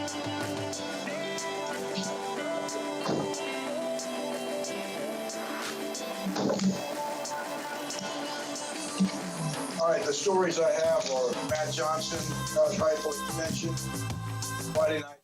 All right, the stories I have are Matt Johnson, rifle extension, Friday night.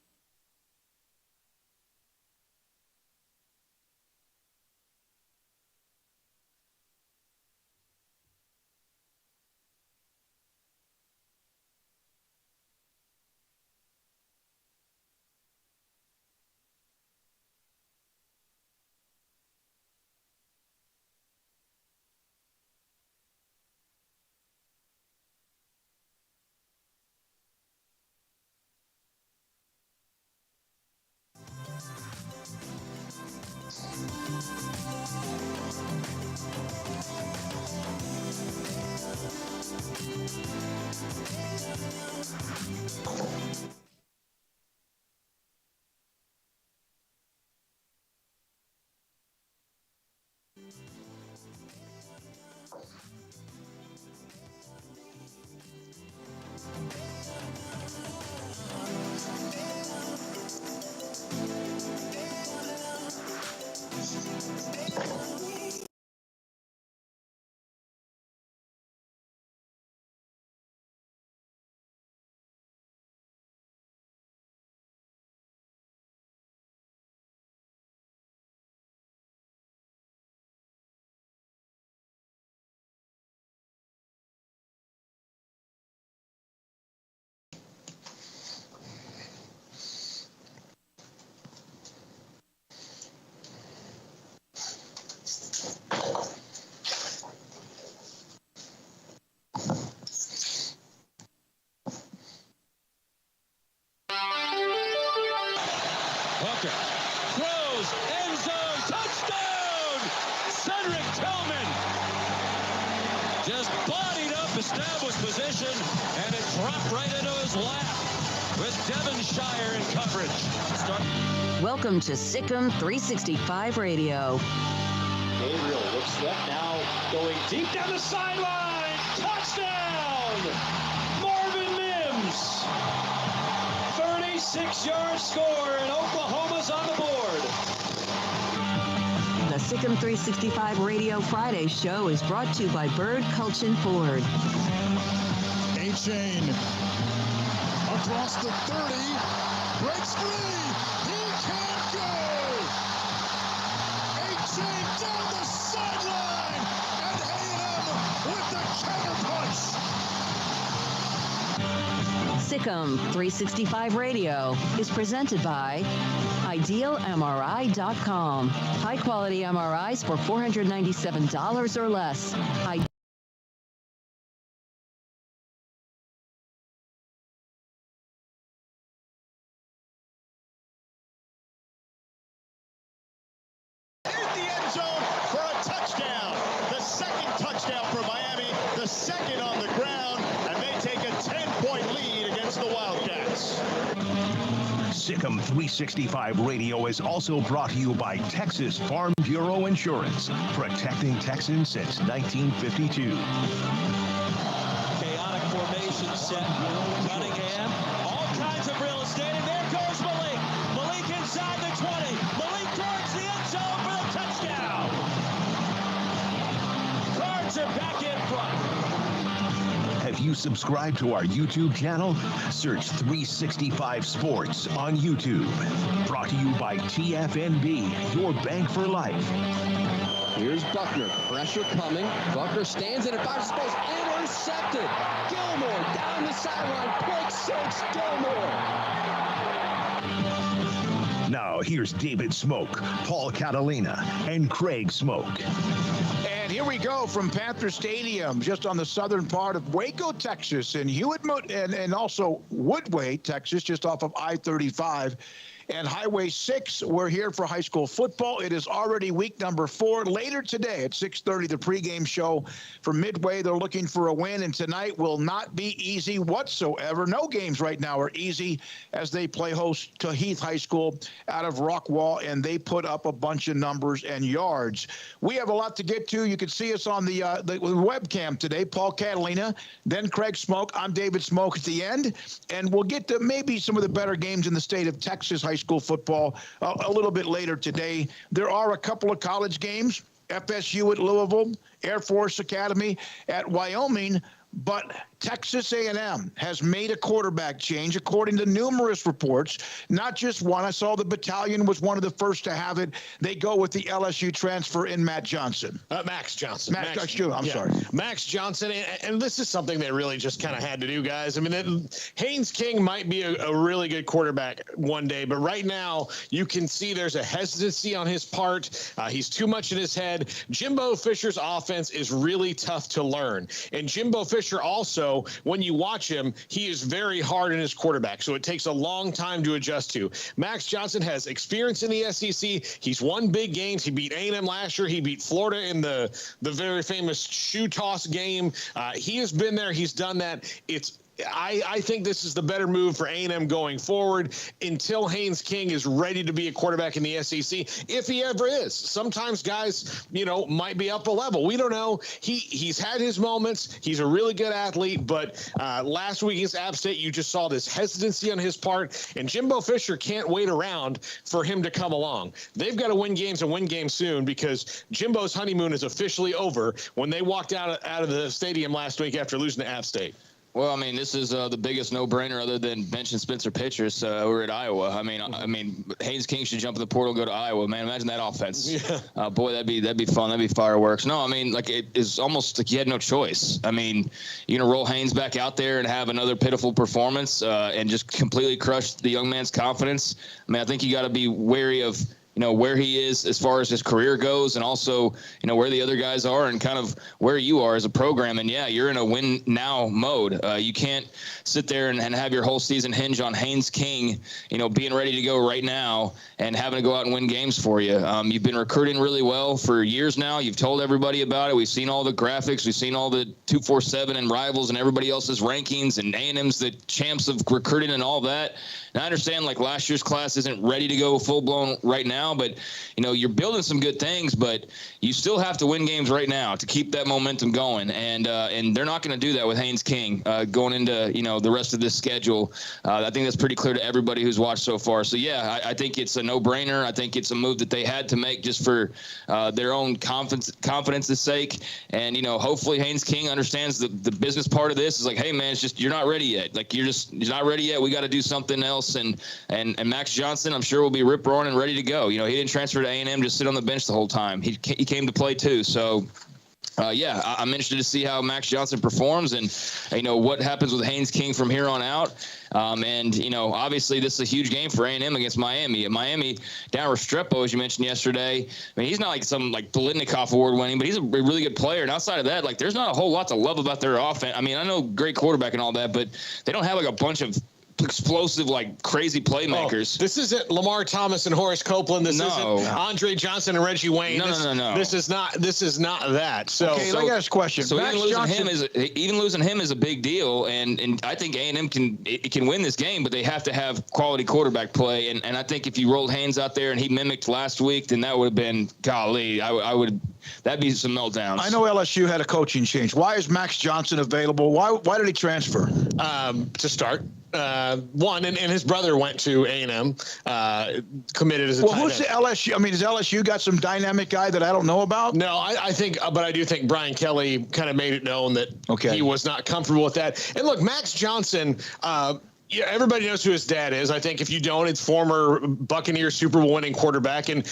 Throws, end zone, touchdown! Cedric Tillman just bodied up, established position, and it dropped right into his lap with Devonshire in coverage. Welcome to Sikkim 365 Radio. Gabriel looks left now, going deep down the sideline. Touchdown! Marvin Mims. 36-yard score, and Oklahoma's on the board. The Sikkim 365 Radio Friday show is brought to you by Bird Culchin Ford. A-Chain across the 30, breaks free, he can't go! A-Chain down the sideline, and A&M with the counterpunch! Sikkim 365 Radio is presented by IdealMRI.com. High-quality MRIs for $497 or less. Hit the end zone for a touchdown. The second touchdown for Miami, the second on the ground, and they take a 10-point lead against the Wildcats. Sikkim 365 Radio is also brought to you by Texas Farm Bureau Insurance, protecting Texans since 1952. Chaotic formation set. Cunningham, all kinds of real estate, and there goes Malik. Malik inside the 20. Malik towards the end zone for the touchdown. Cards are back in front. Have you subscribed to our YouTube channel? Search 365 Sports on YouTube. Brought to you by TFNB, your bank for life. Here's Buckner. Pressure coming. Buckner stands in it. Fires space. Intercepted. Gilmore down the sideline. Pick six. Gilmore. Now here's David Smoak, Paul Catalina, and Craig Smoak. And here we go from Panther Stadium, just on the southern part of Waco, Texas, and Hewitt and also Woodway, Texas, just off of I-35. and Highway 6. We're here for high school football. It is already week number 4. Later today at 6:30, the pregame show for Midway. They're looking for a win, and tonight will not be easy whatsoever. No games right now are easy as they play host to Heath High School out of Rockwall, and they put up a bunch of numbers and yards. We have a lot to get to. You can see us on the webcam today. Paul Catalina, then Craig Smoak. I'm David Smoak at the end, and we'll get to maybe some of the better games in the state of Texas high school football a little bit later today. There are a couple of college games, FSU at Louisville, Air Force Academy at Wyoming, but Texas A&M has made a quarterback change, according to numerous reports. Not just one. I saw the Battalion was one of the first to have it. They go with the LSU transfer in Max Johnson. Max Johnson. I'm sorry. Max Johnson. And this is something they really just kind of had to do, guys. I mean, Haynes King might be a really good quarterback one day, but right now you can see there's a hesitancy on his part. He's too much in his head. Jimbo Fisher's offense is really tough to learn. And Jimbo Fisher also, when you watch him, he is very hard in his quarterback, so it takes a long time to adjust to. Max Johnson has experience in the SEC. He's won big games. He beat A&M last year. He beat Florida in the very famous shoe toss game. He has been there. He's done that. I think this is the better move for A&M going forward until Haynes King is ready to be a quarterback in the SEC, if he ever is. Sometimes guys, might be up a level. We don't know. He's had his moments. He's a really good athlete, but last week against App State, you just saw this hesitancy on his part, and Jimbo Fisher can't wait around for him to come along. They've got to win games and win games soon, because Jimbo's honeymoon is officially over when they walked out of the stadium last week after losing to App State. Well, I mean, this is the biggest no-brainer other than benching Spencer Pitchers over at Iowa. I mean, Haynes King should jump in the portal and go to Iowa. Man, imagine that offense. Yeah. Boy, that'd be fun. That'd be fireworks. No, I mean, like, it is almost like you had no choice. I mean, you're gonna roll Haynes back out there and have another pitiful performance and just completely crush the young man's confidence. I mean, I think you got to be wary of where he is as far as his career goes, and also, where the other guys are and kind of where you are as a program. And yeah, you're in a win now mode. You can't sit there and have your whole season hinge on Haynes King, being ready to go right now and having to go out and win games for you. You've been recruiting really well for years now. You've told everybody about it. We've seen all the graphics. We've seen all the 247 and Rivals and everybody else's rankings, and A&M's the champs of recruiting and all that. And I understand, like, last year's class isn't ready to go full-blown right now, but, you're building some good things, but you still have to win games right now to keep that momentum going. And they're not going to do that with Haynes King going into, the rest of this schedule. I think that's pretty clear to everybody who's watched so far. So, yeah, I think it's a no-brainer. I think it's a move that they had to make just for their own confidence's sake. And, hopefully Haynes King understands the business part of this is like, hey, man, it's just you're not ready yet. Like, you're not ready yet. We got to do something else. And Max Johnson, I'm sure, will be rip-roaring and ready to go. He didn't transfer to A&M, just sit on the bench the whole time. He came to play too. So, yeah, I'm interested to see how Max Johnson performs and, what happens with Haynes King from here on out. And, obviously this is a huge game for A&M against Miami. Miami, down Restrepo, as you mentioned yesterday, I mean, he's not like some Biletnikoff award winning, but he's a really good player. And outside of that, there's not a whole lot to love about their offense. I mean, I know great quarterback and all that, but they don't have a bunch of explosive, crazy playmakers. This isn't Lamar Thomas and Horace Copeland. This isn't Andre Johnson and Reggie Wayne. No. This is not that. So, okay, let me ask a question. So even losing him is a big deal, and I think A&M can win this game, but they have to have quality quarterback play. And I think if you rolled Haynes out there and he mimicked last week, then that would have been golly. That'd be some meltdowns. I know LSU had a coaching change. Why is Max Johnson available? Why did he transfer? To start. One, and his brother went to A&M, committed as a tight end. Who's the LSU? I mean, has LSU got some dynamic guy that I don't know about? No, I think, but I do think Brian Kelly kind of made it known that he was not comfortable with that. And look, Max Johnson, everybody knows who his dad is. I think if you don't, it's former Buccaneers Super Bowl winning quarterback. And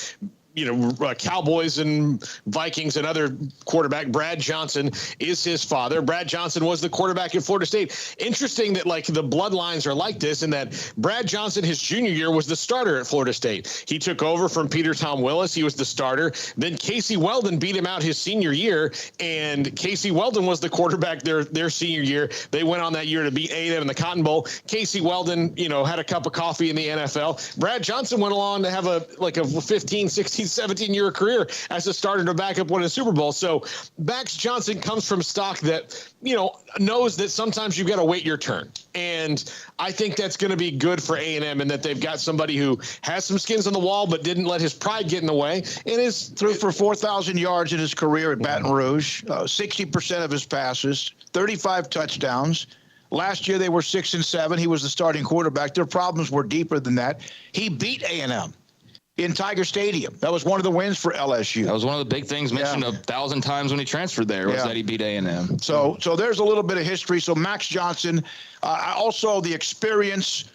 Cowboys and Vikings and other quarterback. Brad Johnson is his father. Brad Johnson was the quarterback at Florida State. Interesting that like the bloodlines are like this, in that Brad Johnson, his junior year, was the starter at Florida State. He took over from Peter Tom Willis. He was the starter. Then Casey Weldon beat him out his senior year, and Casey Weldon was the quarterback their senior year. They went on that year to beat A&M in the Cotton Bowl. Casey Weldon, had a cup of coffee in the NFL. Brad Johnson went along to have a 15, 16, 17-year career as a starter to back up winning a Super Bowl. So Max Johnson comes from stock that, knows that sometimes you've got to wait your turn. And I think that's going to be good for A&M, and that they've got somebody who has some skins on the wall but didn't let his pride get in the way, and is threw for 4,000 yards in his career at Baton Rouge, 60% of his passes, 35 touchdowns. Last year they were 6-7. He was the starting quarterback. Their problems were deeper than that. He beat A&M in Tiger Stadium. That was one of the wins for LSU. That was one of the big things mentioned 1,000 times when he transferred there, was that he beat A&M. So there's a little bit of history. So Max Johnson, also the experience,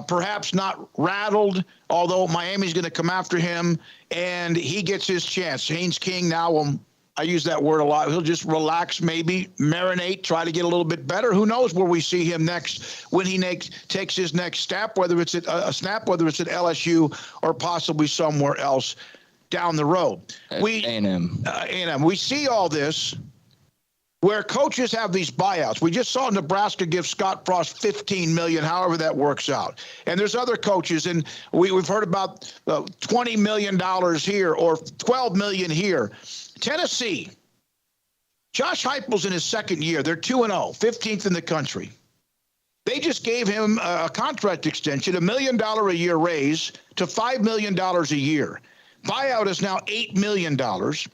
perhaps not rattled, although Miami's going to come after him, and he gets his chance. Haynes King now, I use that word a lot. He'll just relax, maybe marinate, try to get a little bit better. Who knows where we see him next when he takes his next step, whether it's at whether it's at LSU or possibly somewhere else down the road. A&M. We see all this where coaches have these buyouts. We just saw Nebraska give Scott Frost $15 million, however that works out. And there's other coaches, and we've heard about $20 million here or $12 million here. Tennessee, Josh Heupel's in his second year. They're 2-0, 15th in the country. They just gave him a contract extension, $1 million a year raise to $5 million a year. Buyout is now $8 million.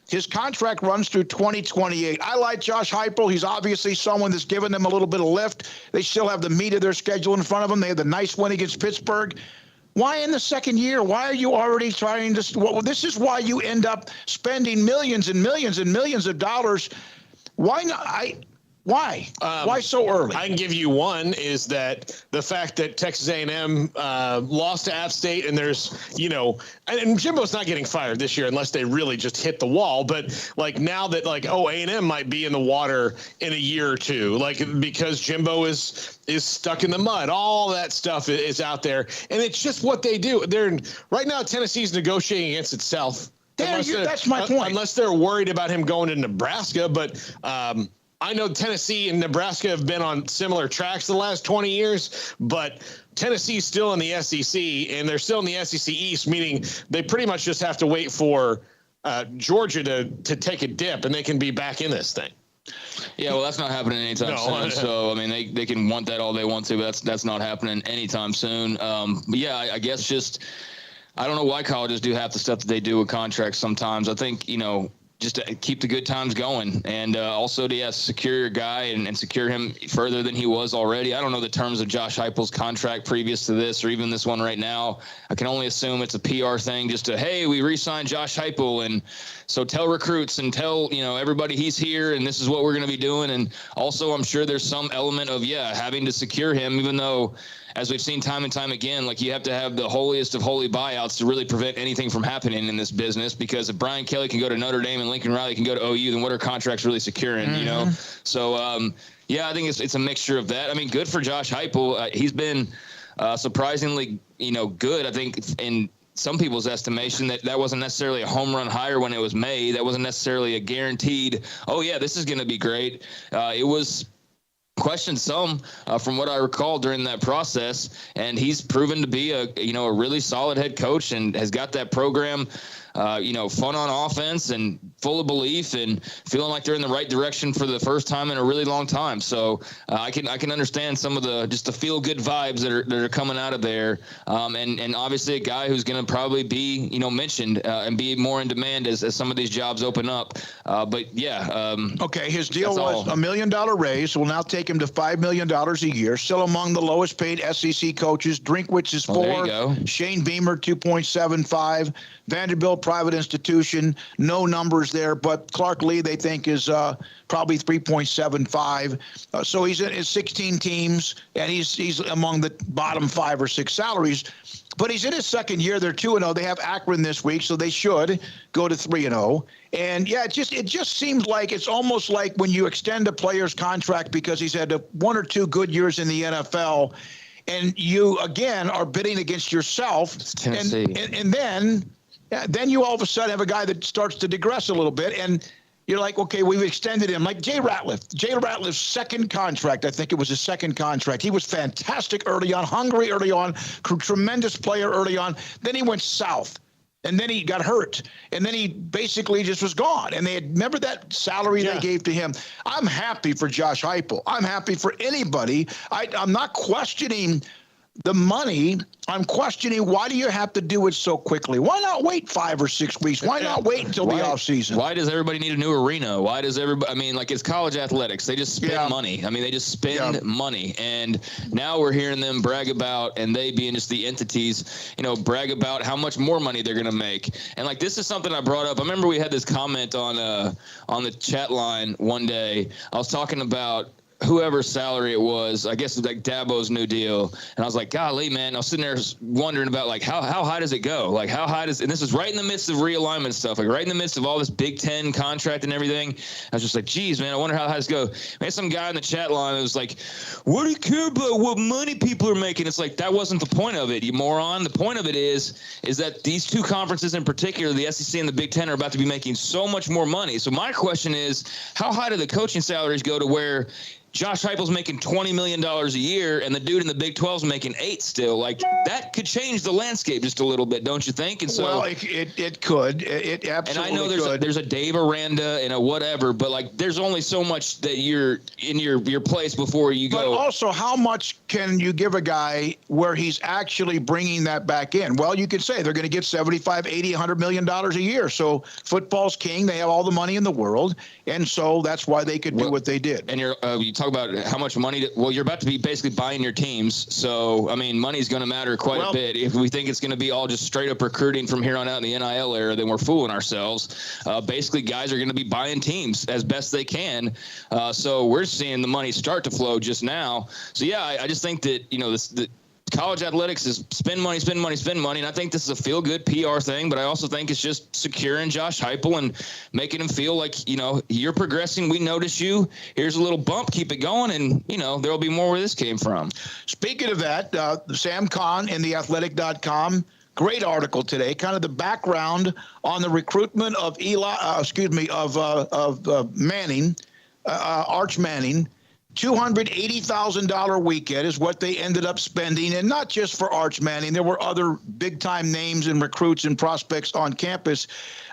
His contract runs through 2028. I like Josh Heupel. He's obviously someone that's given them a little bit of lift. They still have the meat of their schedule in front of them. They had the nice win against Pittsburgh. Why in the second year? Why are you already trying to? Well, this is why you end up spending millions and millions and millions of dollars. Why not? Why? Why so early? I can give you one, is that the fact that Texas A&M lost to App State, and there's, and Jimbo's not getting fired this year unless they really just hit the wall. But like now that A&M might be in the water in a year or two, because Jimbo is stuck in the mud. All that stuff is out there, and it's just what they do. Right now Tennessee's negotiating against itself. That's my point. Unless they're worried about him going to Nebraska, but I know Tennessee and Nebraska have been on similar tracks the last 20 years, but Tennessee's still in the SEC, and they're still in the SEC East, meaning they pretty much just have to wait for Georgia to take a dip, and they can be back in this thing. Yeah, well, that's not happening anytime soon. So, I mean, they can want that all they want to, but that's not happening anytime soon. But yeah, I guess just I don't know why colleges do half the stuff that they do with contracts sometimes. I think, just to keep the good times going, and also to secure your guy and secure him further than he was already. I don't know the terms of Josh Heupel's contract previous to this, or even this one right now. I can only assume it's a PR thing, just to, hey, we re-signed Josh Heupel, and so tell recruits and tell everybody he's here, and this is what we're going to be doing. And also, I'm sure there's some element of having to secure him, even though, as we've seen time and time again, you have to have the holiest of holy buyouts to really prevent anything from happening in this business. Because if Brian Kelly can go to Notre Dame and Lincoln Riley can go to OU, then what are contracts really securing? So I think it's a mixture of that. I mean, good for Josh Heupel. He's been surprisingly good. I think in some people's estimation that wasn't necessarily a home run hire when it was made. That wasn't necessarily a guaranteed, this is going to be great. It was questioned some from what I recall during that process, and he's proven to be a really solid head coach, and has got that program fun on offense and full of belief and feeling like they're in the right direction for the first time in a really long time. So I can understand some of the feel good vibes that are coming out of there. And obviously a guy who's going to probably be, mentioned and be more in demand as some of these jobs open up. Okay. His deal was $1 million raise. Will now take him to $5 million a year. Still among the lowest paid SEC coaches. Drinkwitz is 4. Shane Beamer, 2.75. Vanderbilt, private institution, no numbers there, but Clark Lee they think is probably 3.75. So he's in his 16 teams, and he's among the bottom 5 or 6 salaries. But he's in his second year. They're 2-0. They have Akron this week, so they should go to 3-0. And yeah, it just seems like it's almost like when you extend a player's contract because he's had 1 or 2 good years in the NFL, and you again are bidding against yourself. It's Tennessee. And then you all of a sudden have a guy that starts to digress a little bit, and you're like, okay, we've extended him. Like Jay Ratliff's second contract, I think it was his second contract. He was fantastic early on, hungry early on, tremendous player early on. Then he went south, and then he got hurt, and then he basically just was gone. And remember that salary they gave to him? I'm happy for Josh Heupel. I'm happy for anybody. I'm not questioning the money. I'm questioning, why do you have to do it so quickly? Why not wait 5 or 6 weeks? Why not wait until the offseason? Why does everybody need a new arena? Why does everybody, I mean, like, it's college athletics. They just spend money. I mean, they just spend money. And now we're hearing them brag about, and they being just the entities, brag about how much more money they're going to make. And like, this is something I brought up. I remember we had this comment on the chat line one day. I was talking about whoever's salary it was, I guess it's like Dabo's new deal. And I was like, golly, man, I was sitting there wondering about, like, how high does it go? Like, how high and this is right in the midst of realignment stuff, like right in the midst of all this Big Ten contract and everything. I was just like, geez, man, I wonder how high does it go. Man, some guy in the chat line was like, what do you care about what money people are making? It's like, that wasn't the point of it, you moron. The point of it is that these two conferences in particular, the SEC and the Big Ten, are about to be making so much more money. So my question is, how high do the coaching salaries go to where Josh Heupel's making $20 million a year, and the dude in the Big 12's making $8 million still? Like, that could change the landscape just a little bit, don't you think? And so, well, it could. It absolutely could. And I know there's a Dave Aranda and a whatever, but like, there's only so much that you're in your place before you go. But also, how much can you give a guy where he's actually bringing that back in? Well, you could say they're going to get $75, $80, $100 million a year. So football's king. They have all the money in the world, and so that's why they could do what they did. And you talk about how much money you're about to be basically buying your teams. So, I mean, money's going to matter quite a bit. If we think it's going to be all just straight up recruiting from here on out in the NIL era, then we're fooling ourselves. Basically, guys are going to be buying teams as best they can. So we're seeing the money start to flow just now. So, yeah, I just think that, the college athletics is spend money. And I think this is a feel-good PR thing, but I also think it's just securing Josh Heupel and making him feel like, you're progressing. We notice you. Here's a little bump. Keep it going. And, there will be more where this came from. Speaking of that, Sam Kahn in theathletic.com, great article today, kind of the background on the recruitment of Manning, Arch Manning. $280,000 weekend is what they ended up spending, and not just for Arch Manning. There were other big-time names and recruits and prospects on campus.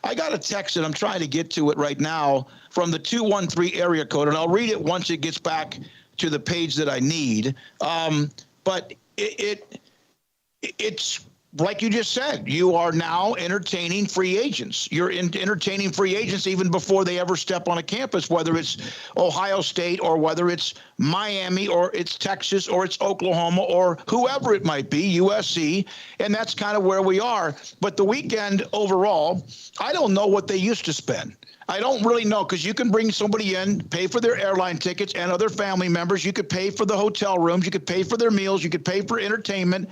I got a text, and I'm trying to get to it right now, from the 213 area code, and I'll read it once it gets back to the page that I need. But it's like you just said, you are now entertaining free agents. You're entertaining free agents even before they ever step on a campus, whether it's Ohio State or whether it's Miami or it's Texas or it's Oklahoma or whoever it might be, USC. And that's kind of where we are. But the weekend overall, I don't know what they used to spend. I don't really know, because you can bring somebody in, pay for their airline tickets and other family members. You could pay for the hotel rooms. You could pay for their meals. You could pay for entertainment.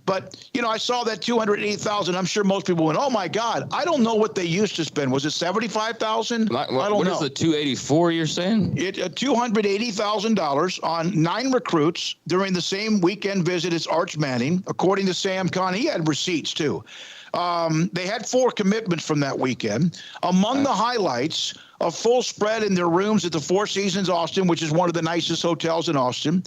But, I saw that $280,000. I'm sure most people went, oh, my God. I don't know what they used to spend. Was it $75,000? I don't know. What is the 284 you're saying? $280,000 on 9 recruits during the same weekend visit as Arch Manning. According to Sam Kahn, he had receipts, too. They had 4 commitments from that weekend. Among the highlights, a full spread in their rooms at the Four Seasons Austin, which is one of the nicest hotels in Austin.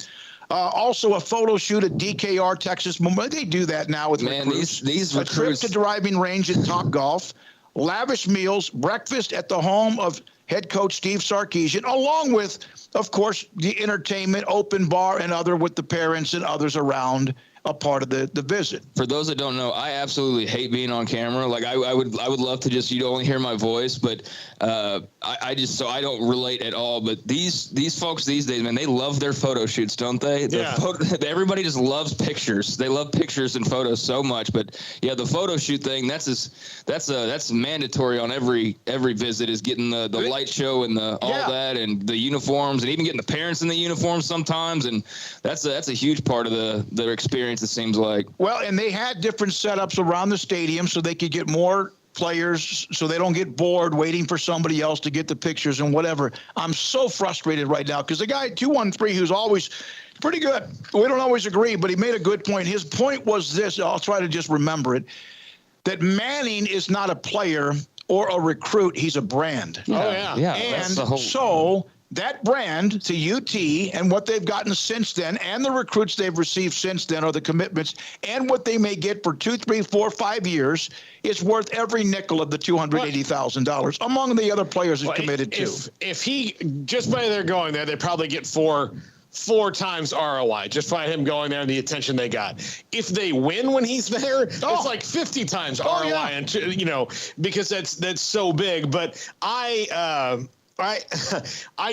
Also, a photo shoot at DKR, Texas. They do that now with recruits. These recruits. A trip to driving range at Topgolf, lavish meals, breakfast at the home of head coach Steve Sarkisian, along with, of course, the entertainment, open bar, and other with the parents and others around a part of the visit. For those that don't know, I absolutely hate being on camera. Like I would love to just, you'd only hear my voice, but I don't relate at all. But these folks these days, man, they love their photo shoots, don't they? Everybody just loves pictures. They love pictures and photos so much. But yeah, the photo shoot thing, that's mandatory on every visit, is getting the light show and that and the uniforms, and even getting the parents in the uniforms sometimes. And that's a huge part of their experience experience, it seems like. Well, and they had different setups around the stadium so they could get more players so they don't get bored waiting for somebody else to get the pictures and whatever. I'm so frustrated right now because the guy 213 who's always pretty good. We don't always agree, but he made a good point. His point was this. I'll try to just remember it, that Manning is not a player or a recruit. He's a brand. Yeah. And so that brand to UT and what they've gotten since then and the recruits they've received since then are the commitments and what they may get for 2, 3, 4, 5 years is worth every nickel of the $280,000 among the other players he's committed to. If he, just by their going there, they probably get four times ROI just by him going there and the attention they got. If they win when he's there, it's like 50 times ROI, and because that's so big. But I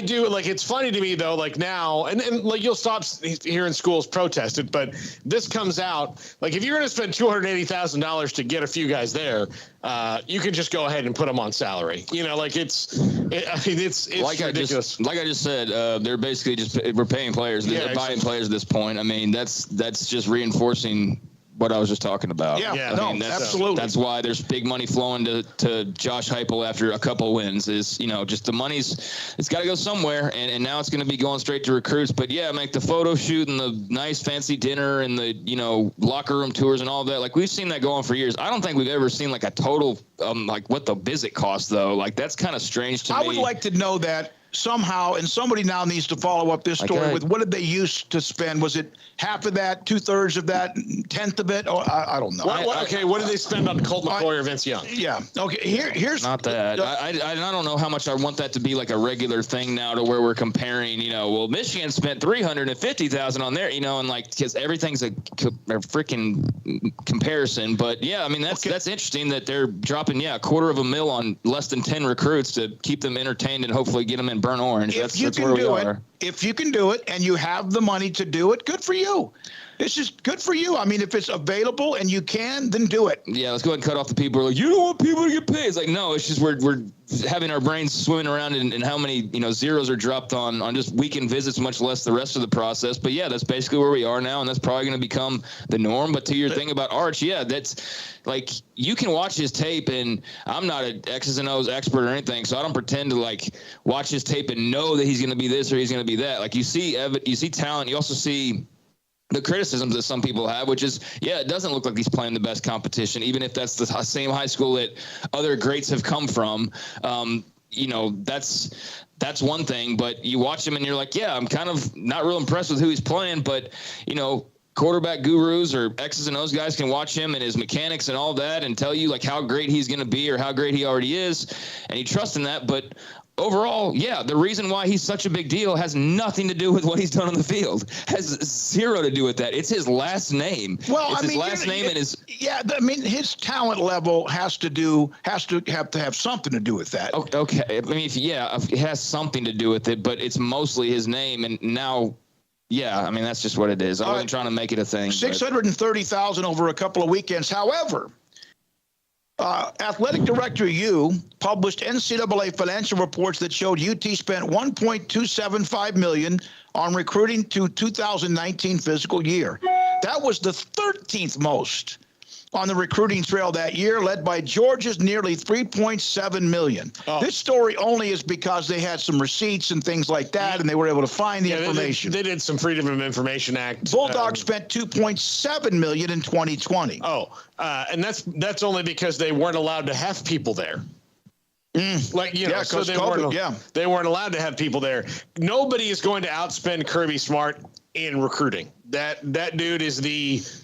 do, like, it's funny to me though, like now, and like you'll stop hearing schools protest it, but this comes out, like if you're going to spend $280,000 to get a few guys there, you can just go ahead and put them on salary. Like it's like ridiculous. I just said, they're basically we're paying players. They're buying players at this point. I mean, that's just reinforcing what I was just talking about. Absolutely. That's why there's big money flowing to Josh Heupel after a couple wins is, just the money's, it's got to go somewhere. And now it's going to be going straight to recruits. But yeah, like the photo shoot and the nice fancy dinner and the, locker room tours and all that. Like we've seen that go on for years. I don't think we've ever seen like a total, like what the visit cost though. Like that's kind of strange to me. I would like to know that somehow, and somebody now needs to follow up this story with what did they used to spend? Was it half of that, 2/3 of that, 1/10 of it? Or I don't know. What did they spend on Colt McCoy or Vince Young? Yeah. Okay. Here's not that. I don't know how much I want that to be like a regular thing now to where we're comparing. Well, Michigan spent $350,000 on there. And like because everything's a freaking comparison. But yeah, I mean that's interesting that they're dropping $250,000 on less than 10 recruits to keep them entertained and hopefully get them in burnt orange. That's where we are. If you can do it and you have the money to do it, good for you. It's just good for you. I mean, if it's available and you can, then do it. Yeah, let's go ahead and cut off the people who are like, you don't want people to get paid. It's like, no, it's just we're having our brains swimming around in how many, zeros are dropped on just weekend visits, much less the rest of the process. But yeah, that's basically where we are now, and that's probably going to become the norm. But to your thing about Arch, that's like you can watch his tape, and I'm not an X's and O's expert or anything, so I don't pretend to like watch his tape and know that he's going to be this or he's going to be that. Like you see talent, you also see the criticisms that some people have, which is, it doesn't look like he's playing the best competition, even if that's the same high school that other greats have come from. That's one thing, but you watch him and you're like, I'm kind of not real impressed with who he's playing, but, quarterback gurus or X's and O's guys can watch him and his mechanics and all that and tell you like how great he's going to be or how great he already is. And you trust in that. But overall, the reason why he's such a big deal has nothing to do with what he's done on the field. Has zero to do with that. It's his last name. Well, it's his last name and his. Yeah, I mean, his talent level has to have something to do with that. Okay, I mean, it has something to do with it, but it's mostly his name, and now. Yeah, I mean, that's just what it is. I wasn't trying to make it a thing. 630,000 over a couple of weekends. However, athletic director Yu published NCAA financial reports that showed UT spent $1.275 million on recruiting to 2019 fiscal year. That was the 13th most on the recruiting trail that year, led by Georgia's nearly $3.7 million. This story only is because they had some receipts and things like that, and they were able to find the information. They did some Freedom of Information Act. Bulldogs spent $2.7 million in 2020. And that's only because they weren't allowed to have people there. So they weren't allowed to have people there. Nobody is going to outspend Kirby Smart in recruiting. That dude is he's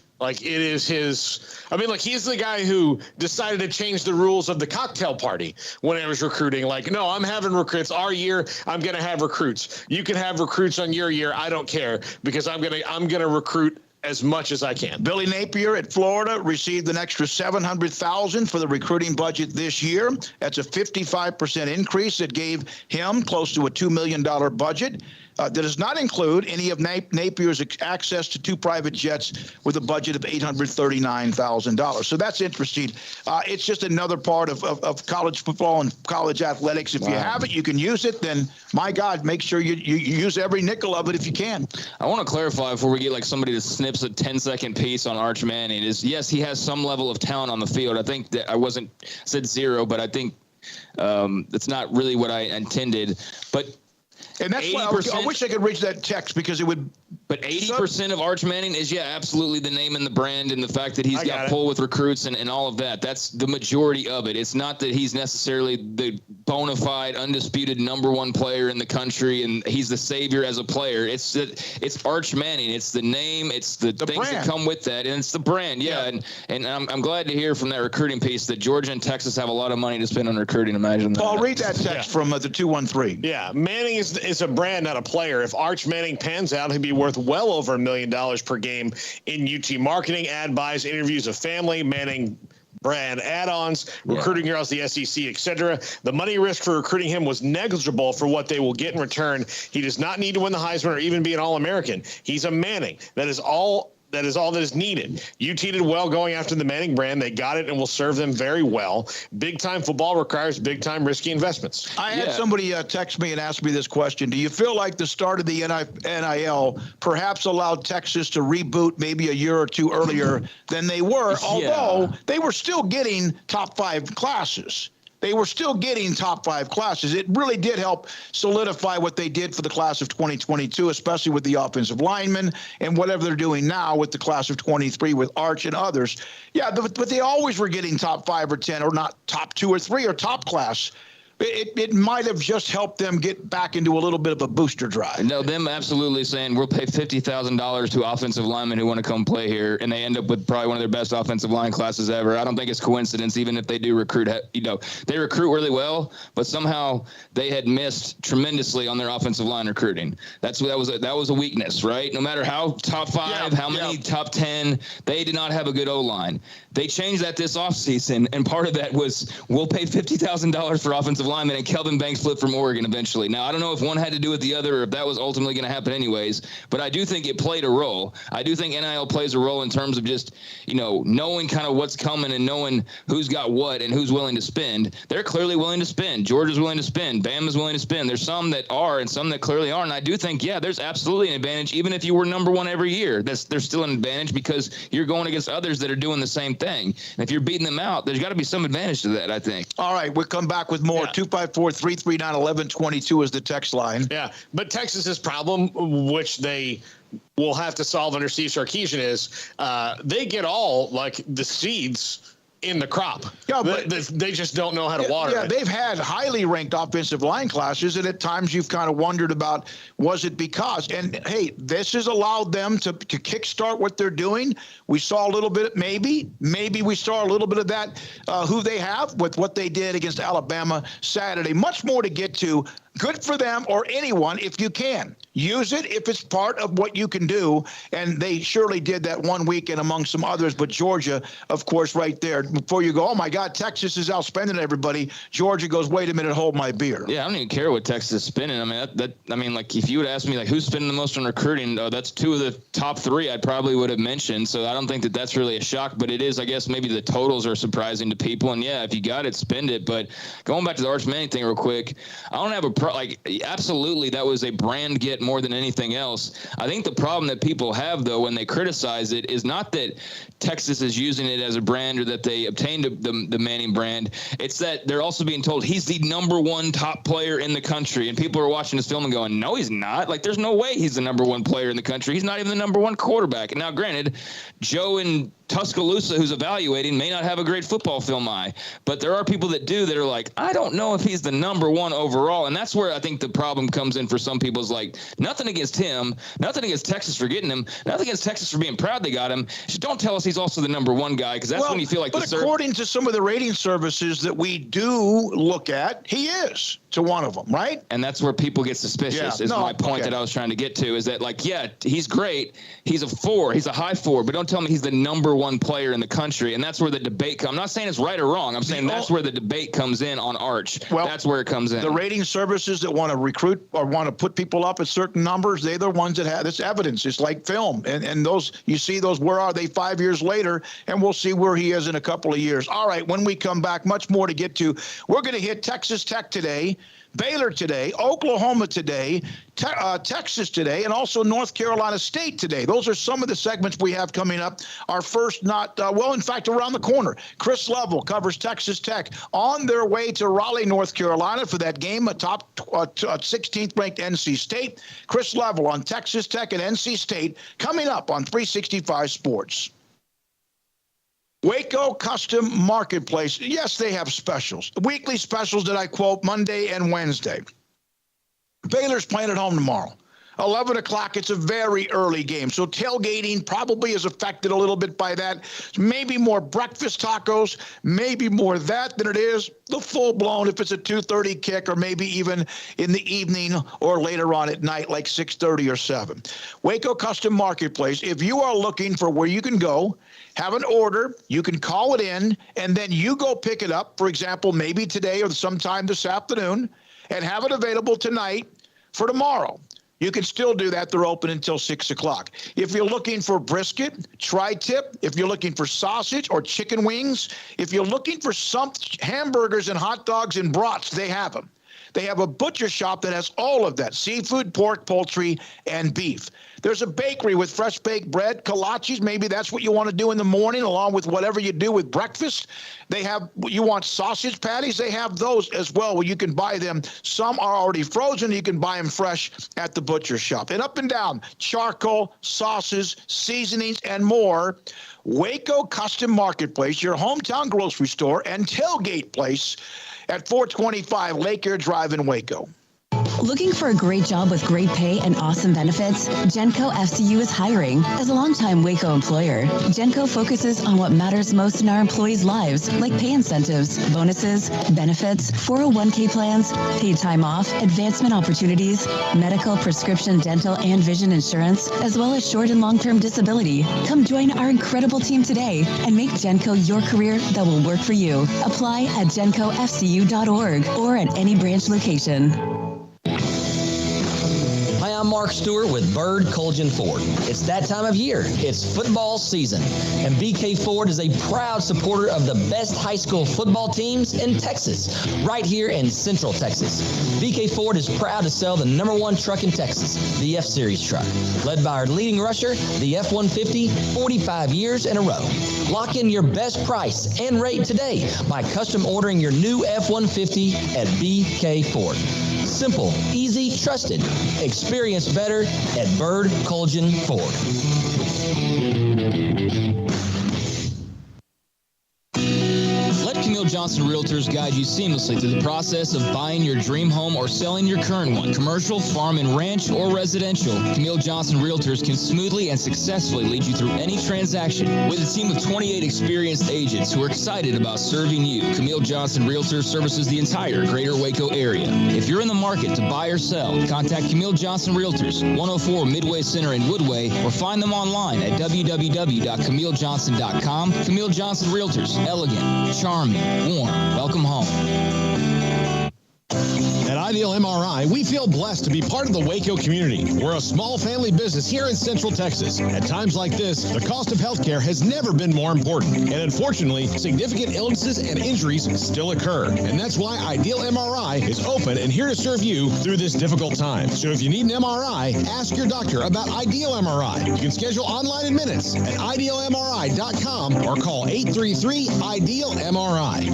the guy who decided to change the rules of the cocktail party when it was recruiting. Like, no, I'm having recruits. Our year, I'm going to have recruits. You can have recruits on your year. I don't care because I'm going to recruit as much as I can. Billy Napier at Florida received an extra $700,000 for the recruiting budget this year. That's a 55% increase. It gave him close to a $2 million budget. That does not include any of Napier's access to 2 private jets with a budget of $839,000. So that's interesting. It's just another part of college football and college athletics. If you have it, you can use it. Then, my God, make sure you use every nickel of it if you can. I want to clarify before we get like somebody that snips a 10-second piece on Arch Manning. Is yes, he has some level of talent on the field. I think that I said zero, but I think that's not really what I intended. But and that's why I wish I could reach that text because it would. But 80% of Arch Manning is, absolutely the name and the brand and the fact that he's got pull with recruits and all of that. That's the majority of it. It's not that he's necessarily the bona fide, undisputed #1 player in the country and he's the savior as a player. It's Arch Manning. It's the name. It's the things brand that come with that. And it's the brand. Yeah. And I'm glad to hear from that recruiting piece that Georgia and Texas have a lot of money to spend on recruiting. Imagine that. Paul, read that text from the 213. Yeah. Manning is a brand, not a player. If Arch Manning pans out, he'd be worth well over $1 million per game in UT marketing, ad buys, interviews of family, Manning brand add-ons, recruiting girls, the SEC, etc. The money risk for recruiting him was negligible for what they will get in return. He does not need to win the Heisman or even be an All-American. He's a Manning. That is all that is needed. UT did well going after the Manning brand. They got it and will serve them very well. Big-time football requires big-time risky investments. I had somebody text me and ask me this question. Do you feel like the start of the NIL perhaps allowed Texas to reboot maybe a year or two earlier than they were, although they were still getting top 5 classes? They were still getting top 5 classes. It really did help solidify what they did for the class of 2022, especially with the offensive linemen and whatever they're doing now with the class of 23 with Arch and others. Yeah, but they always were getting top 5 or 10 or not top 2 or 3 or top class. It might have just helped them get back into a little bit of a booster drive. No, them absolutely saying we'll pay $50,000 to offensive linemen who want to come play here, and they end up with probably one of their best offensive line classes ever. I don't think it's coincidence, even if they do recruit. They recruit really well, but somehow they had missed tremendously on their offensive line recruiting. That was a weakness, right? No matter how top 5, how many top 10, they did not have a good O-line. They changed that this offseason, and part of that was we'll pay $50,000 for offensive linemen, and Kelvin Banks flipped from Oregon eventually. Now, I don't know if one had to do with the other or if that was ultimately going to happen anyways, but I do think it played a role. I do think NIL plays a role in terms of just, knowing kind of what's coming and knowing who's got what and who's willing to spend. They're clearly willing to spend. Georgia's willing to spend. Bama's willing to spend. There's some that are and some that clearly aren't. And I do think, there's absolutely an advantage. Even if you were #1 every year, there's still an advantage because you're going against others that are doing the same thing. And if you're beating them out, there's got to be some advantage to that, I think. All right, we'll come back with more. 254-339-1122 is the text line. Yeah, but Texas's problem, which they will have to solve under Steve Sarkisian, is they get all the seeds in the crop. Yeah, but they just don't know how to water it. They've had highly ranked offensive line classes, and at times you've kind of wondered about, was it because? And hey, this has allowed them to kickstart what they're doing. We saw a little bit, maybe we saw a little bit of that, who they have with what they did against Alabama Saturday. Much more to get to. Good for them or anyone if you can. Use it if it's part of what you can do. And they surely did that one weekend among some others. But Georgia, of course, right there. Before you go, oh, my God, Texas is outspending everybody. Georgia goes, wait a minute, hold my beer. Yeah, I don't even care what Texas is spending. I mean, if you would ask me, who's spending the most on recruiting, that's 2 of the top 3 I probably would have mentioned. So I don't think that that's really a shock. But it is, I guess, maybe the totals are surprising to people. And, if you got it, spend it. But going back to the Arch Manning thing real quick, I don't have a absolutely, that was a brand get more than anything else. I think the problem that people have, though, when they criticize it is not that Texas is using it as a brand or that they obtained the Manning brand. It's that they're also being told he's the #1 top player in the country. And people are watching this film and going, no, he's not. There's no way he's the #1 player in the country. He's not even the #1 quarterback. And now, granted, Joe in Tuscaloosa, who's evaluating, may not have a great football film eye, but there are people that do that are like, I don't know if he's the #1 overall. And that's where I think the problem comes in for some people is nothing against him, nothing against Texas for getting him, nothing against Texas for being proud they got him. Just don't tell us he's also the #1 guy, because that's when you feel like but according to some of the rating services that we do look at, he is. to one of them, right? And that's where people get suspicious, is my point that I was trying to get to, is that, like, yeah, he's great. He's a 4. He's a high 4. But don't tell me he's the number 1 player in the country. And that's where the debate comes. I'm not saying it's right or wrong. I'm saying that's where the debate comes in on Arch. Well, that's where it comes in. The rating services that want to recruit or want to put people up at certain numbers, they're the ones that have this evidence. It's like film. And those, you see those, where are they 5 years later? And we'll see where he is in a couple of years. All right, when we come back, much more to get to. We're going to hit Texas Tech today, Baylor today, Oklahoma today, Texas today, and also North Carolina State today. Those are some of the segments we have coming up. Our first, in fact, around the corner. Chris Level covers Texas Tech on their way to Raleigh, North Carolina for that game atop 16th-ranked NC State. Chris Level on Texas Tech and NC State coming up on 365 Sports. Waco Custom Marketplace. Yes, they have specials. Weekly specials that I quote Monday and Wednesday. Baylor's playing at home tomorrow. 11 o'clock, it's a very early game. So tailgating probably is affected a little bit by that. Maybe more breakfast tacos, maybe more that than it is the full-blown if it's a 2:30 kick, or maybe even in the evening or later on at night like 6:30 or 7. Waco Custom Marketplace, if you are looking for where you can go, have an order, you can call it in, and then you go pick it up, for example, maybe today or sometime this afternoon, and have it available tonight for tomorrow. You can still do that. They're open until 6 o'clock. If you're looking for brisket, tri-tip, if you're looking for sausage or chicken wings, if you're looking for some hamburgers and hot dogs and brats, they have them. They have a butcher shop that has all of that: seafood, pork, poultry, and beef. There's a bakery with fresh baked bread, kolaches. Maybe that's what you want to do in the morning along with whatever you do with breakfast. They have, you want sausage patties? They have those as well, where you can buy them. Some are already frozen. You can buy them fresh at the butcher shop. And up and down, charcoal, sauces, seasonings, and more. Waco Custom Marketplace, your hometown grocery store and tailgate place at 425 Lake Air Drive in Waco. Looking for a great job with great pay and awesome benefits? Genco FCU is hiring. As a longtime Waco employer, Genco focuses on what matters most in our employees' lives, like pay incentives, bonuses, benefits, 401k plans, paid time off, advancement opportunities, medical, prescription, dental, and vision insurance, as well as short and long-term disability. Come join our incredible team today and make Genco your career that will work for you. Apply at gencofcu.org or at any branch location. Hi, I'm Mark Stewart with Bird Colgan Ford. It's that time of year. It's football season, and BK Ford is a proud supporter of the best high school football teams in Texas, right here in Central Texas. BK Ford is proud to sell the #1 truck in Texas, the F-Series truck, led by our leading rusher, the F-150, 45 years in a row. Lock in your best price and rate today by custom ordering your new F-150 at BK Ford. Simple, easy, trusted. Experience better at Bird Colgan Ford. Let Camille Johnson Realtors guide you seamlessly through the process of buying your dream home or selling your current one. Commercial, farm and ranch, or residential, Camille Johnson Realtors can smoothly and successfully lead you through any transaction. With a team of 28 experienced agents who are excited about serving you, Camille Johnson Realtors services the entire greater Waco area. If you're in the market to buy or sell, contact Camille Johnson Realtors, 104 Midway Center in Woodway, or find them online at www.camillejohnson.com. Camille Johnson Realtors, elegant, charming, warm. Welcome home. At Ideal MRI, we feel blessed to be part of the Waco community. We're a small family business here in Central Texas. At times like this, the cost of healthcare has never been more important. And unfortunately, significant illnesses and injuries still occur. And that's why Ideal MRI is open and here to serve you through this difficult time. So if you need an MRI, ask your doctor about Ideal MRI. You can schedule online in minutes at idealmri.com or call 833-IDEAL-MRI.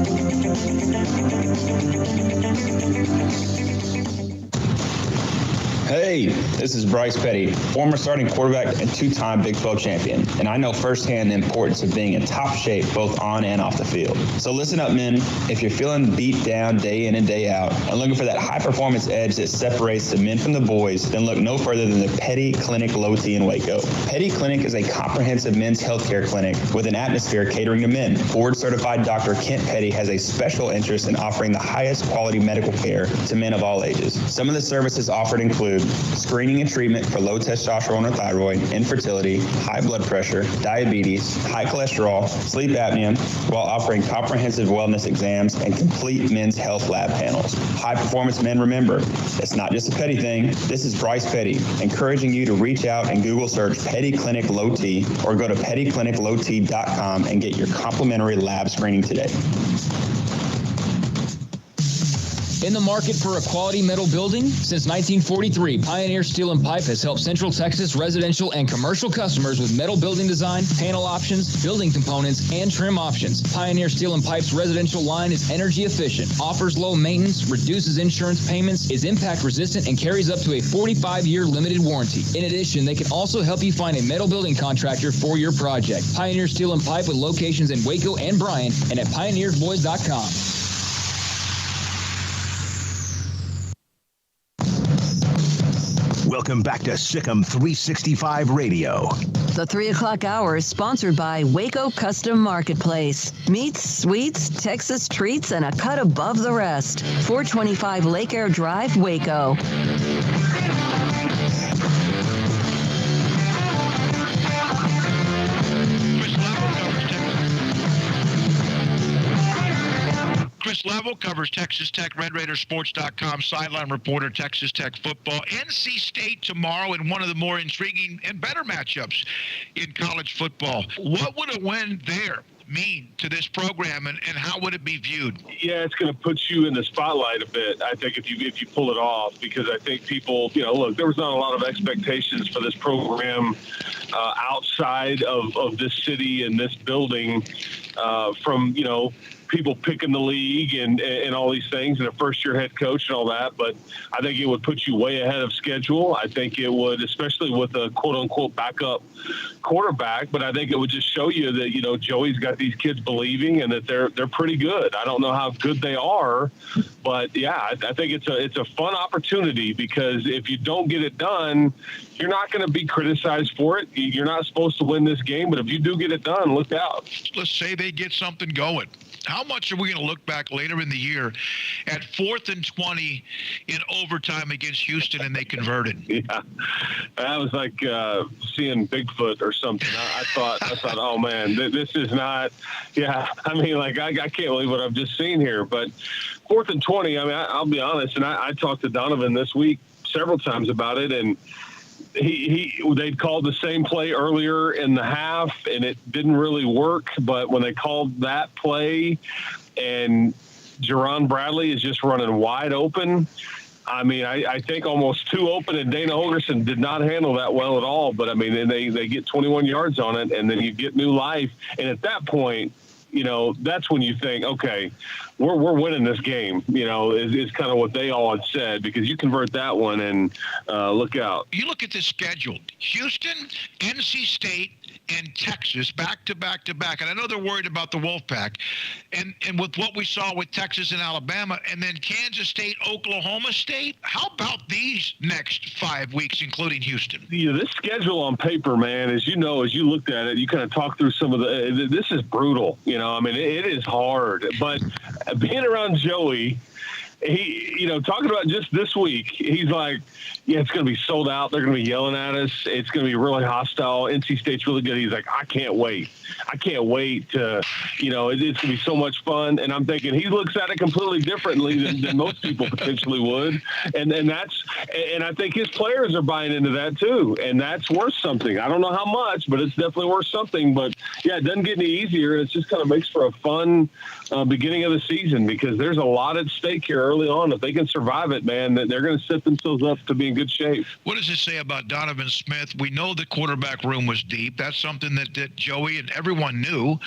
Hey, this is Bryce Petty, former starting quarterback and two-time Big 12 champion, and I know firsthand the importance of being in top shape both on and off the field. So listen up, men. If you're feeling beat down day in and day out and looking for that high-performance edge that separates the men from the boys, then look no further than the Petty Clinic Low T in Waco. Petty Clinic is a comprehensive men's healthcare clinic with an atmosphere catering to men. Board-certified Dr. Kent Petty has a special interest in offering the highest quality medical care to men of all ages. Some of the services offered include screening and treatment for low testosterone or thyroid, infertility, high blood pressure, diabetes, high cholesterol, sleep apnea, while offering comprehensive wellness exams and complete men's health lab panels. High performance men, remember, it's not just a Petty thing. This is Bryce Petty, encouraging you to reach out and Google search Petty Clinic Low T or go to pettycliniclowt.com and get your complimentary lab screening today. In the market for a quality metal building? Since 1943, Pioneer Steel and Pipe has helped Central Texas residential and commercial customers with metal building design, panel options, building components, and trim options. Pioneer Steel and Pipe's residential line is energy efficient, offers low maintenance, reduces insurance payments, is impact resistant, and carries up to a 45-year limited warranty. In addition, they can also help you find a metal building contractor for your project. Pioneer Steel and Pipe with locations in Waco and Bryan and at pioneersboys.com. Welcome back to Sikkim 365 Radio. The 3 o'clock hour is sponsored by Waco Custom Marketplace. Meats, sweets, Texas treats, and a cut above the rest. 425 Lake Air Drive, Waco. Chris Level covers Texas Tech, RedRaidersports.com, sideline reporter, Texas Tech football. NC State tomorrow in one of the more intriguing and better matchups in college football. What would a win there mean to this program, and how would it be viewed? Yeah, it's going to put you in the spotlight a bit, I think, if you pull it off, because I think people, look, there was not a lot of expectations for this program outside of this city and this building from, people picking the league and all these things, and a first-year head coach and all that. But I think it would put you way ahead of schedule. I think it would, especially with a quote-unquote backup quarterback. But I think it would just show you that, Joey's got these kids believing and that they're pretty good. I don't know how good they are, but, yeah, I think it's a fun opportunity, because if you don't get it done, you're not going to be criticized for it. You're not supposed to win this game, but if you do get it done, look out. Let's say they get something going. How much are we going to look back later in the year at 4th and 20 in overtime against Houston and they converted? Yeah, that was like seeing Bigfoot or something. I thought, oh man, this is not. Yeah, I mean, like I can't believe what I've just seen here. But 4th and 20. I mean, I'll be honest, and I talked to Donovan this week several times about it, and they'd called the same play earlier in the half and it didn't really work. But when they called that play and Jerron Bradley is just running wide open, I mean, I think almost too open, and Dana Holgerson did not handle that well at all. But I mean, they get 21 yards on it, and then you get new life. And at that point, that's when you think, okay, we're winning this game, is kind of what they all had said, because you convert that one and look out. You look at this schedule: Houston, NC State, and Texas back to back to back. And I know they're worried about the Wolfpack. And with what we saw with Texas and Alabama, and then Kansas State, Oklahoma State, how about these next 5 weeks, including Houston? Yeah, this schedule on paper, man, as you looked at it, you kind of talked through some of this is brutal. I mean, it is hard. But being around Joey, he, talking about just this week, he's like, yeah, it's going to be sold out. They're going to be yelling at us. It's going to be really hostile. NC State's really good. He's like, I can't wait to, it's going to be so much fun. And I'm thinking he looks at it completely differently than most people potentially would. And I think his players are buying into that too. And that's worth something. I don't know how much, but it's definitely worth something. But yeah, it doesn't get any easier. It just kind of makes for a fun beginning of the season, because there's a lot at stake here early on. If they can survive it, man, they're going to set themselves up to be in good shape. What does it say about Donovan Smith? We know the quarterback room was deep. That's something that Joey and everyone knew,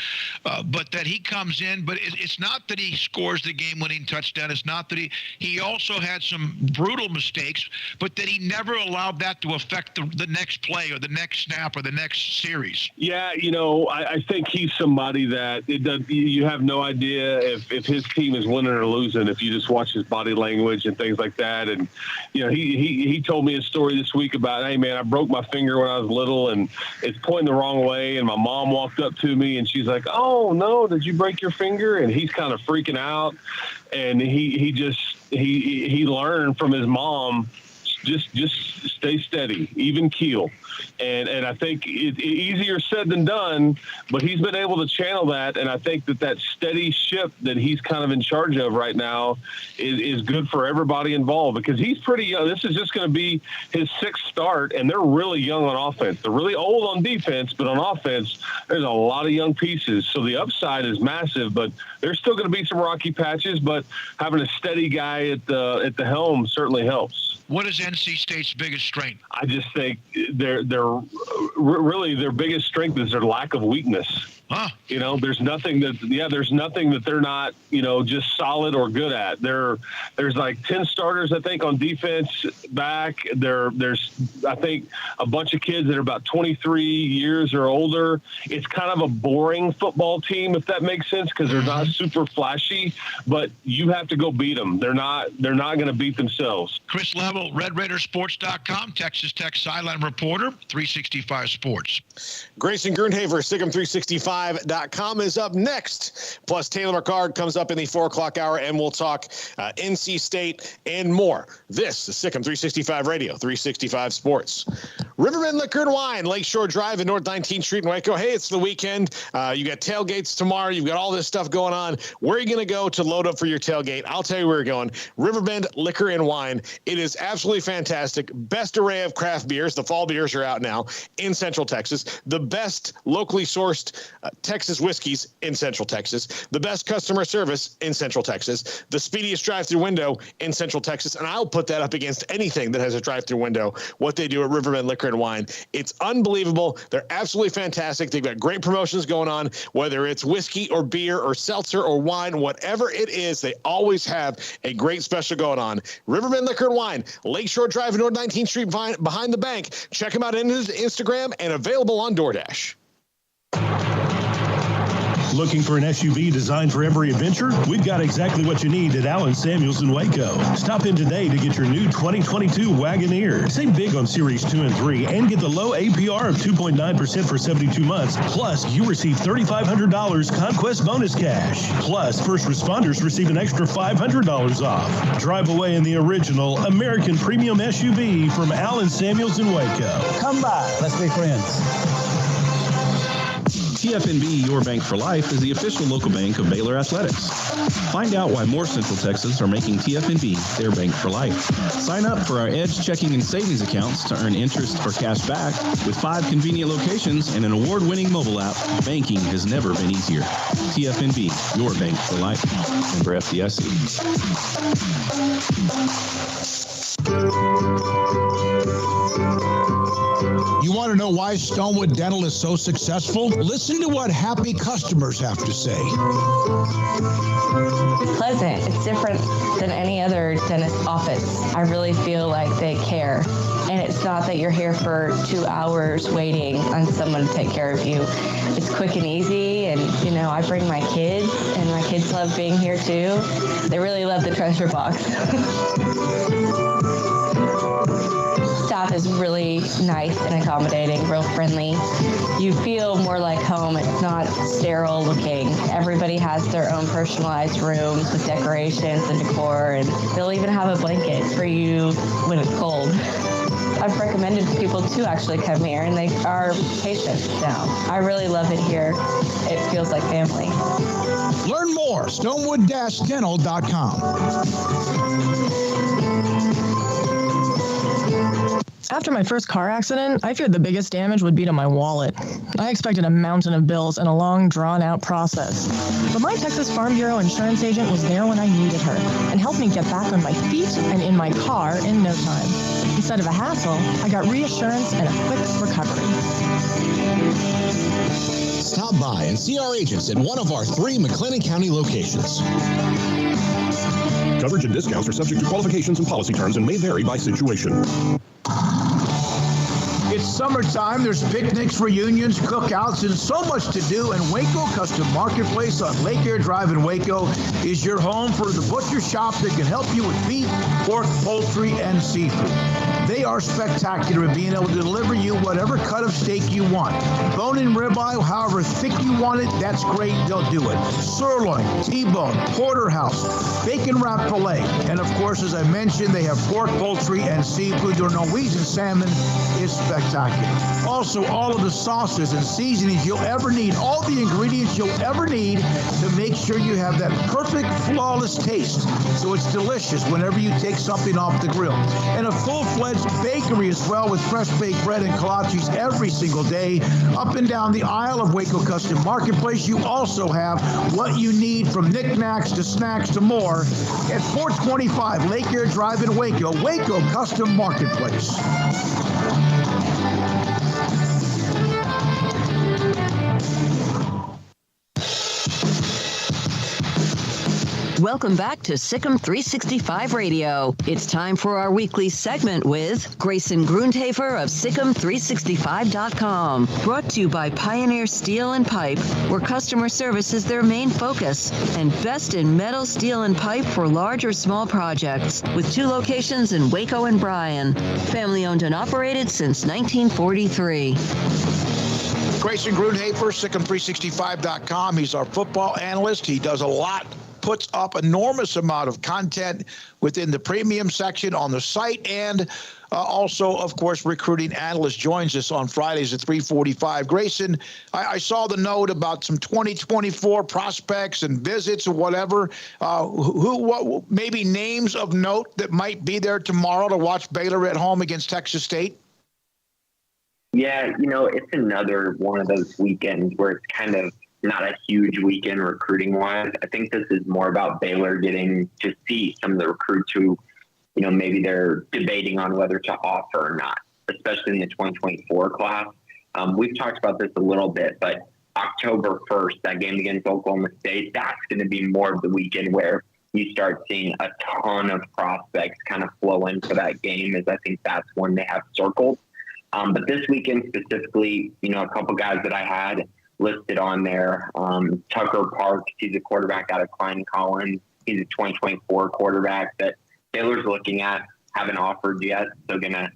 but that he comes in. But it's not that he scores the game-winning touchdown. It's not that he also had some brutal mistakes, but that he never allowed that to affect the next play or the next snap or the next series. Yeah, I think he's somebody that you have no idea if his team is winning or losing if you just watch his body language and things like that. And he told me a story this week about, hey man, I broke my finger when I was little and it's pointing the wrong way, and my mom walked up to me and she's like, oh no, did you break your finger? And he's kind of freaking out, and he learned from his mom, just stay steady, even keel. And I think it's easier said than done, but he's been able to channel that. And I think that steady ship that he's kind of in charge of right now is good for everybody involved, because he's pretty young. This is just going to be his 6th start, and they're really young on offense. They're really old on defense, but on offense, there's a lot of young pieces. So the upside is massive, but there's still going to be some rocky patches, but having a steady guy at the helm certainly helps. What is NC State's biggest strength? I just think they're really their biggest strength is their lack of weakness. Huh. There's nothing that they're not, just solid or good at. There's like 10 starters, I think, on defense back. There's, I think, a bunch of kids that are about 23 years or older. It's kind of a boring football team, if that makes sense, because they're not super flashy, but you have to go beat them. They're not going to beat themselves. Chris Level, RedRaidersports.com, Texas Tech sideline reporter, 365 Sports. Grayson Grunhaver, SicEm365.com is up next. Plus, Taylor McCarr comes up in the 4 o'clock hour, and we'll talk NC State and more. This is SicEm 365 Radio, 365 Sports. Riverbend Liquor and Wine, Lakeshore Drive and North 19th Street in Waco. Hey, it's the weekend. You got tailgates tomorrow. You've got all this stuff going on. Where are you going to go to load up for your tailgate? I'll tell you where you're going. Riverbend Liquor and Wine. It is absolutely fantastic. Best array of craft beers. The fall beers are out now in Central Texas. The best locally sourced Texas whiskeys in Central Texas. The best customer service in Central Texas. The speediest drive-through window in Central Texas. And I'll put that up against anything that has a drive-through window, what they do at Riverbend Liquor and Wine. It's unbelievable. They're absolutely fantastic. They've got great promotions going on, whether it's whiskey or beer or seltzer or wine, whatever it is, they always have a great special going on. Riverbend Liquor and Wine, Lakeshore Drive, North 19th Street, behind the bank. Check them out on Instagram and available on DoorDash. Looking for an SUV designed for every adventure? We've got exactly what you need at Allen Samuels in Waco. Stop in today to get your new 2022 Wagoneer. Save big on Series 2 and 3 and get the low APR of 2.9% for 72 months. Plus, you receive $3,500 Conquest bonus cash. Plus, first responders receive an extra $500 off. Drive away in the original American Premium SUV from Allen Samuels in Waco. Come by. Let's be friends. TFNB, your bank for life, is the official local bank of Baylor Athletics. Find out why more Central Texans are making TFNB their bank for life. Sign up for our Edge checking and savings accounts to earn interest or cash back. With 5 convenient locations and an award-winning mobile app, banking has never been easier. TFNB, your bank for life. Member FDIC. You want to know why Stonewood Dental is so successful? Listen to what happy customers have to say. Pleasant. It's different than any other dentist office. I really feel like they care. And it's not that you're here for 2 hours waiting on someone to take care of you. It's quick and easy. And, I bring my kids, and my kids love being here too. They really love the treasure box. Staff is really nice and accommodating, real friendly. You feel more like home. It's not sterile looking. Everybody has their own personalized rooms with decorations and decor, and they'll even have a blanket for you when it's cold. I've recommended people to actually come here, and they are patients now. I really love it here. It feels like family. Learn more, stonewood-dental.com. After my first car accident, I feared the biggest damage would be to my wallet. I expected a mountain of bills and a long, drawn-out process. But my Texas Farm Bureau insurance agent was there when I needed her and helped me get back on my feet and in my car in no time. Instead of a hassle, I got reassurance and a quick recovery. Stop by and see our agents at one of our 3 McLennan County locations. Coverage and discounts are subject to qualifications and policy terms and may vary by situation. It's summertime. There's picnics, reunions, cookouts, and so much to do. And Waco Custom Marketplace on Lake Air Drive in Waco is your home for the butcher shop that can help you with beef, pork, poultry, and seafood. They are spectacular in being able to deliver you whatever cut of steak you want. Bone-in ribeye, however thick you want it, that's great. They'll do it. Sirloin, T-bone, porterhouse, bacon wrap filet. And of course, as I mentioned, they have pork, poultry, and seafood. Their Norwegian salmon is spectacular. Also, all of the sauces and seasonings you'll ever need, all the ingredients you'll ever need to make sure you have that perfect, flawless taste. So it's delicious whenever you take something off the grill. And a full-fledged bakery as well, with fresh baked bread and kolaches every single day. Up and down the aisle of Waco Custom Marketplace, you also have what you need, from knickknacks to snacks to more, at 425 Lake Air Drive in Waco, Waco Custom Marketplace. Welcome back to Sikkim 365 Radio. It's time for our weekly segment with Grayson Grundhafer of Sikkim365.com. Brought to you by Pioneer Steel and Pipe, where customer service is their main focus, and best in metal, steel, and pipe for large or small projects, with 2 locations in Waco and Bryan. Family owned and operated since 1943. Grayson Grundhafer, Sikkim365.com. He's our football analyst. He does a lot, puts up enormous amount of content within the premium section on the site, and also, of course, recruiting analyst joins us on Fridays at 3:45. Grayson, I saw the note about some 2024 prospects and visits or whatever. What maybe names of note that might be there tomorrow to watch Baylor at home against Texas State? Yeah, it's another one of those weekends where it's kind of not a huge weekend recruiting-wise. I think this is more about Baylor getting to see some of the recruits who, maybe they're debating on whether to offer or not, especially in the 2024 class. We've talked about this a little bit, but October 1st, that game against Oklahoma State, that's going to be more of the weekend where you start seeing a ton of prospects kind of flow in for that game, as I think that's one they have circled. But this weekend specifically, a couple guys that I had listed on there. Tucker Parks, he's a quarterback out of Klein Collins. He's a 2024 quarterback that Baylor's looking at, haven't offered yet. So going to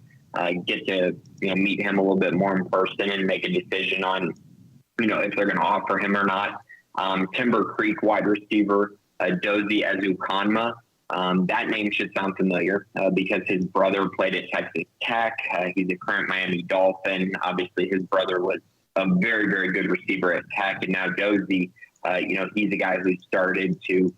get to meet him a little bit more in person and make a decision on if they're going to offer him or not. Timber Creek wide receiver Dozie Ezukanma. That name should sound familiar because his brother played at Texas Tech. He's a current Miami Dolphin. Obviously, his brother was a very, very good receiver at Tech. And now Dozie, he's a guy who started to,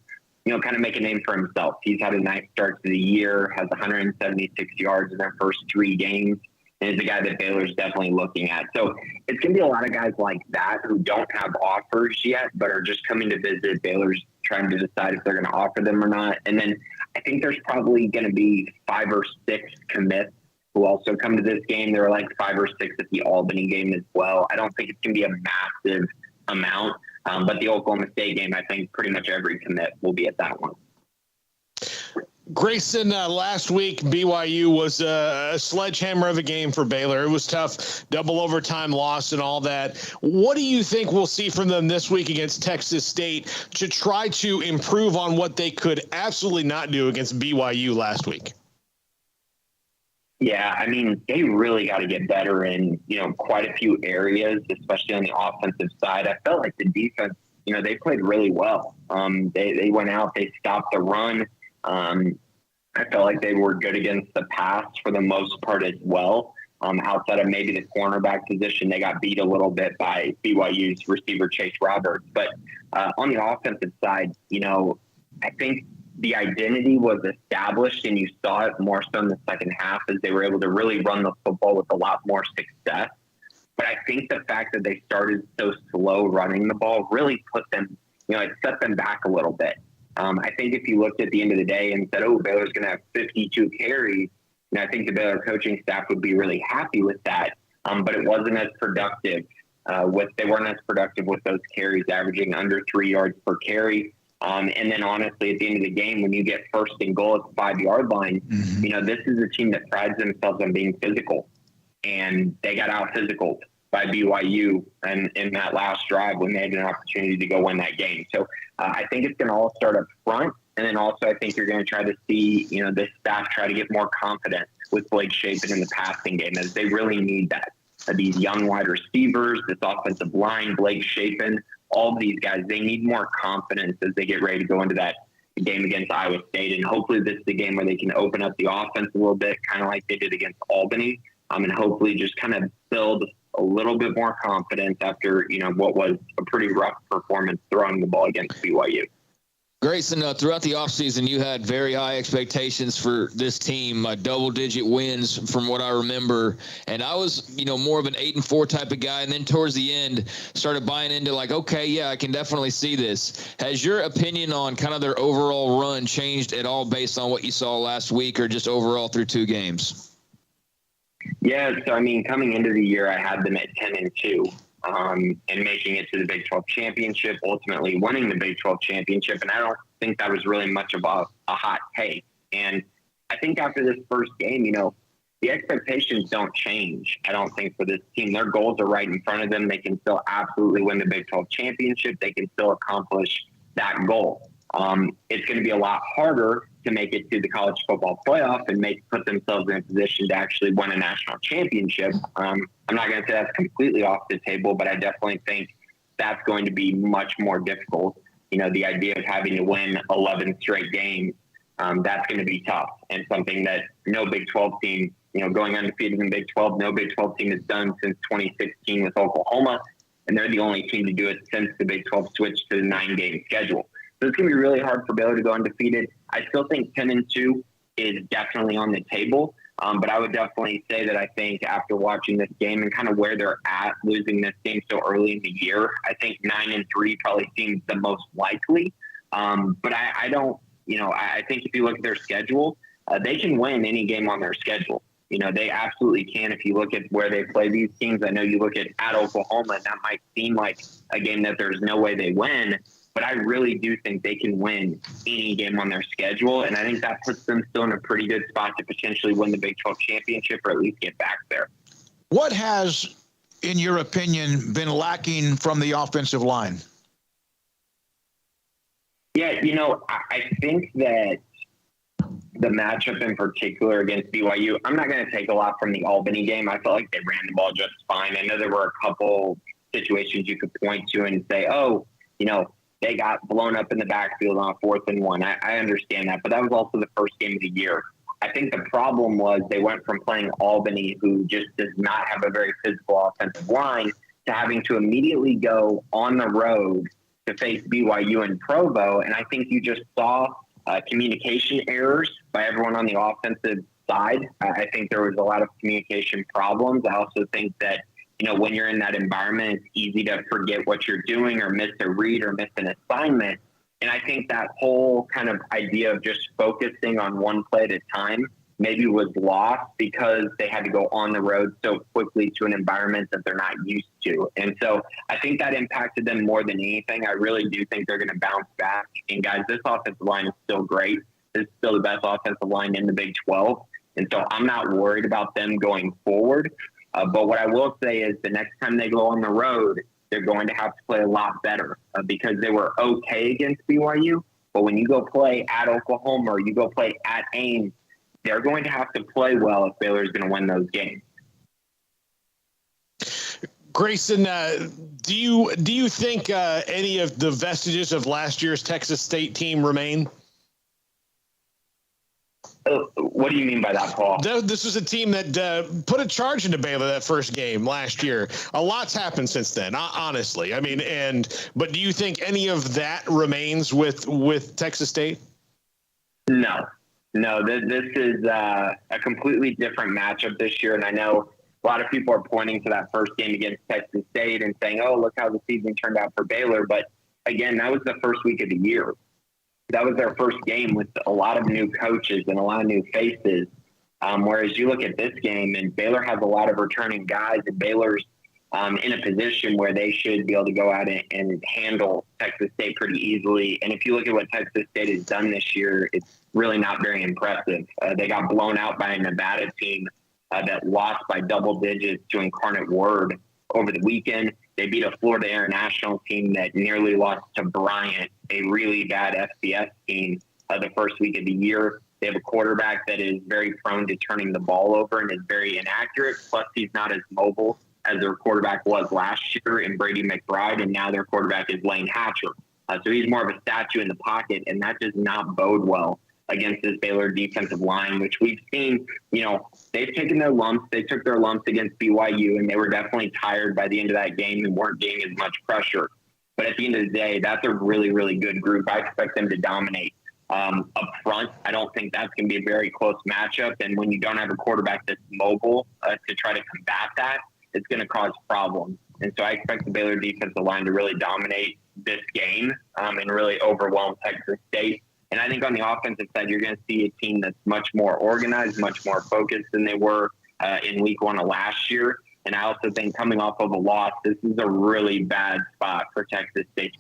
kind of make a name for himself. He's had a nice start to the year, has 176 yards in their first 3 games, and is a guy that Baylor's definitely looking at. So it's going to be a lot of guys like that who don't have offers yet, but are just coming to visit. Baylor's trying to decide if they're going to offer them or not. And then I think there's probably going to be 5 or 6 commits who also come to this game. There were like 5 or 6 at the Albany game as well. I don't think it's going to be a massive amount, but the Oklahoma State game, I think pretty much every commit will be at that one. Grayson, last week, BYU was a sledgehammer of a game for Baylor. It was tough, double overtime loss and all that. What do you think we'll see from them this week against Texas State to try to improve on what they could absolutely not do against BYU last week? Yeah, I mean, they really got to get better in, quite a few areas, especially on the offensive side. I felt like the defense, they played really well. They went out, they stopped the run. I felt like they were good against the pass for the most part as well. Outside of maybe the cornerback position, they got beat a little bit by BYU's receiver Chase Roberts. But on the offensive side, I think the identity was established, and you saw it more so in the second half as they were able to really run the football with a lot more success. But I think the fact that they started so slow running the ball really put them, it set them back a little bit. I think if you looked at the end of the day and said, Baylor's going to have 52 carries, And I think the Baylor coaching staff would be really happy with that. But it wasn't as productive. They weren't as productive with those carries, averaging under 3 yards per carry. And then honestly, at the end of the game, when you get first and goal at the 5-yard line, this is a team that prides themselves on being physical. And they got out physical by BYU and in that last drive when they had an opportunity to go win that game. So I think it's going to all start up front. And then also I think you're going to try to see, this staff try to get more confidence with Blake Shapen in the passing game, as they really need that. These young wide receivers, this offensive line, Blake Shapen, all of these guys, they need more confidence as they get ready to go into that game against Iowa State. And hopefully this is the game where they can open up the offense a little bit, kind of like they did against Albany, and hopefully just kind of build a little bit more confidence after, what was a pretty rough performance throwing the ball against BYU. Grayson, throughout the offseason, you had very high expectations for this team, double-digit wins from what I remember. And I was, more of an 8-4 type of guy. And then towards the end, started buying into okay, yeah, I can definitely see this. Has your opinion on kind of their overall run changed at all based on what you saw last week or just overall through 2 games? Yeah, so coming into the year, I had them at 10-2. And making it to the Big 12 championship, ultimately winning the Big 12 championship. And I don't think that was really much of a hot take. And I think after this first game, the expectations don't change, I don't think, for this team. Their goals are right in front of them. They can still absolutely win the Big 12 championship. They can still accomplish that goal. It's going to be a lot harder to make it to the college football playoff and put themselves in a position to actually win a national championship. I'm not going to say that's completely off the table, but I definitely think that's going to be much more difficult. The idea of having to win 11 straight games, that's going to be tough, and something that no Big 12 team, going undefeated in Big 12, no Big 12 team has done since 2016 with Oklahoma, and they're the only team to do it since the Big 12 switched to the 9-game schedule. So it's going to be really hard for Baylor to go undefeated. I still think 10-2 is definitely on the table. But I would definitely say that I think after watching this game and kind of where they're at, losing this game so early in the year, I think 9-3 probably seems the most likely. But I don't, I think if you look at their schedule, they can win any game on their schedule. They absolutely can. If you look at where they play these teams, I know you look at Oklahoma, and that might seem like a game that there's no way they win. But I really do think they can win any game on their schedule. And I think that puts them still in a pretty good spot to potentially win the Big 12 championship or at least get back there. What has, in your opinion, been lacking from the offensive line? Yeah, I think that the matchup in particular against BYU, I'm not going to take a lot from the Albany game. I felt like they ran the ball just fine. I know there were a couple situations you could point to and say, they got blown up in the backfield on 4th and 1. I understand that, but that was also the first game of the year. I think the problem was they went from playing Albany, who just does not have a very physical offensive line, to having to immediately go on the road to face BYU and Provo. And I think you just saw communication errors by everyone on the offensive side. I think there was a lot of communication problems. I also think that when you're in that environment, it's easy to forget what you're doing or miss a read or miss an assignment. And I think that whole kind of idea of just focusing on one play at a time maybe was lost because they had to go on the road so quickly to an environment that they're not used to. And so I think that impacted them more than anything. I really do think they're going to bounce back. And guys, this offensive line is still great. This is still the best offensive line in the Big 12. And so I'm not worried about them going forward. But what I will say is the next time they go on the road, they're going to have to play a lot better because they were okay against BYU. But when you go play at Oklahoma or you go play at Ames, they're going to have to play well if Baylor is going to win those games. Grayson, do you think any of the vestiges of last year's Texas State team remain? What do you mean by that, Paul? This was a team that put a charge into Baylor that first game last year. A lot's happened since then, honestly. I mean, but do you think any of that remains with Texas State? No. This is a completely different matchup this year, and I know a lot of people are pointing to that first game against Texas State and saying, "Oh, look how the season turned out for Baylor." But again, that was the first week of the year. That was their first game with a lot of new coaches and a lot of new faces. Whereas you look at this game, and Baylor has a lot of returning guys, and Baylor's in a position where they should be able to go out and handle Texas State pretty easily. And if you look at what Texas State has done this year, it's really not very impressive. They got blown out by a Nevada team that lost by double digits to Incarnate Word over the weekend. They beat a Florida International team that nearly lost to Bryant, a really bad FCS team, the first week of the year. They have a quarterback that is very prone to turning the ball over and is very inaccurate. Plus, he's not as mobile as their quarterback was last year in Brady McBride, and now their quarterback is Lane Hatcher. So he's more of a statue in the pocket, and that does not bode well against this Baylor defensive line, which we've seen, they've taken their lumps. They took their lumps against BYU, and they were definitely tired by the end of that game and weren't getting as much pressure. But at the end of the day, that's a really, really good group. I expect them to dominate up front. I don't think that's going to be a very close matchup. And when you don't have a quarterback that's mobile to try to combat that, it's going to cause problems. And so I expect the Baylor defensive line to really dominate this game and really overwhelm Texas State. And I think on the offensive side, you're going to see a team that's much more organized, much more focused than they were in week one of last year. And I also think coming off of a loss, this is a really bad spot for Texas State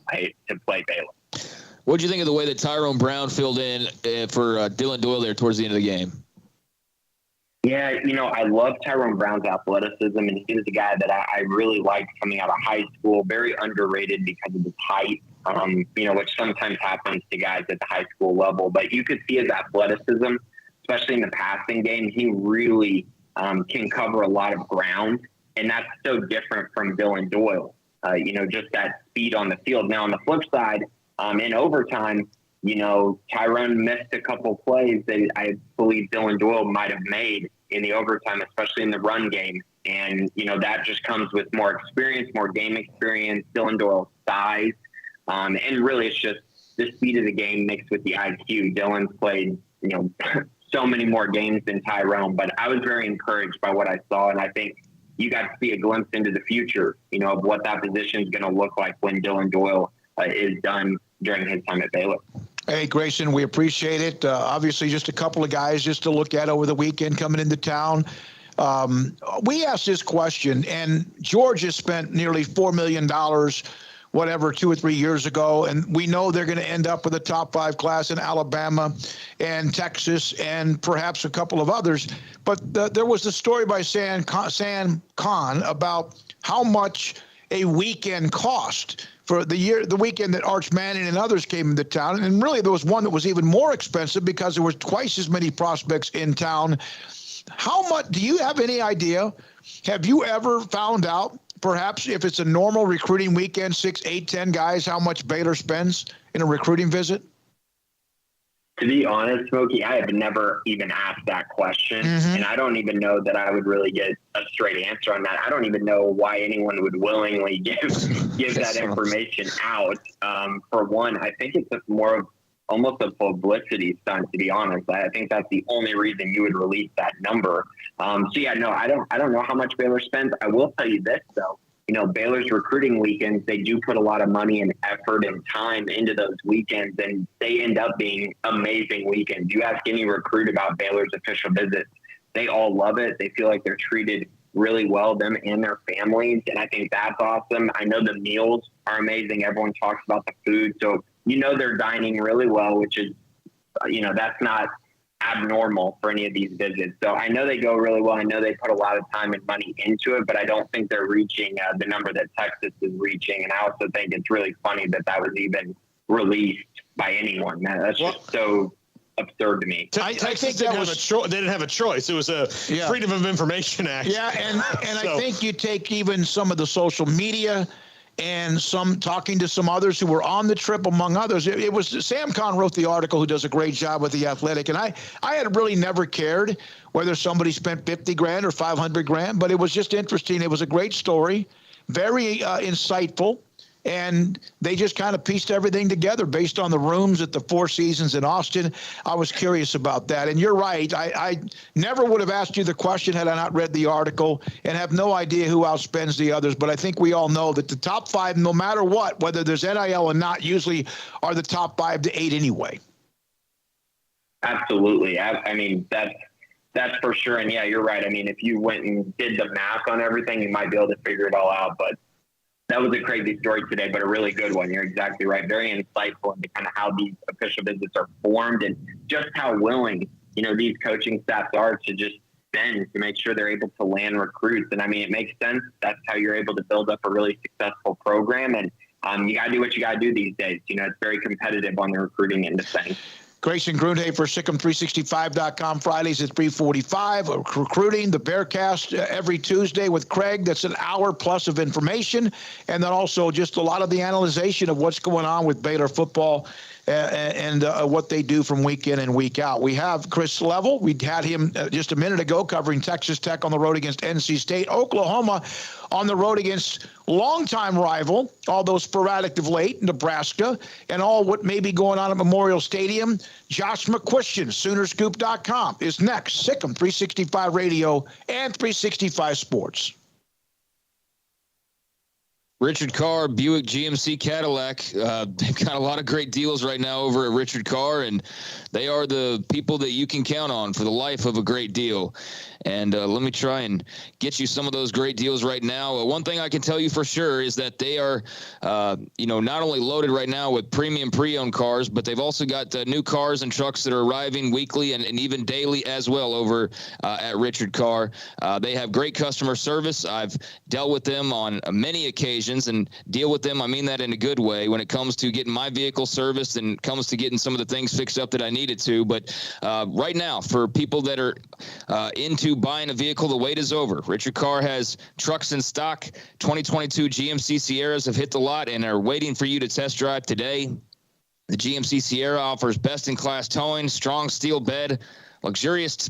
to play Baylor. What did you think of the way that Tyrone Brown filled in for Dillon Doyle there towards the end of the game? Yeah, I love Tyrone Brown's athleticism, and he was a guy that I really liked coming out of high school. Very underrated because of his height, which sometimes happens to guys at the high school level. But you could see his athleticism, especially in the passing game. He really can cover a lot of ground, and that's so different from Dillon Doyle. Just that speed on the field. Now, on the flip side, in overtime, Tyrone missed a couple plays that I believe Dillon Doyle might have made in the overtime, especially in the run game. And, that just comes with more experience, more game experience, Dillon Doyle's size. And really it's just the speed of the game mixed with the IQ. Dillon's played, so many more games than Tyrone, but I was very encouraged by what I saw. And I think you got to see a glimpse into the future, of what that position is going to look like when Dillon Doyle is done during his time at Baylor. Hey, Grayson, we appreciate it. Obviously, just a couple of guys just to look at over the weekend coming into town. We asked this question, and Georgia spent nearly $4 million, 2 or 3 years ago, and we know they're going to end up with a top 5 class in Alabama and Texas and perhaps a couple of others. But there was a story by Sam Khan about how much a weekend cost for the weekend that Arch Manning and others came into town. And really there was one that was even more expensive because there was twice as many prospects in town. How much, do you have any idea? Have you ever found out, perhaps if it's a normal recruiting weekend, 6, 8, 10 guys, how much Baylor spends in a recruiting visit? To be honest, Smokey, I have never even asked that question, and I don't even know that I would really get a straight answer on that. I don't even know why anyone would willingly give that information out. For one, I think it's more of almost a publicity stunt, to be honest. I think that's the only reason you would release that number. I don't know how much Baylor spends. I will tell you this, though. Baylor's recruiting weekends, they do put a lot of money and effort and time into those weekends, and they end up being amazing weekends. You ask any recruit about Baylor's official visits, they all love it. They feel like they're treated really well, them and their families, and I think that's awesome. I know the meals are amazing. Everyone talks about the food, so they're dining really well, which is, that's not abnormal for any of these visits. So I know they go really well. I know they put a lot of time and money into it, but I don't think they're reaching the number that Texas is reaching. And I also think it's really funny that was even released by anyone. That's just so absurd to me. Texas didn't have a choice. It was a Freedom of Information Act. Yeah, and I think you take even some of the social media and some talking to some others who were on the trip, among others. It was Sam Khan wrote the article, who does a great job with The Athletic. And I had really never cared whether somebody spent $50,000 or $500,000, but it was just interesting. It was a great story, very insightful. And they just kind of pieced everything together based on the rooms at the Four Seasons in Austin. I was curious about that. And you're right. I never would have asked you the question had I not read the article, and have no idea who outspends the others. But I think we all know that the top 5, no matter what, whether there's NIL or not, usually are the top 5 to 8 anyway. Absolutely. I mean, that's That's for sure. And yeah, you're right. I mean, if you went and did the math on everything, you might be able to figure it all out. But that was a crazy story today, but a really good one. You're exactly right. Very insightful into kind of how these official visits are formed and just how willing, these coaching staffs are to just spend to make sure they're able to land recruits. And I mean, it makes sense. That's how you're able to build up a really successful program. And you got to do what you got to do these days. It's very competitive on the recruiting end of things. Grayson Grundy for SicEm365.com, Fridays at 3:45. Recruiting, the Bearcast every Tuesday with Craig. That's an hour plus of information. And then also just a lot of the analyzation of what's going on with Baylor football and what they do from week in and week out. We have Chris Level. We had him just a minute ago covering Texas Tech on the road against NC State. Oklahoma on the road against longtime rival, although sporadic of late, Nebraska, and all what may be going on at Memorial Stadium. Josh McCuistion, Soonerscoop.com, is next. SicEm 365 Radio and 365 Sports. Richard Carr, Buick GMC Cadillac. They've got a lot of great deals right now over at Richard Carr, and they are the people that you can count on for the life of a great deal. And let me try and get you some of those great deals right now. One thing I can tell you for sure is that they are, not only loaded right now with premium pre-owned cars, but they've also got new cars and trucks that are arriving weekly and even daily as well over at Richard Carr. They have great customer service. I've dealt with them on many occasions, and deal with them, I mean that in a good way, when it comes to getting my vehicle serviced and comes to getting some of the things fixed up that I needed to. But right now, for people that are into buying a vehicle, the wait is over. Richard Carr has trucks in stock. 2022 GMC Sierras have hit the lot and are waiting for you to test drive today. The GMC Sierra offers best-in-class towing, strong steel bed, luxurious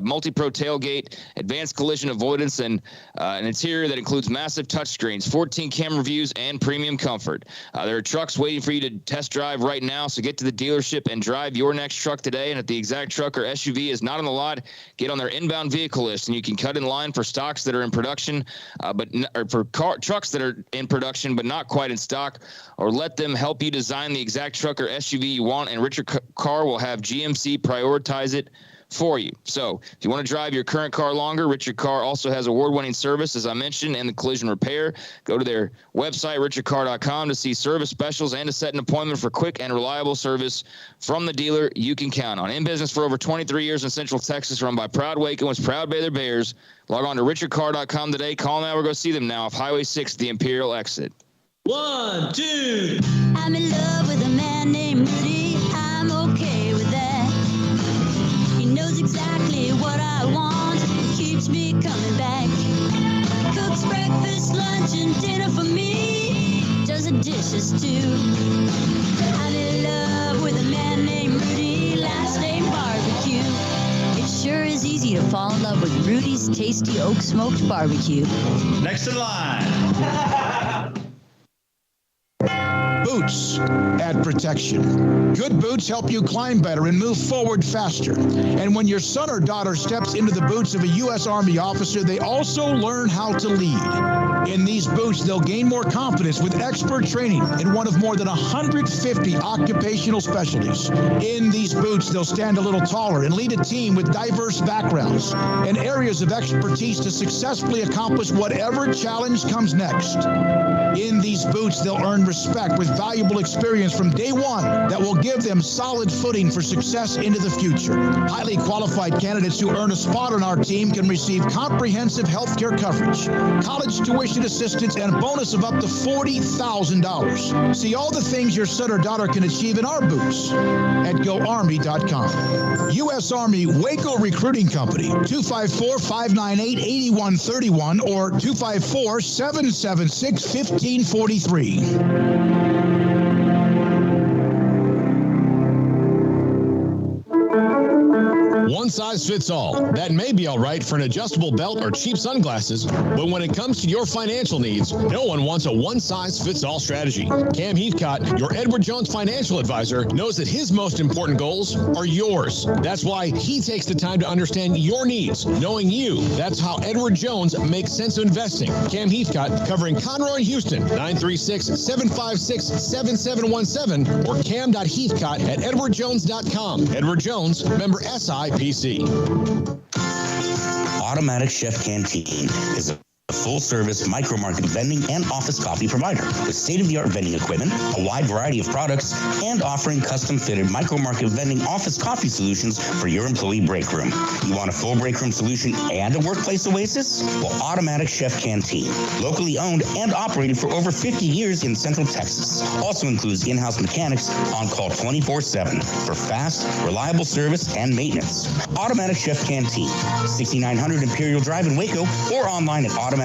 multi-pro tailgate, advanced collision avoidance, and an interior that includes massive touchscreens, 14 camera views, and premium comfort. There are trucks waiting for you to test drive right now, so get to the dealership and drive your next truck today. And if the exact truck or SUV is not on the lot, get on their inbound vehicle list, and you can cut in line for stocks that are in production, or for trucks that are in production but not quite in stock, or let them help you design the exact truck or SUV you want, and Richard Carr will have GMC prioritize it for you. So if you want to drive your current car longer, Richard Carr also has award-winning service, as I mentioned, and the collision repair. Go to their website, richardcarr.com, to see service specials and to set an appointment for quick and reliable service from the dealer you can count on. In business for over 23 years in Central Texas, run by proud Wacoans, proud Baylor Bears. Log on to richardcarr.com today. Call now or go see them now off Highway 6, the Imperial exit. 1, 2. I'm in love with a man named Rudy. I'm okay with that. He knows exactly what I want. He keeps me coming back. Cooks breakfast, lunch, and dinner for me. Does the dishes too. I'm in love with a man named Rudy. Last name Barbecue. It sure is easy to fall in love with Rudy's tasty oak smoked barbecue. Next in line. Boots add protection. Good boots help you climb better and move forward faster. And when your son or daughter steps into the boots of a U.S. Army officer, they also learn how to lead. In these boots, they'll gain more confidence with expert training in one of more than 150 occupational specialties. In these boots, they'll stand a little taller and lead a team with diverse backgrounds and areas of expertise to successfully accomplish whatever challenge comes next. In these boots, they'll earn respect with valuable experience from day one that will give them solid footing for success into the future. Highly qualified candidates who earn a spot on our team can receive comprehensive health care coverage, college tuition assistance, and a bonus of up to $40,000. See all the things your son or daughter can achieve in our boots at GoArmy.com. U.S. Army Waco Recruiting Company, 254-598-8131 or 254-776-1543. One size fits all. That may be all right for an adjustable belt or cheap sunglasses, but when it comes to your financial needs, no one wants a one-size-fits-all strategy. Cam Heathcott, your Edward Jones financial advisor, knows that his most important goals are yours. That's why he takes the time to understand your needs, knowing you. That's how Edward Jones makes sense of investing. Cam Heathcott, covering Conroe and Houston, 936-756-7717 or cam.heathcott@edwardjones.com. Edward Jones, member SIPC. Automatic Chef Canteen is a full-service micro-market vending and office coffee provider with state-of-the-art vending equipment, a wide variety of products, and offering custom-fitted micro-market vending office coffee solutions for your employee break room. You want a full break room solution and a workplace oasis? Well, Automatic Chef Canteen, locally owned and operated for over 50 years in Central Texas, also includes in-house mechanics on call 24/7 for fast, reliable service and maintenance. Automatic Chef Canteen, 6900 Imperial Drive in Waco, or online at automaticchefcanteen.com.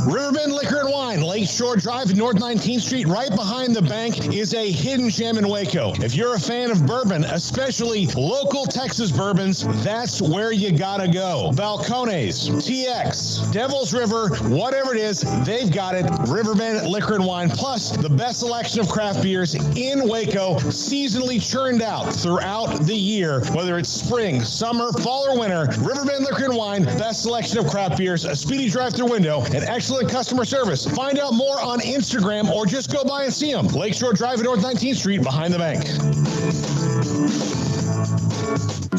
Riverbend Liquor and Wine, Lakeshore Drive and North 19th Street, right behind the bank, is a hidden gem in Waco. If you're a fan of bourbon, especially local Texas bourbons, that's where you gotta go. Balcones, TX, Devil's River, whatever it is, they've got it. Riverbend Liquor and Wine, plus the best selection of craft beers in Waco, seasonally churned out throughout the year, whether it's spring, summer, fall, or winter. Riverbend Liquor and Wine, best selection of craft beers, a speedy drive-through window, and excellent customer service. Find out more on Instagram or just go by and see them. Lakeshore Drive at North 19th Street behind the bank.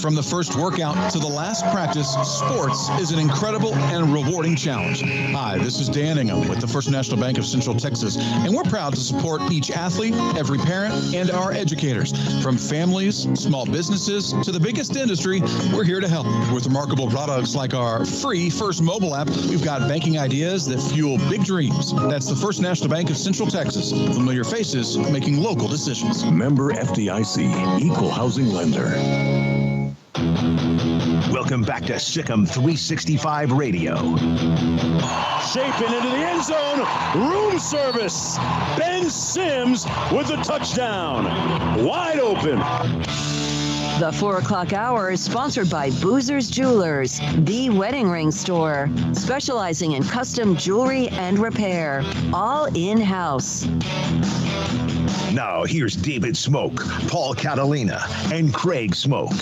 From the first workout to the last practice, sports is an incredible and rewarding challenge. Hi, this is Dan Ingham with the First National Bank of Central Texas, and we're proud to support each athlete, every parent, and our educators. From families, small businesses, to the biggest industry, we're here to help. With remarkable products like our free First mobile app, we've got banking ideas that fuel big dreams. That's the First National Bank of Central Texas. Familiar faces making local decisions. Member FDIC, Equal Housing Lender. Welcome back to Sikkim 365 Radio. Shaping into the end zone. Room service. Ben Sims with the touchdown. Wide open. The 4 o'clock hour is sponsored by Boozer's Jewelers, the wedding ring store, specializing in custom jewelry and repair, all in-house. Now, here's David Smoak, Paul Catalina, and Craig Smoak.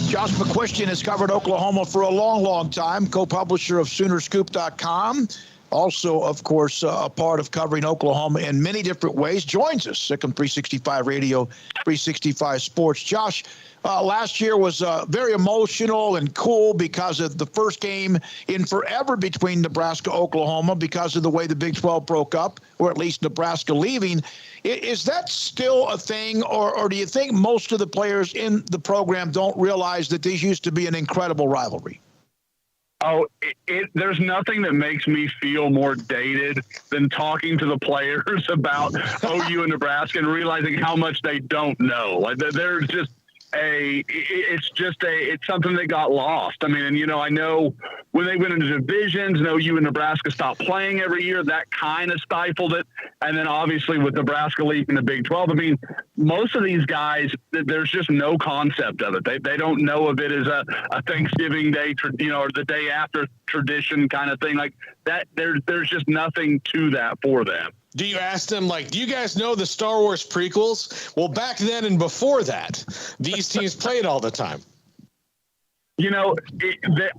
Josh McCuistion has covered Oklahoma for a long, long time, co-publisher of Soonerscoop.com. Also, of course, a part of covering Oklahoma in many different ways. Joins us, Sikkim 365 Radio, 365 Sports. Josh, last year was very emotional and cool because of the first game in forever between Nebraska and Oklahoma because of the way the Big 12 broke up, or at least Nebraska leaving. Is that still a thing, or do you think most of the players in the program don't realize that these used to be an incredible rivalry? Oh, there's nothing that makes me feel more dated than talking to the players about OU and Nebraska and realizing how much they don't know. Like, there's just it's something that got lost. I mean, and, you know, I know when they went into divisions and OU and Nebraska stopped playing every year, that kind of stifled it. And then obviously with Nebraska leaving the Big 12, I mean, most of these guys, there's just no concept of it. They don't know of it as a Thanksgiving Day, you know, or the day after tradition kind of thing like that. There's just nothing to that for them. Do you ask them, like, do you guys know the Star Wars prequels? Well, back then and before that, these teams played all the time. You know,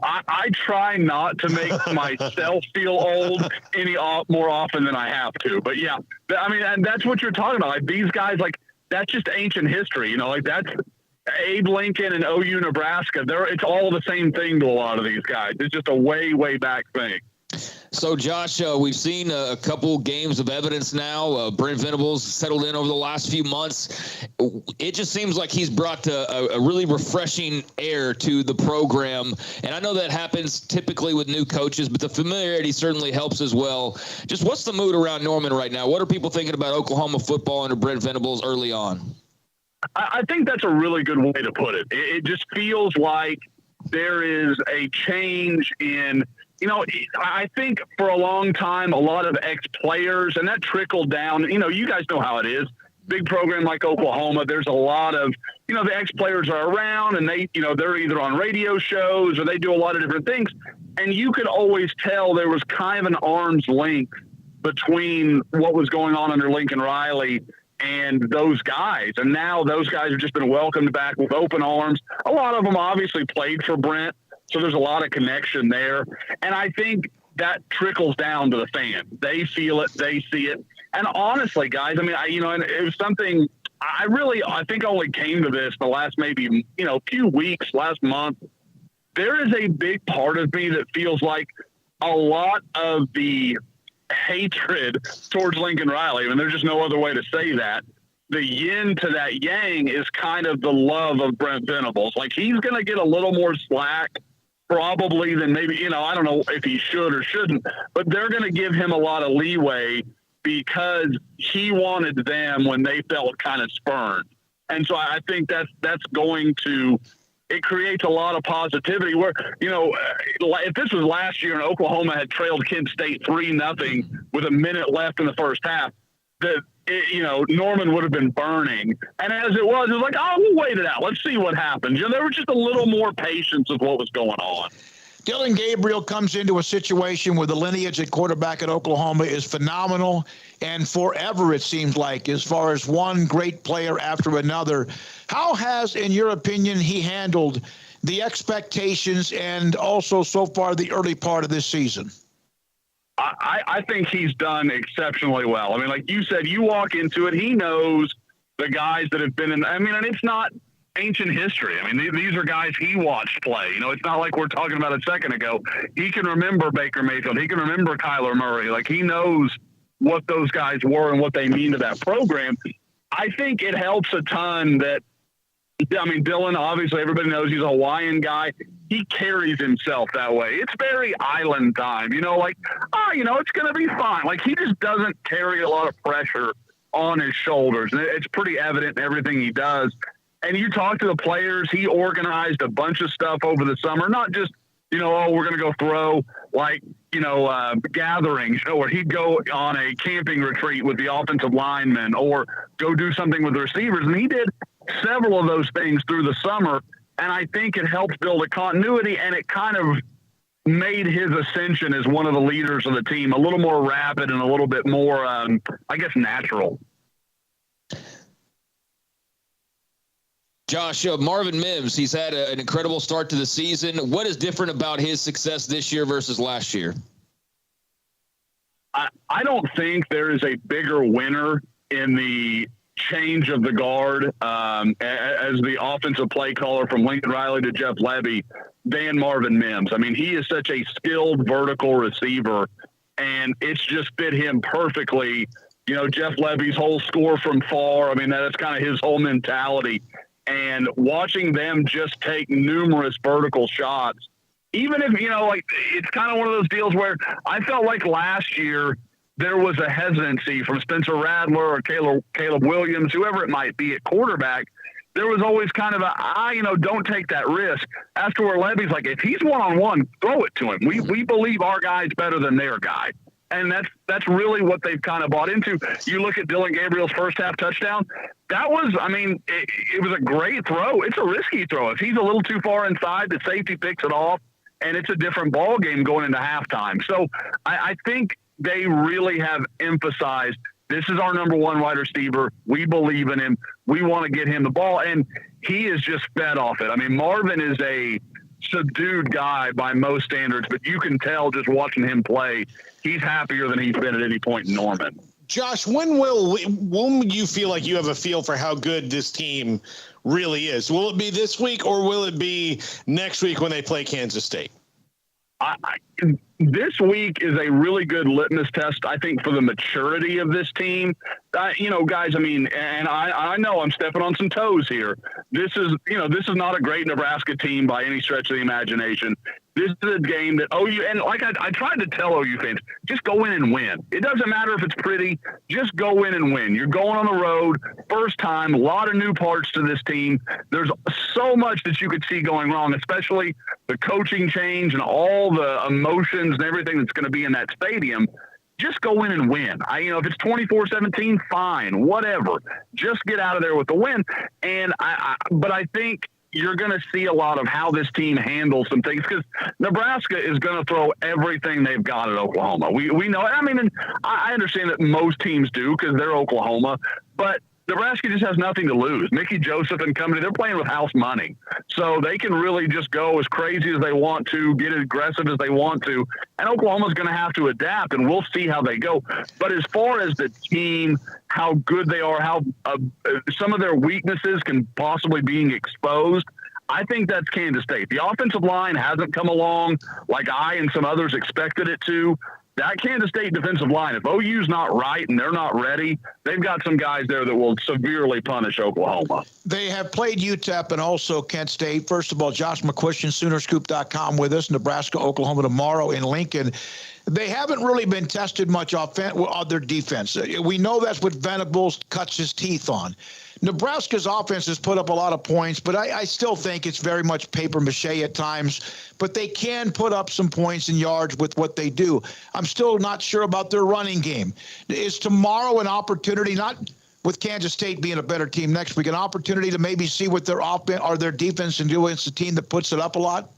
I try not to make myself feel old any more often than I have to. But, yeah, I mean, and that's what you're talking about. Like, these guys, like, that's just ancient history. You know, like, that's Abe Lincoln and OU Nebraska. It's all the same thing to a lot of these guys. It's just a way, way back thing. So, Josh, we've seen a couple games of evidence now. Brent Venables settled in over the last few months. It just seems like he's brought a really refreshing air to the program. And I know that happens typically with new coaches, but the familiarity certainly helps as well. Just what's the mood around Norman right now? What are people thinking about Oklahoma football under Brent Venables early on? I think that's a really good way to put it. It just feels like there is a change in – you know, I think for a long time, a lot of ex-players, and that trickled down. You know, you guys know how it is. Big program like Oklahoma, there's a lot of, you know, the ex-players are around and they, you know, they're either on radio shows or they do a lot of different things. And you could always tell there was kind of an arm's length between what was going on under Lincoln Riley and those guys. And now those guys have just been welcomed back with open arms. A lot of them obviously played for Brent. So there's a lot of connection there. And I think that trickles down to the fan. They feel it. They see it. And honestly, guys, I mean, and it was something I think I only came to this the last maybe, few weeks, last month. There is a big part of me that feels like a lot of the hatred towards Lincoln Riley, and there's just no other way to say that, the yin to that yang is kind of the love of Brent Venables. Like, he's going to get a little more slack probably than maybe, I don't know if he should or shouldn't, but they're going to give him a lot of leeway because he wanted them when they felt kind of spurned. And so I think that's going to, it creates a lot of positivity where, if this was last year and Oklahoma had trailed Kent State 3-0 with a minute left in the first half, Norman would have been burning. And as it was like, we'll wait it out. Let's see what happens. There was just a little more patience with what was going on. Dillon Gabriel comes into a situation where the lineage at quarterback at Oklahoma is phenomenal and forever, it seems like, as far as one great player after another. How has, in your opinion, he handled the expectations and also so far the early part of this season? I think he's done exceptionally well. I mean, like you said, you walk into it, he knows the guys that have been in, and it's not ancient history. I mean, these are guys he watched play. It's not like we're talking about a second ago. He can remember Baker Mayfield. He can remember Kyler Murray. Like, he knows what those guys were and what they mean to that program. I think it helps a ton that, Dillon, obviously everybody knows he's a Hawaiian guy. He carries himself that way. It's very island time, it's going to be fine. Like, he just doesn't carry a lot of pressure on his shoulders. And it's pretty evident in everything he does. And you talk to the players, he organized a bunch of stuff over the summer, not just, we're going to go throw gatherings, where he'd go on a camping retreat with the offensive linemen or go do something with the receivers. And he did several of those things through the summer. And I think it helped build a continuity, and it kind of made his ascension as one of the leaders of the team a little more rapid and a little bit more, natural. Josh, Marvin Mims, he's had an incredible start to the season. What is different about his success this year versus last year? I don't think there is a bigger winner in the change of the guard as the offensive play caller from Lincoln Riley to Jeff Levy than Marvin Mims. I mean, he is such a skilled vertical receiver, and it's just fit him perfectly. Jeff Levy's whole score from far, that's kind of his whole mentality. And watching them just take numerous vertical shots, even if, it's kind of one of those deals where I felt like last year there was a hesitancy from Spencer Rattler or Caleb Williams, whoever it might be at quarterback. There was always kind of don't take that risk. As to where Levy's like, if he's one-on-one, throw it to him. We believe our guy's better than their guy. And that's really what they've kind of bought into. You look at Dillon Gabriel's first half touchdown. That was, it was a great throw. It's a risky throw. If he's a little too far inside, the safety picks it off, and it's a different ball game going into halftime. So I think they really have emphasized, this is our number one wide receiver. We believe in him. We want to get him the ball, and he is just fed off it. Marvin is a subdued guy by most standards, but you can tell just watching him play, he's happier than he's been at any point in Norman. Josh, when will you feel like you have a feel for how good this team really is? Will it be this week, or will it be next week when they play Kansas State? This week is a really good litmus test, I think, for the maturity of this team. Guys, and I know I'm stepping on some toes here. This is not a great Nebraska team by any stretch of the imagination. This is a game that OU, and like I tried to tell OU fans, just go in and win. It doesn't matter if it's pretty, just go in and win. You're going on the road, first time, a lot of new parts to this team. There's so much that you could see going wrong, especially the coaching change and all the emotions and everything that's going to be in that stadium. Just go in and win. If it's 24-17, fine, whatever. Just get out of there with the win. And but I think you're going to see a lot of how this team handles some things, because Nebraska is going to throw everything they've got at Oklahoma. We know it. And I understand that most teams do because they're Oklahoma, but Nebraska just has nothing to lose. Mickey Joseph and company, they're playing with house money. So they can really just go as crazy as they want to, get as aggressive as they want to. And Oklahoma's going to have to adapt, and we'll see how they go. But as far as the team, how good they are, how some of their weaknesses can possibly being exposed, I think that's Kansas State. The offensive line hasn't come along like I and some others expected it to. That Kansas State defensive line, if OU's not right and they're not ready, they've got some guys there that will severely punish Oklahoma. They have played UTEP and also Kent State. First of all, Josh McCuistion, Soonerscoop.com with us. Nebraska, Oklahoma tomorrow in Lincoln. They haven't really been tested much on their defense. We know that's what Venables cuts his teeth on. Nebraska's offense has put up a lot of points, but I still think it's very much paper mache at times. But they can put up some points and yards with what they do. I'm still not sure about their running game. Is tomorrow an opportunity, not with Kansas State being a better team next week, an opportunity to maybe see what their offense or their defense can do against a team that puts it up a lot?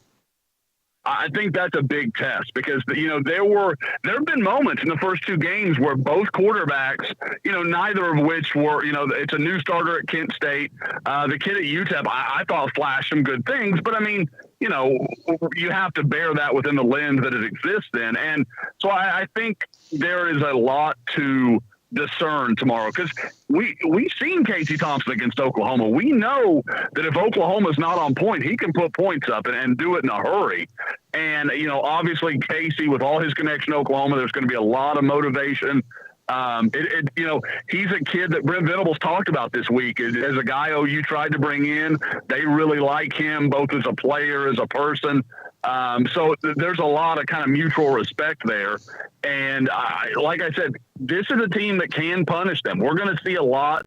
I think that's a big test because, there have been moments in the first two games where both quarterbacks, neither of which were, it's a new starter at Kent State. The kid at UTEP, I thought flashed some good things, but you have to bear that within the lens that it exists in. And so I think there is a lot to discern tomorrow because we've seen Casey Thompson against Oklahoma. We know that if Oklahoma's not on point, he can put points up and do it in a hurry. And, obviously Casey, with all his connection to Oklahoma, there's going to be a lot of motivation. He's a kid that Brent Venables talked about this week as a guy OU tried to bring in. They really like him both as a player, as a person. So there's a lot of kind of mutual respect there. And like I said, this is a team that can punish them. We're going to see a lot.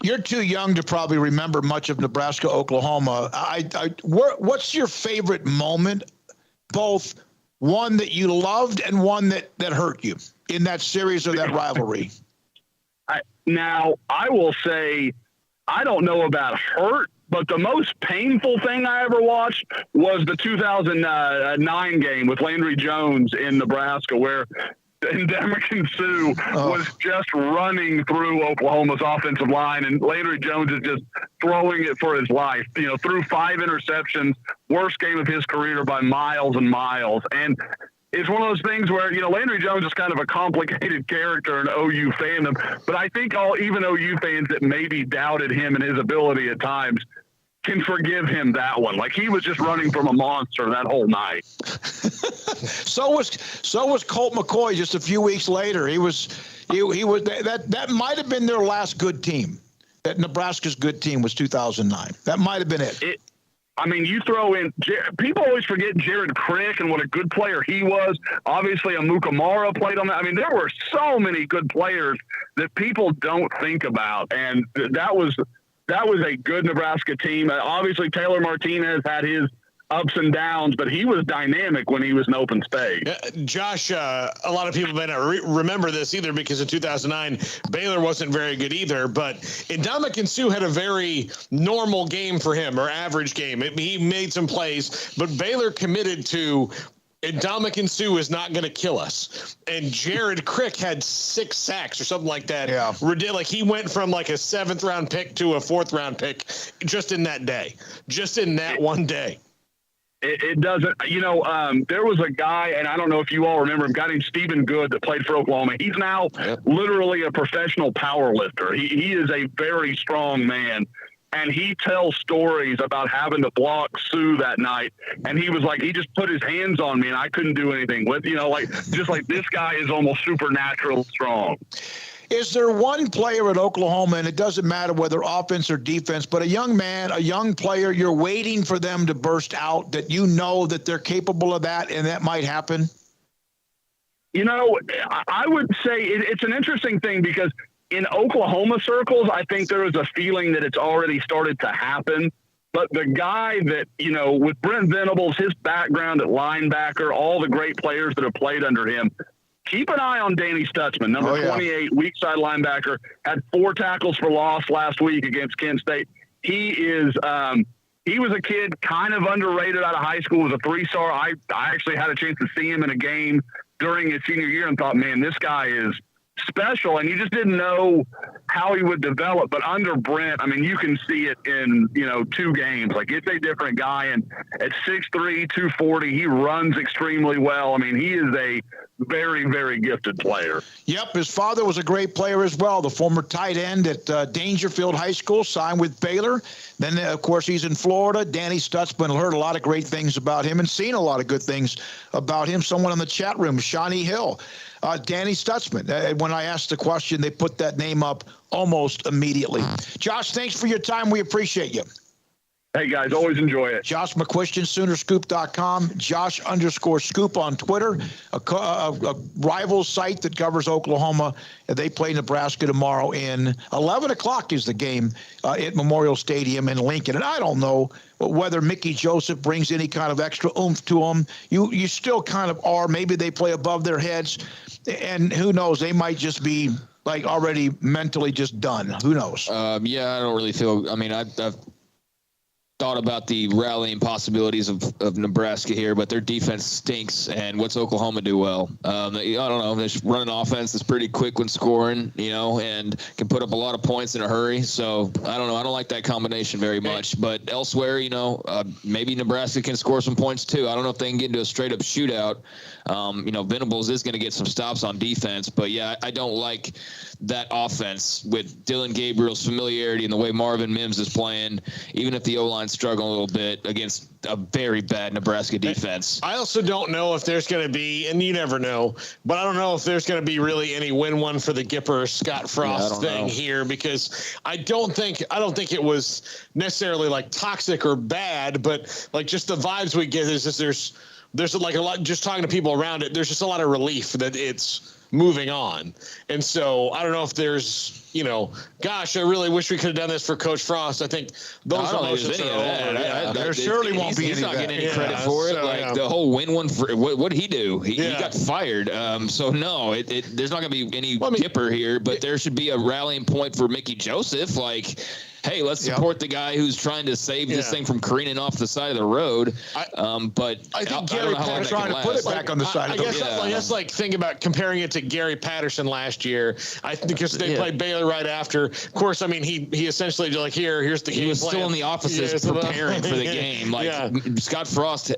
You're too young to probably remember much of Nebraska, Oklahoma. What's your favorite moment, both one that you loved and one that hurt you in that series or that rivalry? Now, I will say, I don't know about hurt, but the most painful thing I ever watched was the 2009 game with Landry Jones in Nebraska, where Ndamukong Suh was just running through Oklahoma's offensive line, and Landry Jones is just throwing it for his life. Threw 5 interceptions, worst game of his career by miles and miles. And it's one of those things where, Landry Jones is kind of a complicated character in OU fandom, but I think even OU fans that maybe doubted him and his ability at times can forgive him that one. Like, he was just running from a monster that whole night. So was Colt McCoy just a few weeks later. He was that might have been their last good team. That Nebraska's good team was 2009. That might have been it. You throw in people always forget Jared Crick and what a good player he was. Obviously, Amukamara played on that. There were so many good players that people don't think about, and that was a good Nebraska team. Obviously, Taylor Martinez had his ups and downs, but he was dynamic when he was in open space. Josh, a lot of people may not remember this either because in 2009, Baylor wasn't very good either, but Ndamukong Suh had a very normal game for him, or average game. He made some plays, but Baylor committed to Ndamukong Suh is not going to kill us. And Jared Crick had 6 sacks or something like that. Yeah. Like, he went from like a 7th round pick to a 4th round pick just in that day, just in that one day. It doesn't, there was a guy, and I don't know if you all remember him, a guy named Stephen Good that played for Oklahoma. He's now literally a professional power lifter. He is a very strong man. And he tells stories about having to block Sue that night. And he was like, he just put his hands on me and I couldn't do anything with, just like this guy is almost supernatural strong. Is there one player at Oklahoma, and it doesn't matter whether offense or defense, but a young man, a young player, you're waiting for them to burst out, that that they're capable of that and that might happen? I would say it's an interesting thing because in Oklahoma circles, I think there is a feeling that it's already started to happen. But the guy that, with Brent Venables, his background at linebacker, all the great players that have played under him, keep an eye on Danny Stutsman, number 28, weak side linebacker, had 4 tackles for loss last week against Kent State. He was a kid kind of underrated out of high school, was a 3-star. I actually had a chance to see him in a game during his senior year and thought, man, this guy is special, and you just didn't know how he would develop. But under Brent, I mean, you can see it in 2 games. Like, it's a different guy, and at 6'3", 240, he runs extremely well. I mean, he is a very, very gifted player. Yep, his father was a great player as well, the former tight end at Dangerfield High School, signed with Baylor. Then, of course, he's in Florida. Danny Stutsman, heard a lot of great things about him and seen a lot of good things about him. Someone in the chat room, Shawnee Hill, Danny Stutsman. When I asked the question, they put that name up almost immediately. Josh, thanks for your time. We appreciate you. Hey, guys, always enjoy it. Josh McCuistion, Soonerscoop.com, Josh_Scoop on Twitter, a rival site that covers Oklahoma. They play Nebraska tomorrow in 11 o'clock is the game at Memorial Stadium in Lincoln. And I don't know whether Mickey Joseph brings any kind of extra oomph to them. You still kind of are. Maybe they play above their heads. And who knows, they might just be like already mentally just done. Who knows? I don't really feel – I mean, I've thought about the rallying possibilities of Nebraska here, but their defense stinks. And what's Oklahoma do well? I don't know. They run an offense that's pretty quick when scoring, and can put up a lot of points in a hurry. So I don't know. I don't like that combination very much. But elsewhere, maybe Nebraska can score some points too. I don't know if they can get into a straight up shootout. Venables is going to get some stops on defense, but I don't like that offense with Dillon Gabriel's familiarity and the way Marvin Mims is playing, even if the O-line struggling a little bit against a very bad Nebraska defense. I also don't know if there's going to be, and you never know, but I don't know if there's going to be really any win one for the Gipper or Scott Frost thing here, because I don't think it was necessarily like toxic or bad, but like just the vibes we get is just there's like a lot, just talking to people around it, there's just a lot of relief that it's moving on. And so I don't know if there's, gosh, I really wish we could have done this for Coach Frost. I think those emotions are over. There surely won't be any. He's not getting any credit for it. The whole win one for what did he do? He got fired. So no, there's not going to be any Gipper here, but there should be a rallying point for Mickey Joseph. Like, hey, let's support the guy who's trying to save this thing from careening off the side of the road. But I think Gary Patterson trying to put it back on the side of the road. I guess like think about comparing it to Gary Patterson last year. Because they played Baylor right after. Of course, I mean he essentially like here's the game. He was still in the offices preparing for the game. Like Scott Frost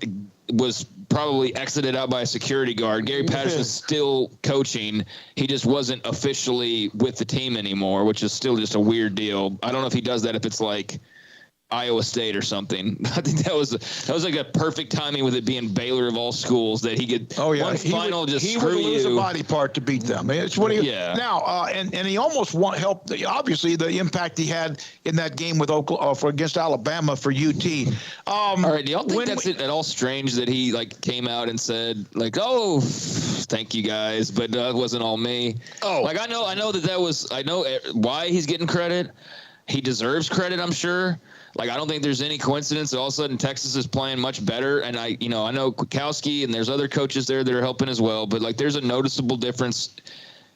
was probably exited out by a security guard. Gary Patterson's still coaching. He just wasn't officially with the team anymore, which is still just a weird deal. I don't know if he does that if it's like Iowa State or something. I think that was like a perfect timing with it being Baylor of all schools that he could one final just screw you. He would lose a body part to beat them. It's what he now and he almost helped. Obviously, the impact he had in that game with Oklahoma against Alabama for UT. All right, do y'all think that's at all strange that he came out and said "Oh, thank you guys," but it wasn't all me. I know that was why he's getting credit. He deserves credit, I'm sure. I don't think there's any coincidence that all of a sudden Texas is playing much better. And I know Kwiatkowski and there's other coaches there that are helping as well. But there's a noticeable difference.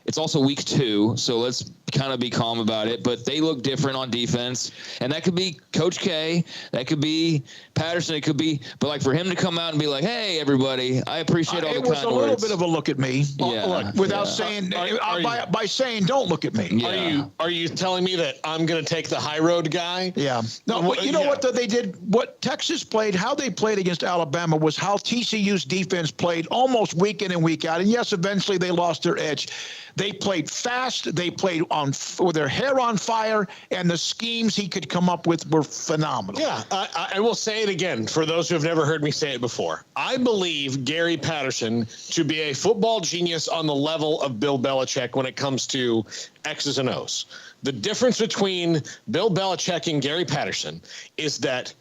It's also week 2, so let's kind of be calm about it. But they look different on defense, and that could be Coach K, that could be Patterson, it could be. But for him to come out and be like, "Hey, everybody, I appreciate all the kind words." It was a little bit of a look at me, without saying by saying, "Don't look at me." Yeah. Are you telling me that I'm going to take the high road guy? Yeah. No, but you know what they did? What Texas played, how they played against Alabama was how TCU's defense played almost week in and week out. And yes, eventually they lost their edge. They played fast. They played with their hair on fire, and the schemes he could come up with were phenomenal. Yeah, I will say it again for those who have never heard me say it before. I believe Gary Patterson to be a football genius on the level of Bill Belichick when it comes to X's and O's. The difference between Bill Belichick and Gary Patterson is that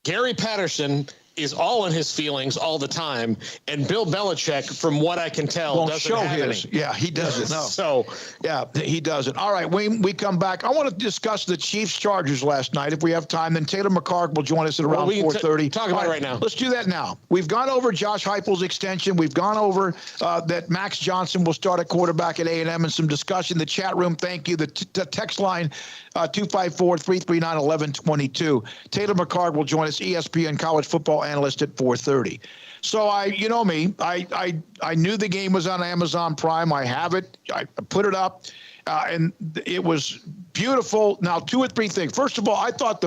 Gary Patterson is all in his feelings all the time, and Bill Belichick, from what I can tell, doesn't show have his. any. Yeah, he doesn't. No. So, yeah, he doesn't. All right, when we come back, I want to discuss the Chiefs-Chargers last night. If we have time, then Taylor McCarr will join us at around 4:30. Talk about it right now. Let's do that now. We've gone over Josh Heupel's extension. We've gone over that Max Johnson will start at quarterback at A&M, and some discussion. The chat room, thank you. The text line, 254-339-1122. Taylor McCarr will join us, ESPN college football analyst at 4:30. So you know me, I knew the game was on Amazon Prime. I have it. I put it up, and it was beautiful. Now, 2 or 3 things. First of all, I thought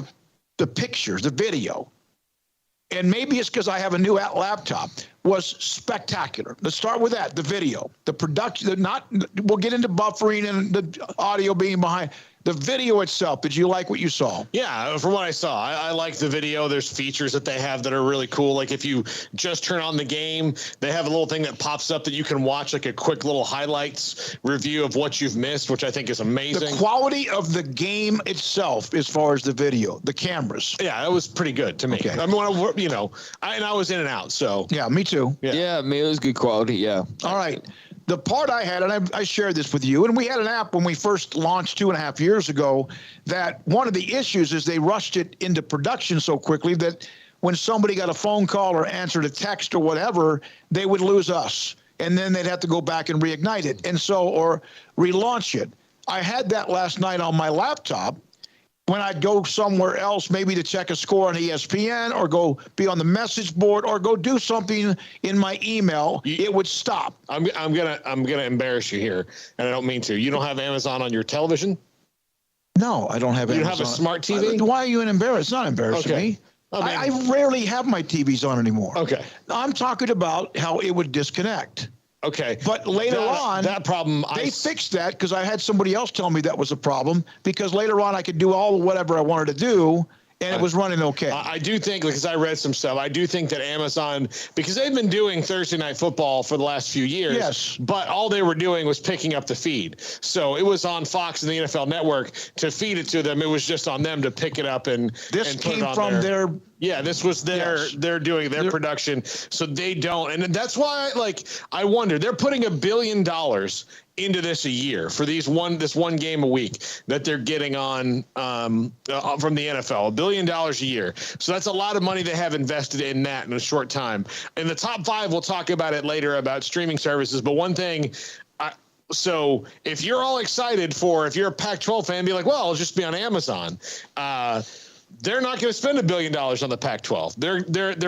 the pictures, the video, and maybe it's because I have a new laptop, was spectacular. Let's start with that. The video, the production, we'll get into buffering and the audio being behind. The video itself, did you like what you saw? Yeah, from what I saw, I like the video. There's features that they have that are really cool. Like if you just turn on the game, they have a little thing that pops up that you can watch, like a quick little highlights review of what you've missed, which I think is amazing. The quality of the game itself, as far as the video, the cameras. Yeah, it was pretty good to me. Okay. I mean, I was in and out. So yeah, me too. Yeah, I mean, it was good quality. Yeah. All right. The part I had, and I shared this with you, and we had an app when we first launched 2.5 years ago, that one of the issues is they rushed it into production so quickly that when somebody got a phone call or answered a text or whatever, they would lose us. And then they'd have to go back and reignite it, or relaunch it. I had that last night on my laptop. When I'd go somewhere else, maybe to check a score on ESPN or go be on the message board or go do something in my email, it would stop. I'm gonna embarrass you here, and I don't mean to. You don't have Amazon on your television? No, I don't have Amazon. You don't have a smart TV? Why are you embarrassed? It's not embarrassing me. I rarely have my TVs on anymore. Okay. I'm talking about how it would disconnect. Okay. But later on, that problem, they fixed that because I had somebody else tell me that was a problem, because later on I could do all whatever I wanted to do, and it was running okay. I do think, because I read some stuff, I do think that Amazon, because they've been doing Thursday Night Football for the last few years, yes, but all they were doing was picking up the feed. So it was on Fox and the NFL Network to feed it to them. It was just on them to pick it up and this and came put it on from their. Yeah, this was they're doing their production, so they don't, and that's why I wonder, they're putting $1 billion into this a year for this one game a week that they're getting on from the NFL, $1 billion a year. So that's a lot of money they have invested in that in a short time. In the top 5, we'll talk about it later about streaming services. But one thing. So if you're all excited if you're a Pac-12 fan, be like, well, I'll just be on Amazon. They're not going to spend $1 billion on the Pac-12. They're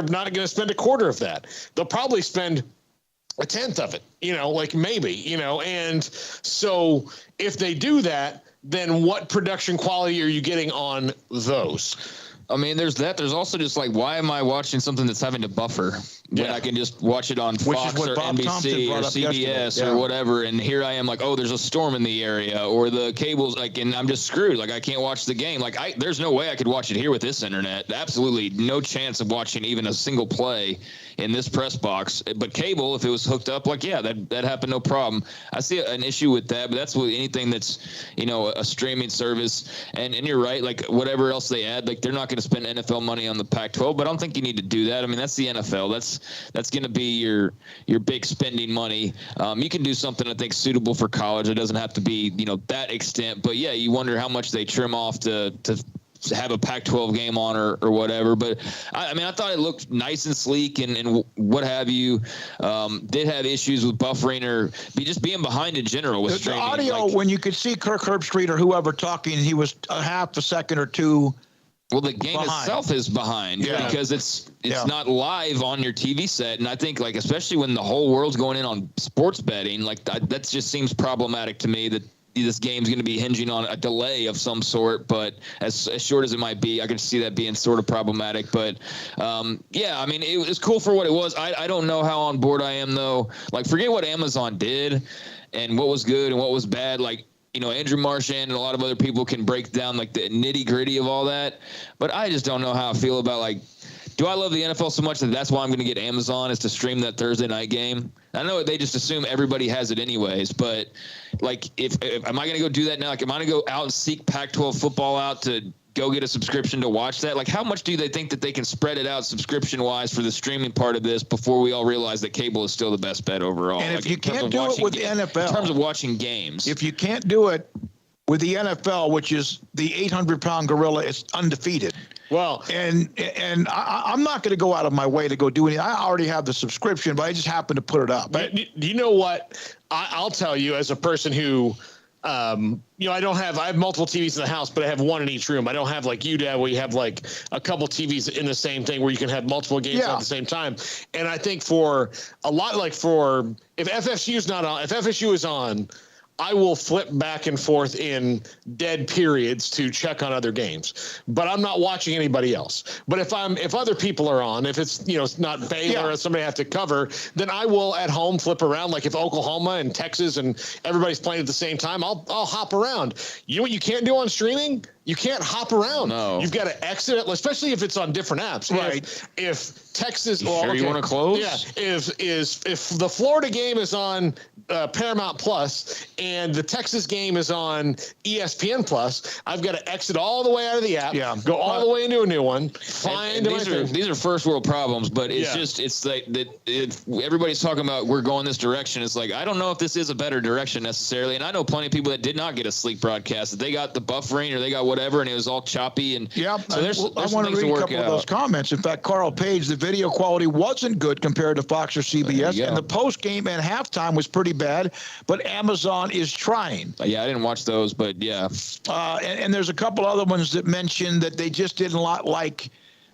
not going to spend a quarter of that. They'll probably spend a tenth of it, maybe, and so if they do that, then what production quality are you getting on those? I mean, there's that. There's also just why am I watching something that's having to buffer when I can just watch it on Fox or NBC or CBS or whatever? And here I am there's a storm in the area, or the cables, and I'm just screwed. I can't watch the game. There's no way I could watch it here with this internet. Absolutely no chance of watching even a single play in this press box. But cable, if it was hooked up, that happened, no problem. I see an issue with that, but that's with anything that's, a streaming service. And you're right, whatever else they add, they're not going to spend NFL money on the Pac-12, but I don't think you need to do that. I mean, that's the NFL. That's going to be your big spending money. You can do something I think suitable for college. It doesn't have to be, that extent. But yeah, you wonder how much they trim off to have a Pac-12 game on or whatever. But I thought it looked nice and sleek and what have you. Did have issues with buffering or just being behind in general with streaming. The audio, when you could see Kirk Herbstreit or whoever talking, he was a half a second or two. Well, the game itself is behind because it's not live on your TV set. And I think especially when the whole world's going in on sports betting, that just seems problematic to me, that this game's going to be hinging on a delay of some sort. But as short as it might be, I can see that being sort of problematic. But it was cool for what it was. I don't know how on board I am though. Forget what Amazon did and what was good and what was bad. Andrew Marchand and a lot of other people can break down the nitty gritty of all that. But I just don't know how I feel about do I love the NFL so much that that's why I'm going to get Amazon is to stream that Thursday night game? I know they just assume everybody has it anyways, but if am I going to go do that now? Am I going to go out and seek Pac-12 football out to go get a subscription to watch that? Like, how much do they think that they can spread it out subscription-wise for the streaming part of this before we all realize that cable is still the best bet overall? And if like, you can't do it with the NFL, in terms of watching games, if you can't do it with the NFL, which is the 800-pound gorilla, is undefeated. Well, and I'm not going to go out of my way to go do anything. I already have the subscription, but I just happen to put it up. Do you know what? I'll tell you, as a person who, I have multiple TVs in the house, but I have one in each room. I don't have like you, Dad, where you have like a couple TVs in the same thing where you can have multiple games at the same time. And I think for a lot, like if FSU is not on, if FSU is on, I will flip back and forth in dead periods to check on other games, but I'm not watching anybody else. But if other people are on, if it's, it's not Baylor or somebody I have to cover, then I will at home flip around. Like if Oklahoma and Texas and everybody's playing at the same time, I'll hop around. You know what you can't do on streaming? You can't hop around. No. You've got to exit it, especially if it's on different apps. Right. If Texas, you want to close? Yeah. If the Florida game is on Paramount Plus and the Texas game is on ESPN Plus, I've got to exit all the way out of the app. Yeah. Go all the way into a new one. These are first world problems, but it's like that. Everybody's talking about we're going this direction. It's like I don't know if this is a better direction necessarily, and I know plenty of people that did not get a sleek broadcast. That they got the buffering or they got whatever, and it was all choppy. And so there's I want to read a couple of those comments. In fact, Carl Page, the video quality wasn't good compared to Fox or CBS, and the post game and halftime was pretty bad. But Amazon is trying. Yeah, I didn't watch those, but yeah. And there's a couple other ones that mentioned that they just didn't like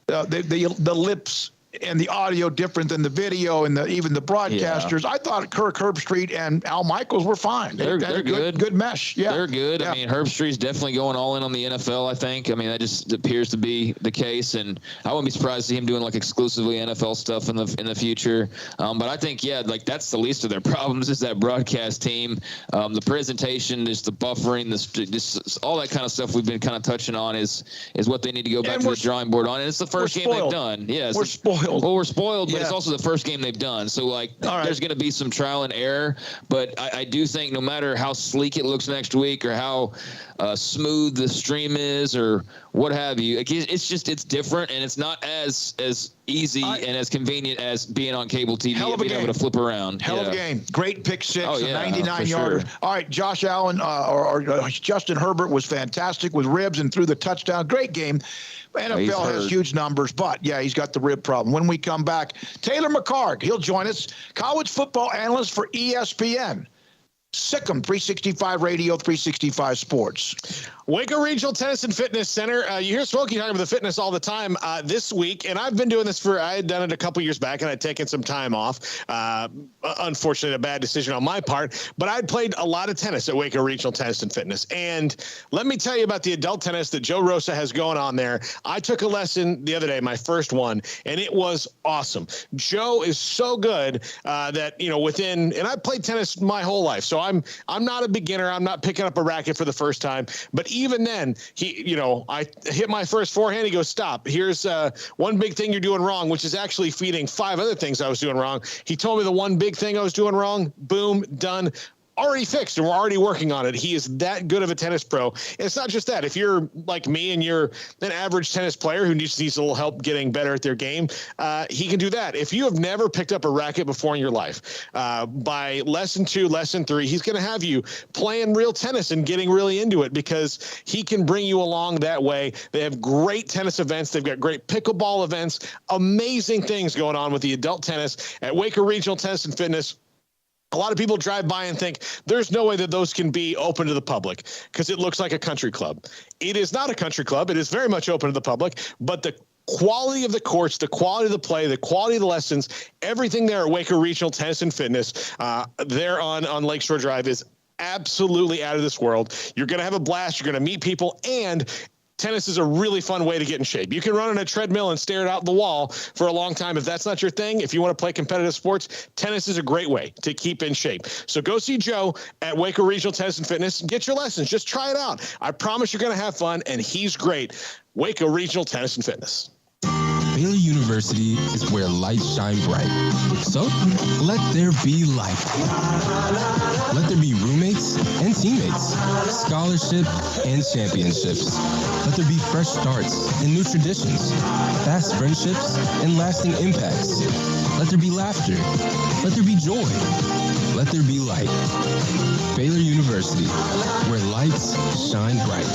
the lips and the audio different than the video and even the broadcasters. Yeah. I thought Kirk Herbstreit and Al Michaels were fine. They're good. Good mesh. Yeah, they're good. Yeah. I mean, Herbstreit's definitely going all in on the NFL, I think. I mean, that just appears to be the case, and I wouldn't be surprised to see him doing like exclusively NFL stuff in the future. But I think, like that's the least of their problems is that broadcast team. The presentation, just the buffering, this all that kind of stuff we've been kind of touching on is what they need to go back to the drawing board on. And it's the first game they've done. Yeah, we're spoiled. Well, we're spoiled, but it's also the first game they've done. So, there's going to be some trial and error. But I do think no matter how sleek it looks next week or how smooth the stream is or what have you, it's different, and it's not as easy and as convenient as being on cable TV and being able to flip around. Hell of a game. Great pick six, 99-yarder. Sure. All right, Josh Allen or Justin Herbert was fantastic with ribs and threw the touchdown. Great game. NFL has huge numbers, but, he's got the rib problem. When we come back, Taylor McCarr, he'll join us, college football analyst for ESPN. Sikkim 365 Radio, 365 Sports. Waco Regional Tennis and Fitness Center. You hear Smokey talking about the fitness all the time this week, and I've been doing this I had done it a couple years back, and I'd taken some time off. Unfortunately, a bad decision on my part, but I'd played a lot of tennis at Waco Regional Tennis and Fitness. And let me tell you about the adult tennis that Joe Rosa has going on there. I took a lesson the other day, my first one, and it was awesome. Joe is so good that, and I've played tennis my whole life, so I'm not a beginner. I'm not picking up a racket for the first time, but even then, I hit my first forehand. He goes, stop. Here's one big thing you're doing wrong, which is actually feeding 5 other things I was doing wrong. He told me the one big thing I was doing wrong. Boom, done. Already fixed, and we're already working on it. He is that good of a tennis pro. And it's not just that. If you're like me and you're an average tennis player who needs a little help getting better at their game, he can do that. If you have never picked up a racket before in your life, by lesson 2, lesson 3, he's going to have you playing real tennis and getting really into it because he can bring you along that way. They have great tennis events. They've got great pickleball events, amazing things going on with the adult tennis at Waco Regional Tennis and Fitness. A lot of people drive by and think there's no way that those can be open to the public because it looks like a country club. It is not a country club. It is very much open to the public, but the quality of the courts, the quality of the play, the quality of the lessons, everything there at Waco Regional Tennis and Fitness there on Lakeshore Drive is absolutely out of this world. You're going to have a blast. You're going to meet people, and tennis is a really fun way to get in shape. You can run on a treadmill and stare it out the wall for a long time. If that's not your thing, if you want to play competitive sports, tennis is a great way to keep in shape. So go see Joe at Waco Regional Tennis and Fitness. Get your lessons. Just try it out. I promise you're going to have fun, and he's great. Waco Regional Tennis and Fitness. Baylor University is where lights shine bright. So, let there be light. Let there be roommates and teammates, scholarship and championships. Let there be fresh starts and new traditions, fast friendships and lasting impacts. Let there be laughter. Let there be joy. Let there be light. Baylor University, where lights shine bright.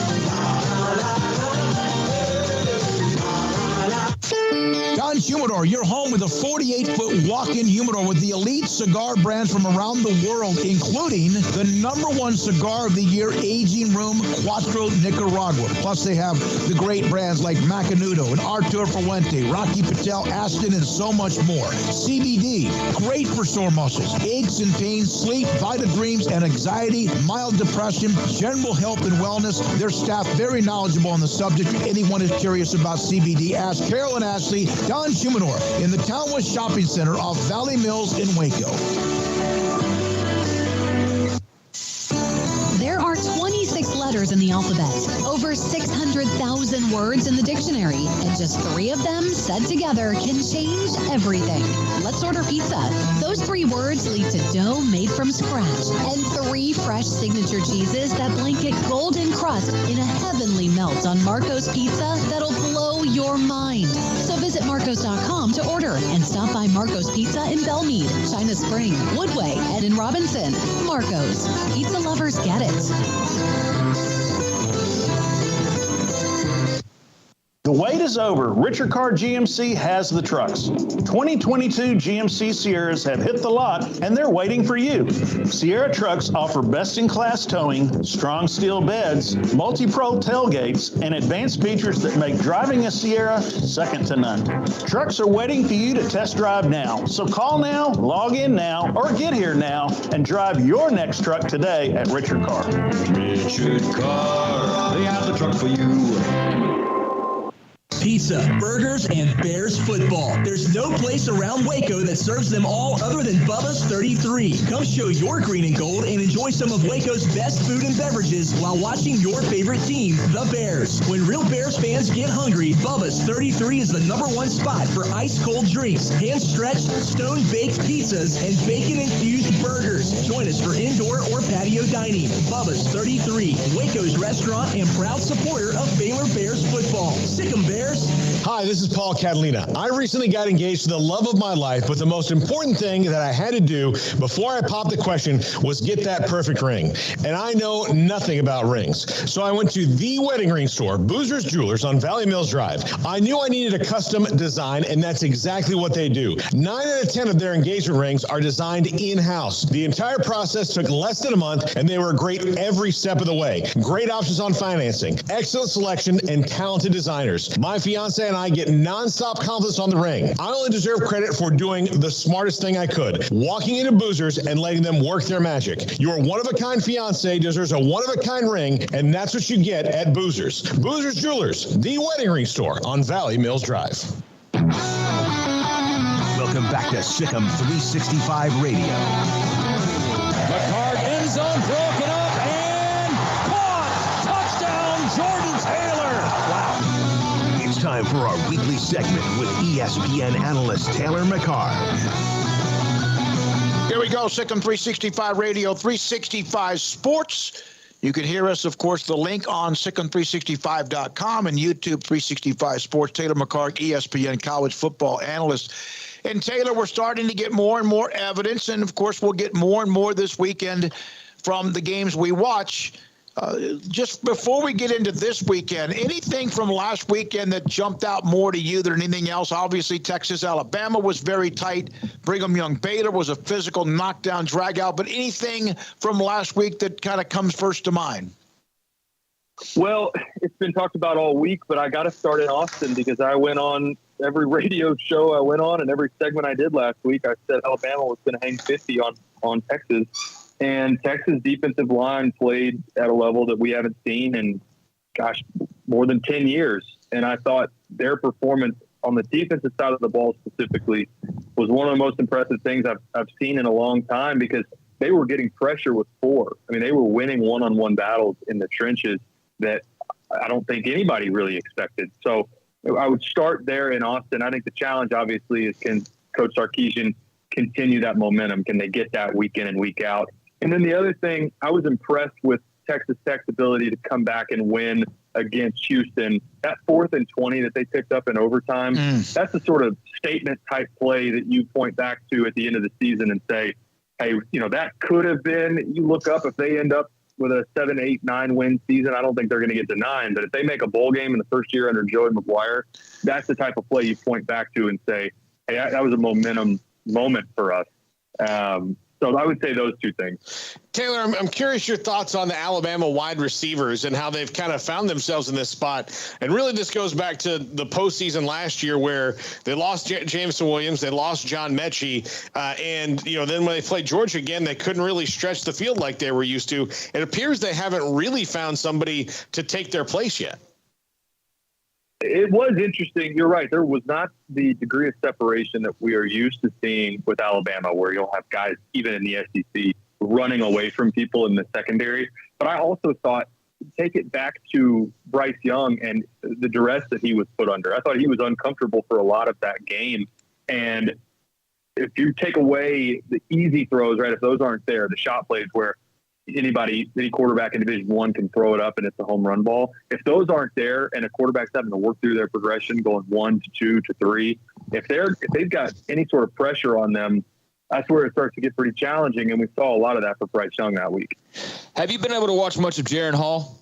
Don's Humidor, your home with a 48-foot walk-in humidor with the elite cigar brands from around the world, including the #1 cigar of the year, Aging Room Cuatro Nicaragua. Plus, they have the great brands like Macanudo and Artur Fuente, Rocky Patel, Aston, and so much more. CBD, great for sore muscles, aches and pains, sleep, Vita Dreams, and anxiety, mild depression, general health and wellness. Their staff very knowledgeable on the subject. If anyone is curious about CBD, ask Carol and Ashley. Don's Humidor in the Town West Shopping Center off Valley Mills in Waco. There are 26 letters in the alphabet, over 600,000 words in the dictionary, and just 3 of them said together can change everything. Let's order pizza. Those 3 words lead to dough made from scratch and 3 fresh signature cheeses that blanket golden crust in a heavenly melt on Marco's Pizza that'll blow your mind. So visit Marcos.com to order and stop by Marco's Pizza in Belmead, China Spring, Woodway, and in Robinson. Marco's. Pizza lovers get it. The wait is over. Richard Carr GMC has the trucks. 2022 GMC Sierras have hit the lot, and they're waiting for you. Sierra trucks offer best-in-class towing, strong steel beds, multi-pro tailgates, and advanced features that make driving a Sierra second to none. Trucks are waiting for you to test drive now. So call now, log in now, or get here now and drive your next truck today at Richard Carr. Richard Carr, they have the truck for you. Pizza, burgers, and Bears football. There's no place around Waco that serves them all other than Bubba's 33. Come show your green and gold and enjoy some of Waco's best food and beverages while watching your favorite team, the Bears. When real Bears fans get hungry, Bubba's 33 is the #1 spot for ice-cold drinks, hand-stretched, stone-baked pizzas, and bacon-infused burgers. Join us for indoor or patio dining. Bubba's 33, Waco's restaurant and proud supporter of Baylor Bears football. Sick 'em, Bears. Hi, this is Paul Catalina. I recently got engaged to the love of my life, but the most important thing that I had to do before I popped the question was get that perfect ring. And I know nothing about rings. So I went to the wedding ring store, Boozer's Jewelers on Valley Mills Drive. I knew I needed a custom design, and that's exactly what they do. 9 out of 10 of their engagement rings are designed in-house. The entire process took less than a month, and they were great every step of the way. Great options on financing, excellent selection, and talented designers. My fiance and I get nonstop compliments on the ring. I only deserve credit for doing the smartest thing I could, walking into Boozer's and letting them work their magic. Your one-of-a-kind fiance deserves a one-of-a-kind ring, and that's what you get at Boozer's. Boozer's Jewelers, the wedding ring store on Valley Mills Drive. Welcome back to Sikkim 365 Radio. McCarr end zone broken up and caught. Touchdown, Jordan Taylor. Wow. It's time for our weekly segment with ESPN analyst Taylor McCarr. Here we go, Sikkim 365 Radio, 365 Sports. You can hear us, of course, the link on Sikkim365.com and YouTube 365 Sports. Taylor McCarr, ESPN college football analyst. And Taylor, we're starting to get more and more evidence, and of course we'll get more and more this weekend from the games we watch. Just before we get into this weekend, anything from last weekend that jumped out more to you than anything else? Obviously, Texas-Alabama was very tight. Brigham Young Baylor was a physical knockdown, drag-out. But anything from last week that kind of comes first to mind? Well, it's been talked about all week, but I got to start in Austin because I went on every radio show I went on and every segment I did last week. I said Alabama was going to hang 50 on Texas. And Texas' defensive line played at a level that we haven't seen in, gosh, more than 10 years. And I thought their performance on the defensive side of the ball specifically was one of the most impressive things I've seen in a long time because they were getting pressure with 4. I mean, they were winning one-on-one battles in the trenches that I don't think anybody really expected. So I would start there in Austin. I think the challenge, obviously, is can Coach Sarkisian continue that momentum? Can they get that week in and week out? And then the other thing, I was impressed with Texas Tech's ability to come back and win against Houston. That 4th and 20 that they picked up in overtime, that's the sort of statement type play that you point back to at the end of the season and say, hey, that could have been, you look up, if they end up with a 7, 8, 9 win season, I don't think they're going to get to 9, but if they make a bowl game in the first year under Joey McGuire, that's the type of play you point back to and say, hey, that was a momentum moment for us. So I would say those two things. Taylor, I'm curious your thoughts on the Alabama wide receivers and how they've kind of found themselves in this spot. And really this goes back to the postseason last year where they lost Jameson Williams, they lost John Mechie, and then when they played Georgia again, they couldn't really stretch the field like they were used to. It appears they haven't really found somebody to take their place yet. It was interesting. You're right. There was not the degree of separation that we are used to seeing with Alabama, where you'll have guys, even in the SEC, running away from people in the secondary. But I also thought, take it back to Bryce Young and the duress that he was put under. I thought he was uncomfortable for a lot of that game. And if you take away the easy throws, right, if those aren't there, the shot plays where any quarterback in Division I can throw it up and it's a home run ball. If those aren't there and a quarterback's having to work through their progression, going 1 to 2 to 3, if they've got any sort of pressure on them, that's where it starts to get pretty challenging. And we saw a lot of that for Bryce Young that week. Have you been able to watch much of Jaron Hall?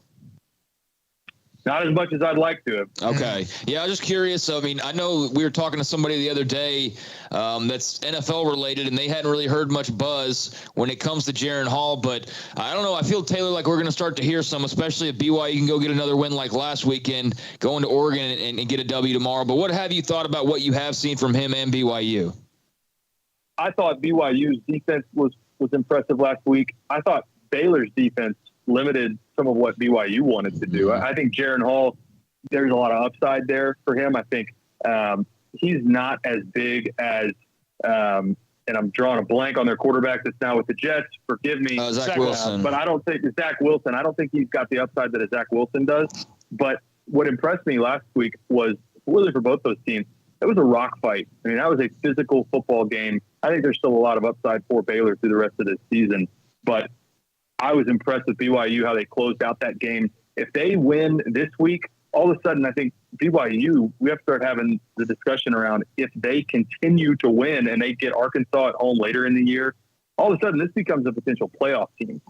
Not as much as I'd like to have. Okay. Yeah, I was just curious. I mean, I know we were talking to somebody the other day that's NFL related, and they hadn't really heard much buzz when it comes to Jaron Hall. But I don't know. I feel, Taylor, like we're going to start to hear some, especially if BYU can go get another win like last weekend, going to Oregon and get a W tomorrow. But what have you thought about what you have seen from him and BYU? I thought BYU's defense was impressive last week. I thought Baylor's defense limited some of what BYU wanted to do. I think Jaron Hall, there's a lot of upside there for him. I think he's not as big as, and I'm drawing a blank on their quarterback that's now with the Jets. Forgive me. Zach Wilson. But I don't think Zach Wilson, I don't think he's got the upside that a Zach Wilson does. But what impressed me last week was really for both those teams, it was a rock fight. I mean, that was a physical football game. I think there's still a lot of upside for Baylor through the rest of this season. But I was impressed with BYU, how they closed out that game. If they win this week, all of a sudden, I think BYU, we have to start having the discussion around if they continue to win and they get Arkansas at home later in the year, all of a sudden this becomes a potential playoff team.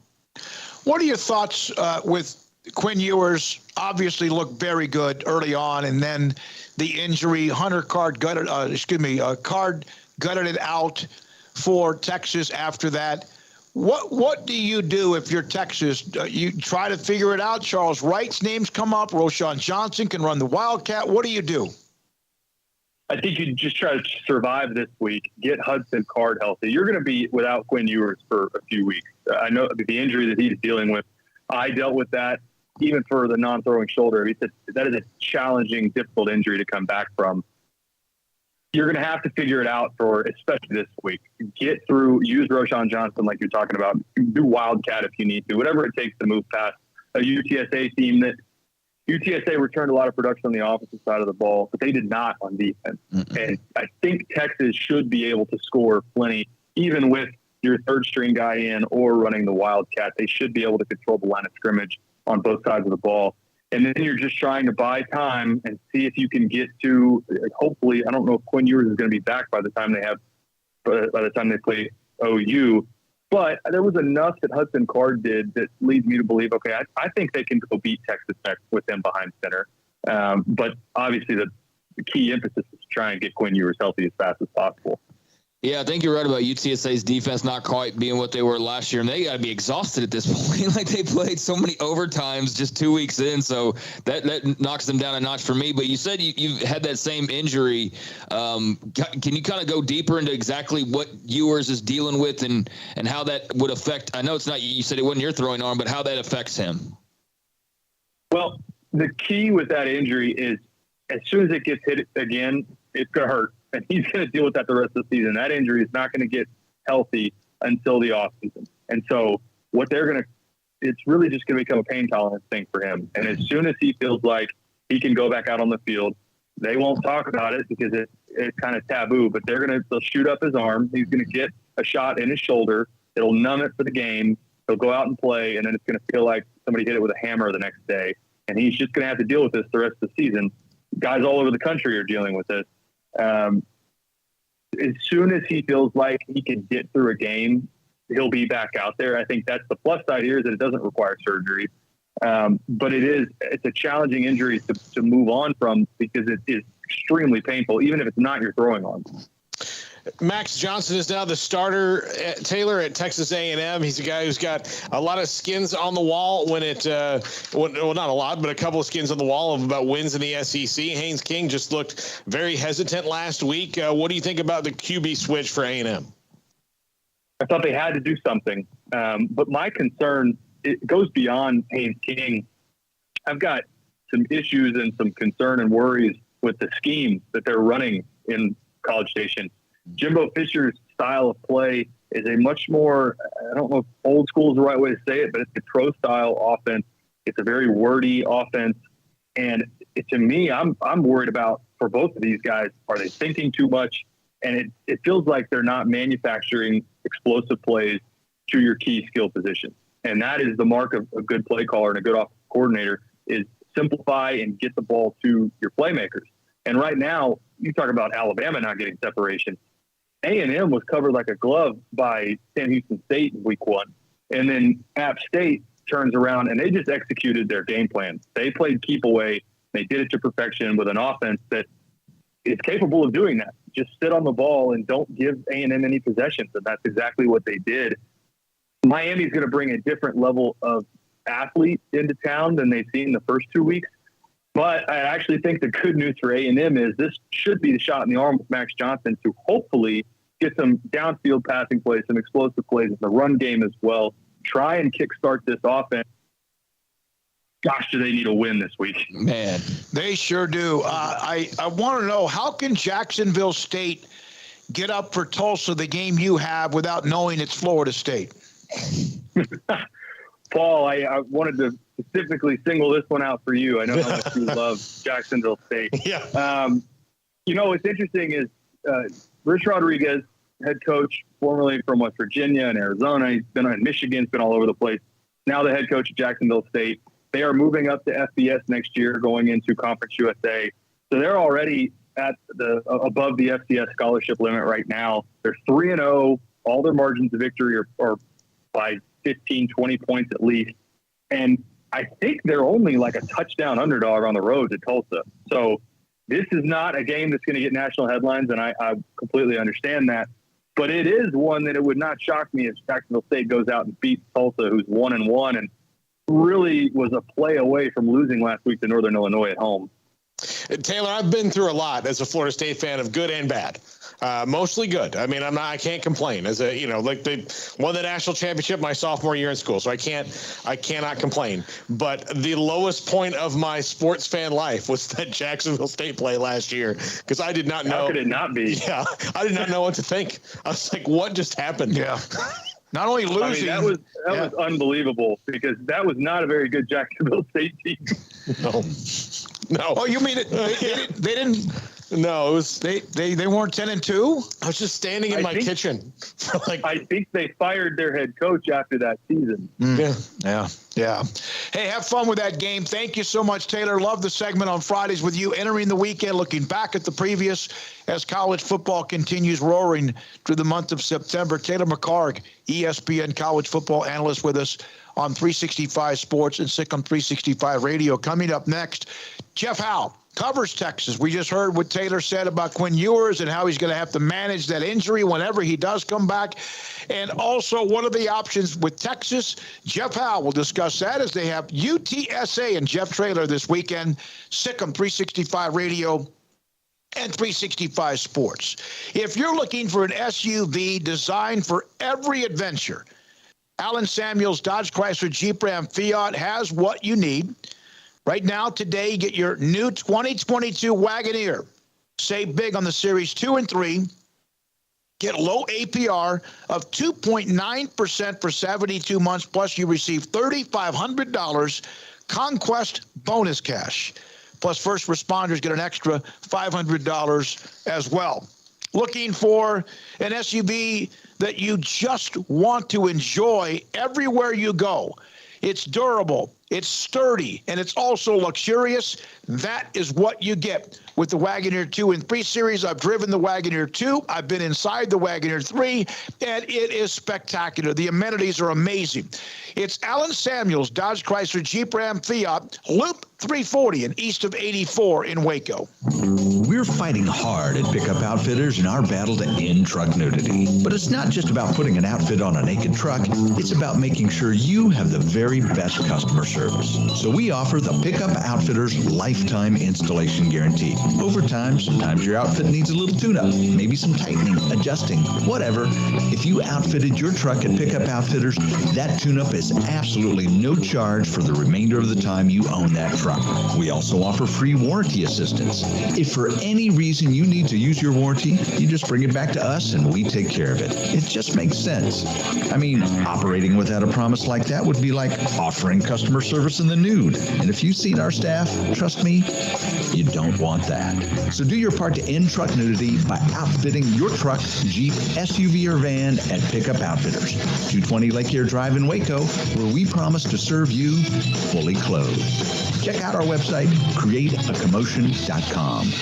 What are your thoughts with Quinn Ewers? Obviously looked very good early on, and then the injury. Hunter Card gutted it out for Texas after that. What do you do if you're Texas? You try to figure it out. Charles Wright's names come up. Roschon Johnson can run the Wildcat. What do you do? I think you just try to survive this week, get Hudson Card healthy. You're going to be without Quinn Ewers for a few weeks. I know the injury that he's dealing with. I dealt with that even for the non-throwing shoulder. That is a challenging, difficult injury to come back from. You're going to have to figure it out for, especially this week. Get through, use Roschon Johnson like you're talking about. Do Wildcat if you need to, whatever it takes to move past a UTSA team that UTSA returned a lot of production on the offensive side of the ball, but they did not on defense. And I think Texas should be able to score plenty, even with your third string guy in or running the Wildcat. They should be able to control the line of scrimmage on both sides of the ball. And then you're just trying to buy time and see if you can get to, hopefully, I don't know if Quinn Ewers is going to be back by the time they play OU, but there was enough that Hudson Card did that leads me to believe, okay, I think they can go beat Texas Tech with them behind center. But obviously the key emphasis is to try and get Quinn Ewers healthy as fast as possible. Yeah, I think you're right about UTSA's defense not quite being what they were last year, and they got to be exhausted at this point. Like, they played so many overtimes just 2 weeks in, so that knocks them down a notch for me. But you said you've had that same injury. Can you kind of go deeper into exactly what Ewers is dealing with and how that would affect? I know it's not, you said it wasn't your throwing arm, but how that affects him. Well, the key with that injury is as soon as it gets hit again, it's going to hurt. And he's going to deal with that the rest of the season. That injury is not going to get healthy until the offseason. And so it's really just going to become a pain tolerance thing for him. And as soon as he feels like he can go back out on the field, They won't talk about it because it's kind of taboo, but they'll shoot up his arm. He's going to get a shot in his shoulder. It'll numb it for the game. He'll go out and play, and then it's going to feel like somebody hit it with a hammer the next day. And he's just going to have to deal with this the rest of the season. Guys all over the country are dealing with this. As soon as he feels like he can get through a game, he'll be back out there. I think that's the plus side here, is that it doesn't require surgery. But it's a challenging injury to move on from, because it is extremely painful, even if it's not your throwing arm. Max Johnson is now the starter, Taylor, at Texas A&M. He's a guy who's got a lot of skins on the wall well, not a lot, but a couple of skins on the wall about wins in the SEC. Haynes King just looked very hesitant last week. What do you think about the QB switch for A&M? I thought they had to do something. But my concern, it goes beyond Haynes King. I've got some issues and some concern and worries with the scheme that they're running in College Station. Jimbo Fisher's style of play is a much more, I don't know if old school is the right way to say it, but it's a pro style offense. It's a very wordy offense. And to me, I'm worried about, for both of these guys, are they thinking too much? And it feels like they're not manufacturing explosive plays to your key skill positions. And that is the mark of a good play caller and a good offensive coordinator, is simplify and get the ball to your playmakers. And right now, you talk about Alabama not getting separation. A&M was covered like a glove by Sam Houston State in week 1. And then App State turns around and they just executed their game plan. They played keep away. They did it to perfection with an offense that is capable of doing that. Just sit on the ball and don't give A&M any possessions. And that's exactly what they did. Miami's going to bring a different level of athlete into town than they've seen the first 2 weeks. But I actually think the good news for A&M is this should be the shot in the arm with Max Johnson to hopefully get some downfield passing plays, some explosive plays in the run game as well. Try and kickstart this offense. Gosh, do they need a win this week? Man, they sure do. I want to know, how can Jacksonville State get up for Tulsa, the game you have, without knowing it's Florida State? Paul, I wanted to specifically single this one out for you. I know how much you love Jacksonville State. Yeah. What's interesting is Rich Rodriguez, head coach, formerly from West Virginia and Arizona. He's been in Michigan, he's been all over the place. Now the head coach at Jacksonville State. They are moving up to FBS next year, going into Conference USA. So they're already at above the FCS scholarship limit right now. They're 3-0. All their margins of victory are by 15, 20 points at least. And I think they're only like a touchdown underdog on the road to Tulsa. So this is not a game that's going to get national headlines, and I completely understand that. But it is one that it would not shock me if Jacksonville State goes out and beats Tulsa, who's 1-1 and really was a play away from losing last week to Northern Illinois at home. Taylor, I've been through a lot as a Florida State fan of good and bad. Mostly good. I mean, I can't complain. As they won the national championship my sophomore year in school, so I cannot complain. But the lowest point of my sports fan life was that Jacksonville State play last year, because I did not know. How could it not be? Yeah, I did not know what to think. I was like, what just happened? Yeah. Not only losing. I mean, that was unbelievable, because that was not a very good Jacksonville State team. No. Oh, you mean it? They didn't. No, it was they weren't 10-2. I was just standing in my kitchen. I think they fired their head coach after that season. Yeah. Hey, have fun with that game. Thank you so much, Taylor. Love the segment on Fridays with you, entering the weekend, looking back at the previous as college football continues roaring through the month of September. Taylor McCarr, ESPN college football analyst, with us on 365 Sports and SicEm 365 Radio. Coming up next, Jeff Howe covers Texas. We just heard what Taylor said about Quinn Ewers and how he's going to have to manage that injury whenever he does come back. And also, what are the options with Texas? Jeff Howe will discuss that as they have UTSA and Jeff Traylor this weekend. SicEm 365 Radio and 365 Sports. If you're looking for an SUV designed for every adventure, Allen Samuels Dodge Chrysler Jeep Ram Fiat has what you need. Right now, today, get your new 2022 Wagoneer. Save big on the Series 2 and 3. Get low APR of 2.9% for 72 months, plus you receive $3,500 Conquest bonus cash. plus first responders get an extra $500 as well. Looking for an SUV that you just want to enjoy everywhere you go. It's durable, it's sturdy, and it's also luxurious. That is what you get with the Wagoneer 2 and 3 Series. I've driven the Wagoneer 2. I've been inside the Wagoneer 3, and it is spectacular. The amenities are amazing. It's Allen Samuels, Dodge Chrysler Jeep Ram Fiat, Loop 340 and east of 84 in Waco. We're fighting hard at Pickup Outfitters in our battle to end truck nudity. But it's not just about putting an outfit on a naked truck. It's about making sure you have the very best customer service. So we offer the Pickup Outfitters Lifetime Installation Guarantee. Over time, sometimes your outfit needs a little tune-up, maybe some tightening, adjusting, whatever. If you outfitted your truck at Pickup Outfitters, that tune-up is absolutely no charge for the remainder of the time you own that truck. We also offer free warranty assistance. If for any reason you need to use your warranty, you just bring it back to us and we take care of it. It just makes sense. I mean, operating without a promise like that would be like offering customer service in the nude. And if you've seen our staff, trust me, you don't want that. So do your part to end truck nudity by outfitting your truck, Jeep, SUV, or van at Pickup Outfitters, 220 Lake Air Drive in Waco, where we promise to serve you fully clothed. Check out our website, createacommotion.com.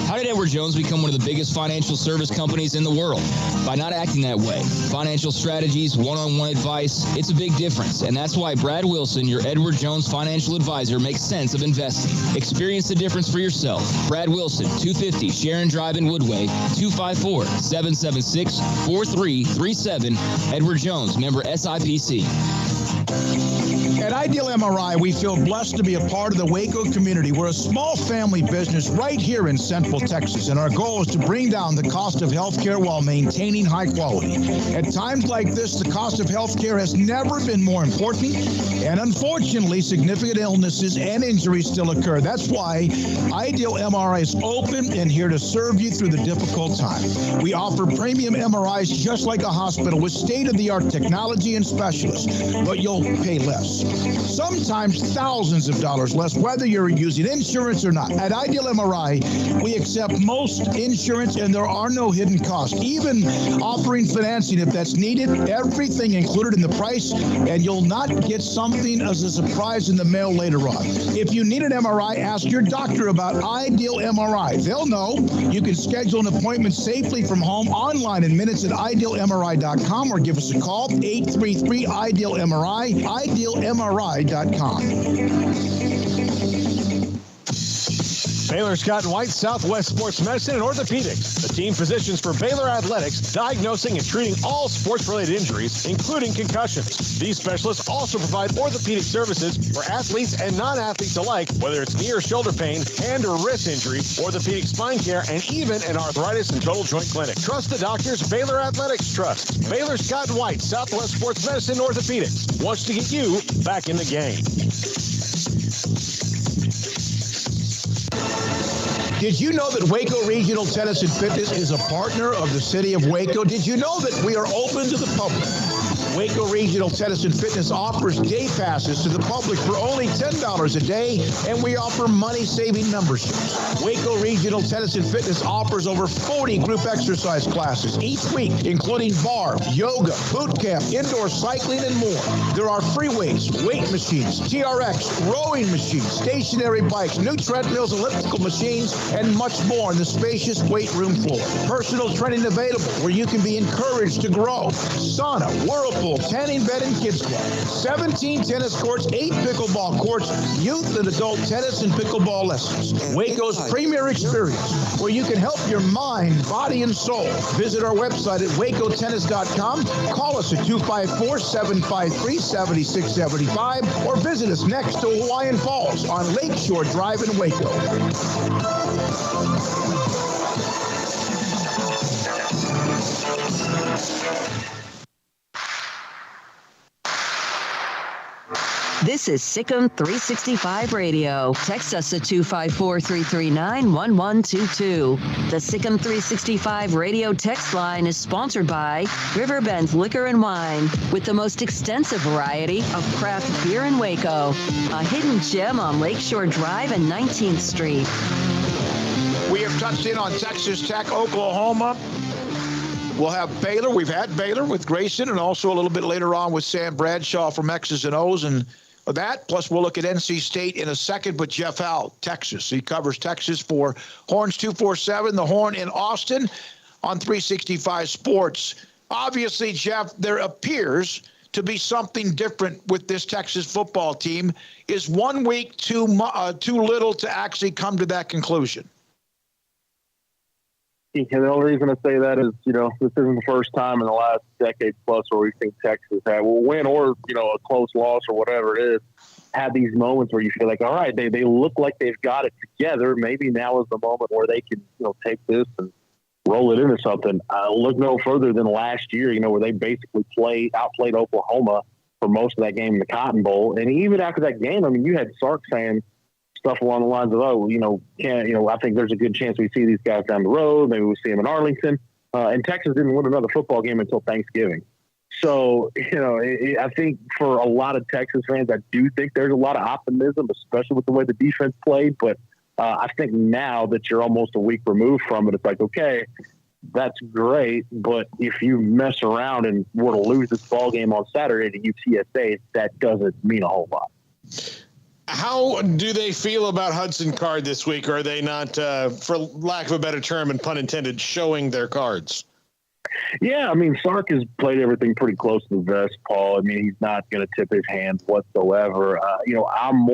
How did Edward Jones become one of the biggest financial service companies in the world? By not acting that way. Financial strategies, one-on-one advice, it's a big difference. And that's why Brad Wilson, your Edward Jones financial advisor, makes sense of investing. Experience the difference for yourself. Brad Wilson, 250 Sharon Drive in Woodway, 254-776-4337. Edward Jones, member SIPC. At Ideal MRI, we feel blessed to be a part of the Waco community. We're a small family business right here in Central Texas, and our goal is to bring down the cost of healthcare while maintaining high quality. At times like this, the cost of healthcare has never been more important, and unfortunately, significant illnesses and injuries still occur. That's why Ideal MRI is open and here to serve you through the difficult time. We offer premium MRIs just like a hospital with state-of-the-art technology and specialists, but you'll pay less. Sometimes thousands of dollars less, whether you're using insurance or not. At Ideal MRI, we accept most insurance and there are no hidden costs, even offering financing if that's needed, everything included in the price, and you'll not get something as a surprise in the mail later on. If you need an MRI, ask your doctor about Ideal MRI. They'll know. You can schedule an appointment safely from home online in minutes at idealmri.com or give us a call, 833-IDEAL-MRI, idealmri.com. Baylor Scott and White, Southwest Sports Medicine and Orthopedics, the team physicians for Baylor Athletics, diagnosing and treating all sports-related injuries, including concussions. These specialists also provide orthopedic services for athletes and non-athletes alike, whether it's knee or shoulder pain, hand or wrist injury, orthopedic spine care, and even an arthritis and total joint clinic. Trust the doctors Baylor Athletics trust. Baylor Scott and White, Southwest Sports Medicine and Orthopedics wants to get you back in the game. Did you know that Waco Regional Tennis and Fitness is a partner of the city of Waco? Did you know that we are open to the public? Waco Regional Tennis and Fitness offers day passes to the public for only $10 a day, and we offer money-saving memberships. Waco Regional Tennis and Fitness offers over 40 group exercise classes each week, including barre, yoga, boot camp, indoor cycling, and more. There are free weights, weight machines, TRX, rowing machines, stationary bikes, new treadmills, elliptical machines, and much more on the spacious weight room floor. Personal training available where you can be encouraged to grow. Sauna, whirlpool, tanning bed, and kids club. 17 tennis courts, 8 pickleball courts, youth and adult tennis and pickleball lessons. Waco's premier experience where you can help your mind, body, and soul. Visit our website at wacotennis.com. Call us at 254-753-7675 or visit us next to Hawaiian Falls on Lakeshore Drive in Waco. This is Sikkim 365 Radio. Text us at 254-339-1122. The Sikkim 365 Radio text line is sponsored by Riverbend's Liquor and Wine, with the most extensive variety of craft beer in Waco. A hidden gem on Lakeshore Drive and 19th Street. We have touched in on Texas Tech, Oklahoma. We'll have Baylor. We've had Baylor with Grayson, and also a little bit later on with Sam Bradshaw from X's and O's and that. Plus, we'll look at NC State in a second. But Jeff Howe, Texas. He covers Texas for Horns 247, the Horn in Austin on 365 Sports. Obviously, Jeff, there appears to be something different with this Texas football team. Is 1 week too little to actually come to that conclusion? And the only reason I say that is, this isn't the first time in the last decade plus where we've seen Texas have, win or, a close loss or whatever it is, have these moments where you feel like, all right, they look like they've got it together. Maybe now is the moment where they can, take this and roll it into something. Look no further than last year, where they basically outplayed Oklahoma for most of that game in the Cotton Bowl. And even after that game, you had Sark saying stuff along the lines of, I think there's a good chance we see these guys down the road. Maybe we see them in Arlington. And Texas didn't win another football game until Thanksgiving. So, I think for a lot of Texas fans, I do think there's a lot of optimism, especially with the way the defense played. But I think now that you're almost a week removed from it, it's like, okay, that's great. But if you mess around and were to lose this ball game on Saturday to UTSA, that doesn't mean a whole lot. How do they feel about Hudson Card this week? Or are they not, for lack of a better term and pun intended, showing their cards? Yeah, Sark has played everything pretty close to the vest, Paul. He's not going to tip his hand whatsoever. I'm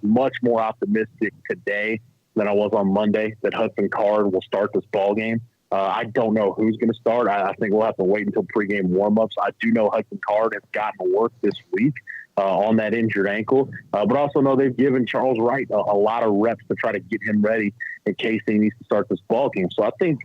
much more optimistic today than I was on Monday that Hudson Card will start this ball game. I don't know who's going to start. I think we'll have to wait until pregame warmups. I do know Hudson Card has gotten to work this week on that injured ankle, but also know they've given Charles Wright a lot of reps to try to get him ready in case he needs to start this ball game. So I think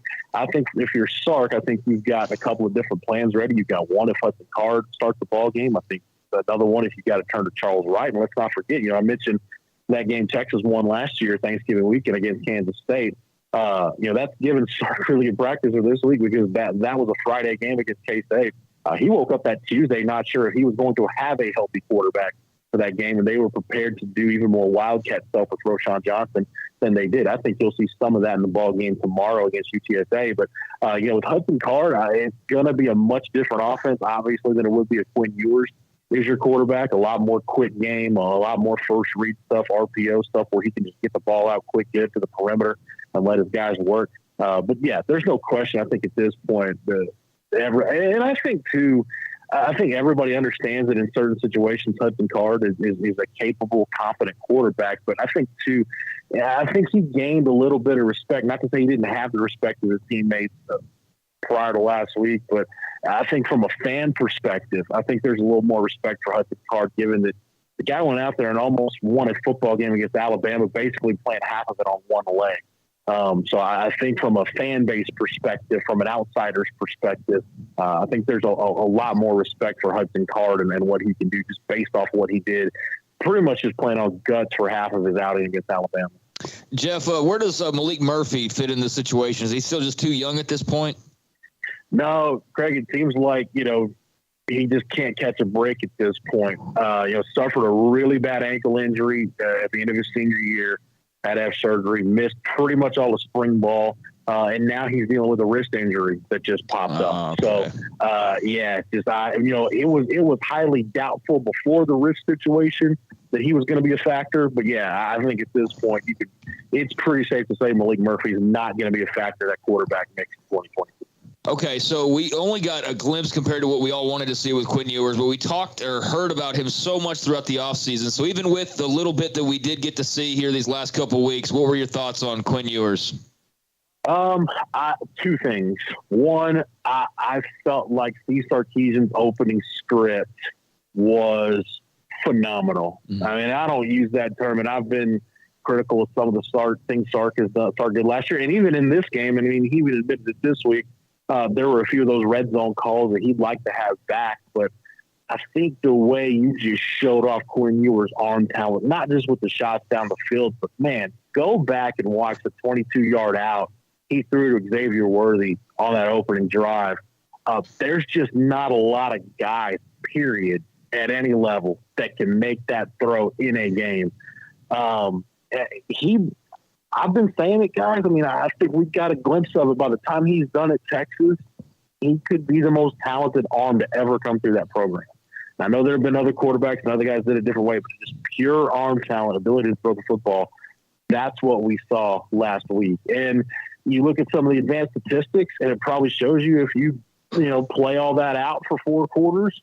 if you're Sark, I think you've got a couple of different plans ready. You've got one if Hudson Card starts the ball game. I think another one if you got to turn to Charles Wright. And let's not forget, I mentioned that game Texas won last year, Thanksgiving weekend against Kansas State. That's given Sark really good practice for this week because that was a Friday game against K-State. He woke up that Tuesday not sure if he was going to have a healthy quarterback for that game, and they were prepared to do even more wildcat stuff with Roschon Johnson than they did. I think you'll see some of that in the ball game tomorrow against UTSA. But, with Hudson Card, it's going to be a much different offense, obviously, than it would be if Quinn Ewers is your quarterback. A lot more quick game, a lot more first read stuff, RPO stuff where he can just get the ball out quick, get it to the perimeter, and let his guys work. But, yeah, there's no question, I think, at this point, and I think, too, I think everybody understands that in certain situations, Hudson Card is a capable, confident quarterback. But I think, too, I think he gained a little bit of respect. Not to say he didn't have the respect of his teammates prior to last week, but I think from a fan perspective, I think there's a little more respect for Hudson Card, given that the guy went out there and almost won a football game against Alabama, basically playing half of it on one leg. So I think from a fan base perspective, from an outsider's perspective, I think there's a lot more respect for Hudson Card and what he can do just based off what he did, pretty much just playing on guts for half of his outing against Alabama. Jeff, where does Malik Murphy fit in this situation? Is he still just too young at this point? No, Craig, it seems like, he just can't catch a break at this point. Suffered a really bad ankle injury at the end of his senior year. Had to have surgery, missed pretty much all the spring ball, and now he's dealing with a wrist injury that just popped up. Okay. So, it was highly doubtful before the wrist situation that he was going to be a factor. But yeah, I think at this point, it's pretty safe to say Malik Murphy is not going to be a factor that quarterback mix in 2022. Okay, so we only got a glimpse compared to what we all wanted to see with Quinn Ewers, but we talked or heard about him so much throughout the offseason. So even with the little bit that we did get to see here these last couple of weeks, what were your thoughts on Quinn Ewers? Two things. One, I felt like Steve Sarkisian's opening script was phenomenal. Mm-hmm. I don't use that term, and I've been critical of some of the things Sark did last year. And even in this game, he even admitted it this week, there were a few of those red zone calls that he'd like to have back, but I think the way you just showed off Quinn Ewers' arm talent, not just with the shots down the field, but, man, go back and watch the 22-yard out he threw to Xavier Worthy on that opening drive. There's just not a lot of guys, period, at any level that can make that throw in a game. I've been saying it, guys. I mean, I think we got a glimpse of it. By the time he's done at Texas, he could be the most talented arm to ever come through that program. I know there have been other quarterbacks and other guys did it a different way, but just pure arm talent, ability to throw the football, that's what we saw last week. And you look at some of the advanced statistics, and it probably shows you if you play all that out for 4 quarters,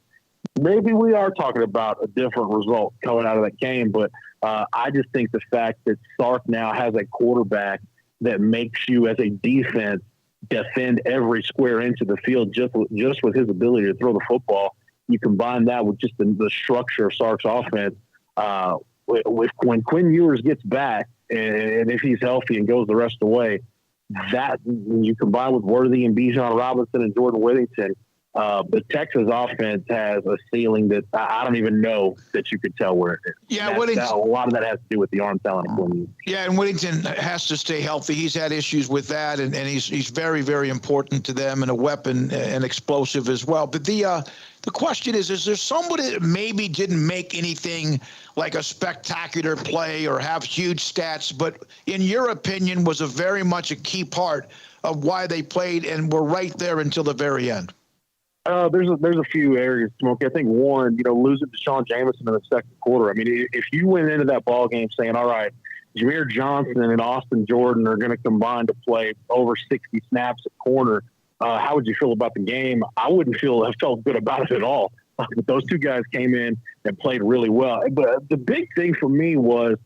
maybe we are talking about a different result coming out of that game. But I just think the fact that Sark now has a quarterback that makes you, as a defense, defend every square inch of the field just with his ability to throw the football. You combine that with just the structure of Sark's offense. When Quinn Ewers gets back, and if he's healthy and goes the rest of the way, that when you combine with Worthy and Bijan Robinson and Jordan Whittington, the Texas offense has a ceiling that I don't even know that you could tell where it is. Yeah, a lot of that has to do with the arm talent of Quinn Ewers. Yeah, and Whittington has to stay healthy. He's had issues with that, and he's very, very important to them and a weapon and explosive as well. But the question is there somebody that maybe didn't make anything like a spectacular play or have huge stats, but in your opinion was very much a key part of why they played and were right there until the very end? There's a few areas, Smokey. I think one, losing Deshaun Jameson in the second quarter. I mean, if you went into that ball game saying, all right, Jameer Johnson and Austin Jordan are going to combine to play over 60 snaps at corner, how would you feel about the game? I wouldn't have felt good about it at all. But those two guys came in and played really well. But the big thing for me was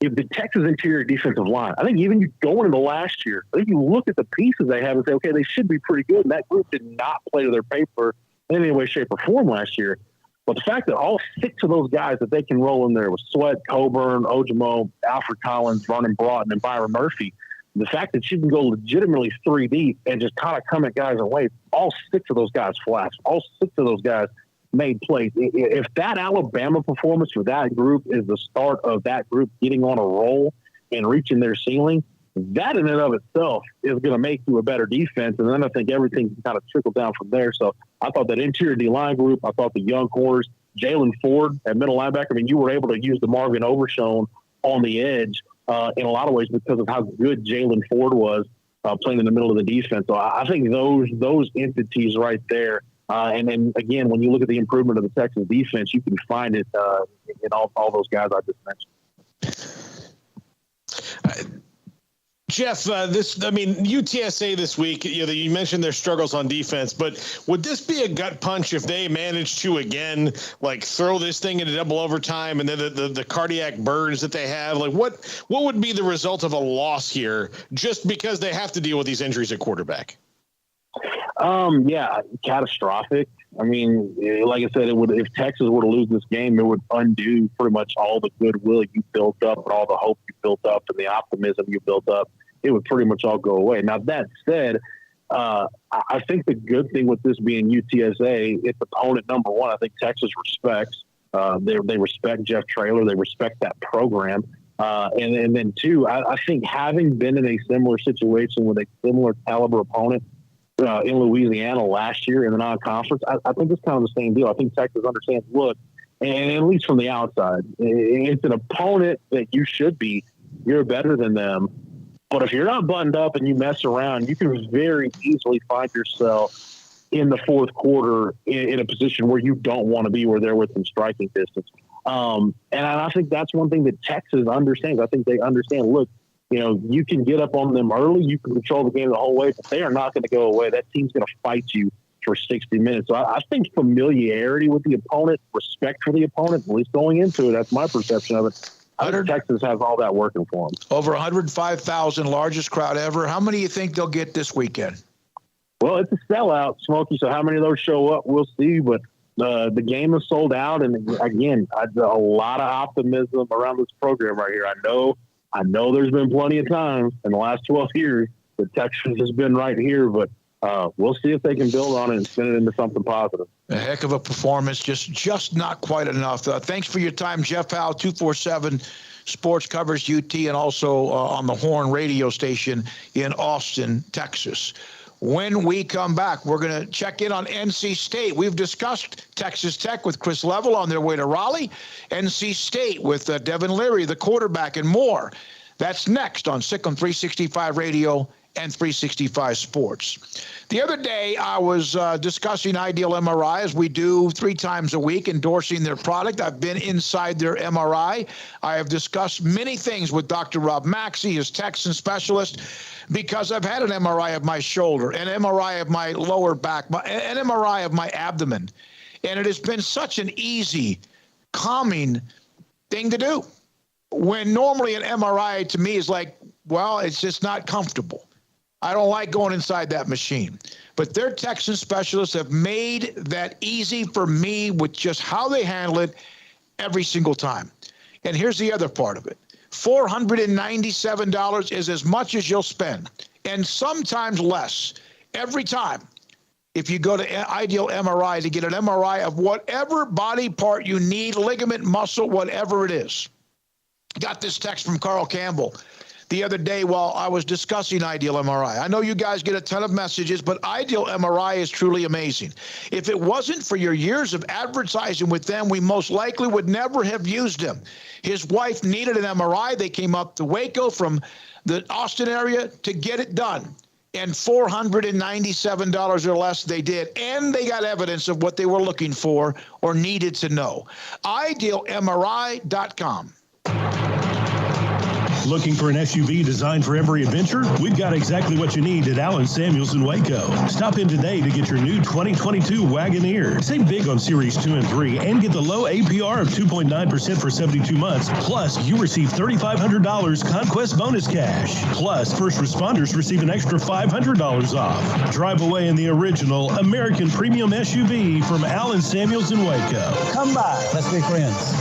the Texas interior defensive line. I think even you going into last year, I think you look at the pieces they have and say, okay, they should be pretty good. And that group did not play to their paper in any way, shape, or form last year. But the fact that all 6 of those guys that they can roll in there with Sweat, Coburn, Ojimo, Alfred Collins, Vernon Broughton, and Byron Murphy, the fact that you can go legitimately 3 deep and just kind of come at guys in waves, all 6 of those guys flashed. All 6 of those guys made plays. If that Alabama performance for that group is the start of that group getting on a roll and reaching their ceiling, that in and of itself is going to make you a better defense. And then I think everything can kind of trickle down from there. So I thought that interior D-line group, I thought the young corners, Jalen Ford at middle linebacker, I mean, you were able to use the Marvin Overshone on the edge in a lot of ways because of how good Jalen Ford was playing in the middle of the defense. So I think those entities right there. And then, again, when you look at the improvement of the Texas defense, you can find it in all those guys I just mentioned. Jeff, UTSA this week, you mentioned their struggles on defense, but would this be a gut punch if they managed to, again, like throw this thing into double overtime and then the cardiac burns that they have? Like what would be the result of a loss here just because they have to deal with these injuries at quarterback? Yeah, catastrophic. I mean, like I said, if Texas were to lose this game, it would undo pretty much all the goodwill you built up and all the hope you built up and the optimism you built up. It would pretty much all go away. Now, that said, I think the good thing with this being UTSA, it's opponent number one. I think Texas respects. They respect Jeff Traylor. They respect that program. And then, two, I think having been in a similar situation with a similar caliber opponent, in Louisiana last year in the non-conference, I think it's kind of the same deal. I think Texas understands, look, and at least from the outside, it's an opponent that you're better than them. But if you're not buttoned up and you mess around, you can very easily find yourself in the fourth quarter in a position where you don't want to be, where they're within striking distance. And I think that's one thing that Texas understands. I think they understand, look, you can get up on them early. You can control the game the whole way, but they are not going to go away. That team's going to fight you for 60 minutes. So I think familiarity with the opponent, respect for the opponent, at least going into it, that's my perception of it. I think Texas has all that working for them. Over 105,000, largest crowd ever. How many do you think they'll get this weekend? Well, it's a sellout, Smokey, so how many of those show up, we'll see. But the game is sold out, and again, a lot of optimism around this program right here. I know there's been plenty of times in the last 12 years that Texas has been right here, but we'll see if they can build on it and spin it into something positive. A heck of a performance, just not quite enough. Thanks for your time, Jeff Howe, 247 Sports covers UT and also on the Horn radio station in Austin, Texas. When we come back, we're going to check in on NC State. We've discussed Texas Tech with Chris Level on their way to Raleigh, NC State with Devin Leary, the quarterback, and more. That's next on Sikkim 365 Radio and 365 Sports. The other day, I was discussing Ideal MRI, as we do 3 times a week, endorsing their product. I've been inside their MRI. I have discussed many things with Dr. Rob Maxey, his Texan specialist, because I've had an MRI of my shoulder, an MRI of my lower back, an MRI of my abdomen. And it has been such an easy, calming thing to do. When normally an MRI to me is like, well, it's just not comfortable. I don't like going inside that machine. But their Texan specialists have made that easy for me with just how they handle it every single time. And here's the other part of it. $497 is as much as you'll spend, and sometimes less, every time if you go to Ideal MRI to get an MRI of whatever body part you need, ligament, muscle, whatever it is. Got this text from Carl Campbell the other day while I was discussing Ideal MRI. I know you guys get a ton of messages, but Ideal MRI is truly amazing. If it wasn't for your years of advertising with them, we most likely would never have used them. His wife needed an MRI. They came up to Waco from the Austin area to get it done. And $497 or less they did. And they got evidence of what they were looking for or needed to know. IdealMRI.com. Looking for an SUV designed for every adventure? We've got exactly what you need at Allen Samuels in Waco. Stop in today to get your new 2022 Wagoneer. Save big on Series 2 and 3 and get the low APR of 2.9% for 72 months. Plus, you receive $3,500 Conquest bonus cash. Plus, first responders receive an extra $500 off. Drive away in the original American Premium SUV from Allen Samuels in Waco. Come by. Let's be friends.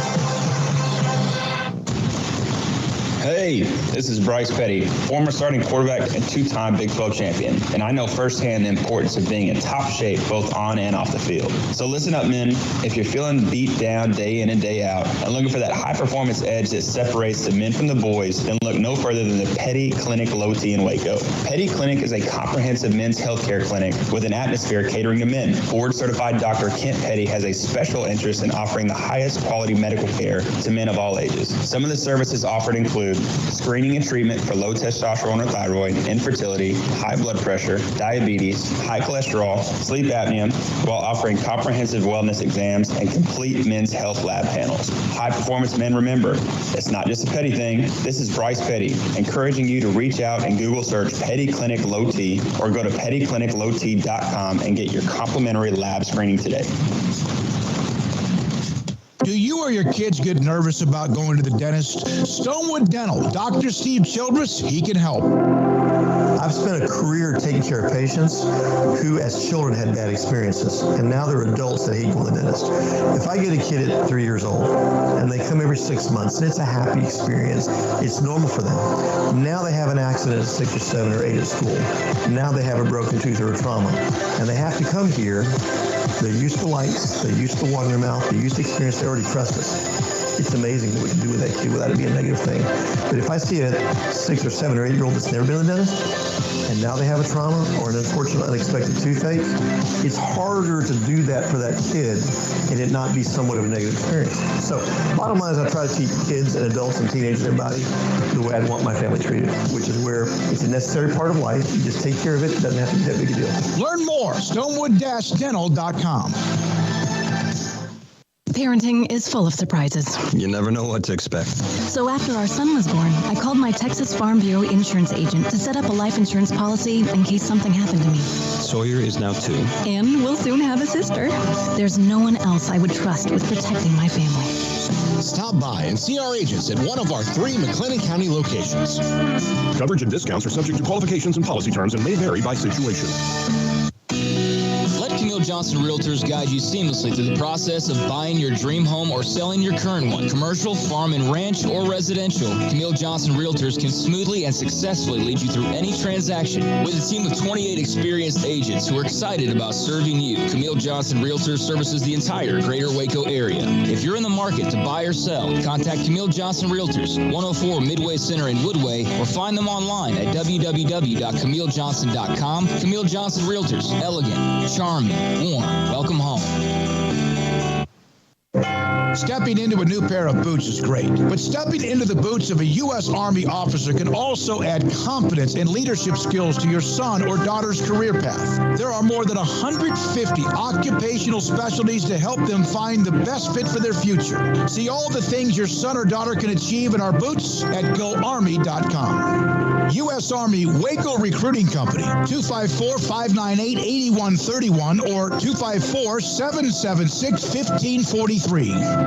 Hey, this is Bryce Petty, former starting quarterback and 2-time Big 12 champion, and I know firsthand the importance of being in top shape both on and off the field. So listen up, men. If you're feeling beat down day in and day out and looking for that high-performance edge that separates the men from the boys, then look no further than the Petty Clinic Low T in Waco. Petty Clinic is a comprehensive men's healthcare clinic with an atmosphere catering to men. Board-certified Dr. Kent Petty has a special interest in offering the highest quality medical care to men of all ages. Some of the services offered include screening and treatment for low testosterone or thyroid, infertility, high blood pressure, diabetes, high cholesterol, sleep apnea, while offering comprehensive wellness exams and complete men's health lab panels. High performance men, remember, it's not just a Petty thing. This is Bryce Petty, encouraging you to reach out and Google search Petty Clinic Low T or go to pettycliniclowt.com and get your complimentary lab screening today. Do you or your kids get nervous about going to the dentist? Stonewood Dental, Dr. Steve Childress, he can help. I've spent a career taking care of patients who, as children, had bad experiences, and now they're adults that hate going to the dentist. If I get a kid at 3 years old, and they come every 6 months, and it's a happy experience, it's normal for them. Now they have an accident at 6 or 7 or 8 at school. Now they have a broken tooth or a trauma, and they have to come here. They're used to lights, they're used to water in their mouth, they're used to experience, they already trust us. It's amazing what we can do with that kid without it being a negative thing. But if I see a 6 or 7 or 8 year old that's never been to the dentist, and now they have a trauma or an unfortunate unexpected toothache, it's harder to do that for that kid and it not be somewhat of a negative experience. So bottom line is I try to teach kids and adults and teenagers and everybody the way I'd want my family treated, which is where it's a necessary part of life. You just take care of it. It doesn't have to be that big a deal. Learn more, stonewood-dental.com. Parenting is full of surprises. You never know what to expect. So after our son was born, I called my Texas Farm Bureau insurance agent to set up a life insurance policy in case something happened to me. Sawyer is now 2. And we'll soon have a sister. There's no one else I would trust with protecting my family. Stop by and see our agents at one of our 3 McLennan County locations. Coverage and discounts are subject to qualifications and policy terms and may vary by situation. Let Camille Johnson Realtors guide you seamlessly through the process of buying your dream home or selling your current one. Commercial, farm and ranch, or residential, Camille Johnson Realtors can smoothly and successfully lead you through any transaction with a team of 28 experienced agents who are excited about serving you. Camille Johnson Realtors services the entire greater Waco area. If you're in the market to buy or sell, contact Camille Johnson Realtors, 104 Midway Center in Woodway, or find them online at www.camillejohnson.com. Camille Johnson Realtors, elegant, charming, warm. Welcome home. Stepping into a new pair of boots is great, but stepping into the boots of a U.S. Army officer can also add confidence and leadership skills to your son or daughter's career path. There are more than 150 occupational specialties to help them find the best fit for their future. See all the things your son or daughter can achieve in our boots at GoArmy.com. U.S. Army Waco Recruiting Company, 254-598-8131 or 254-776-1543.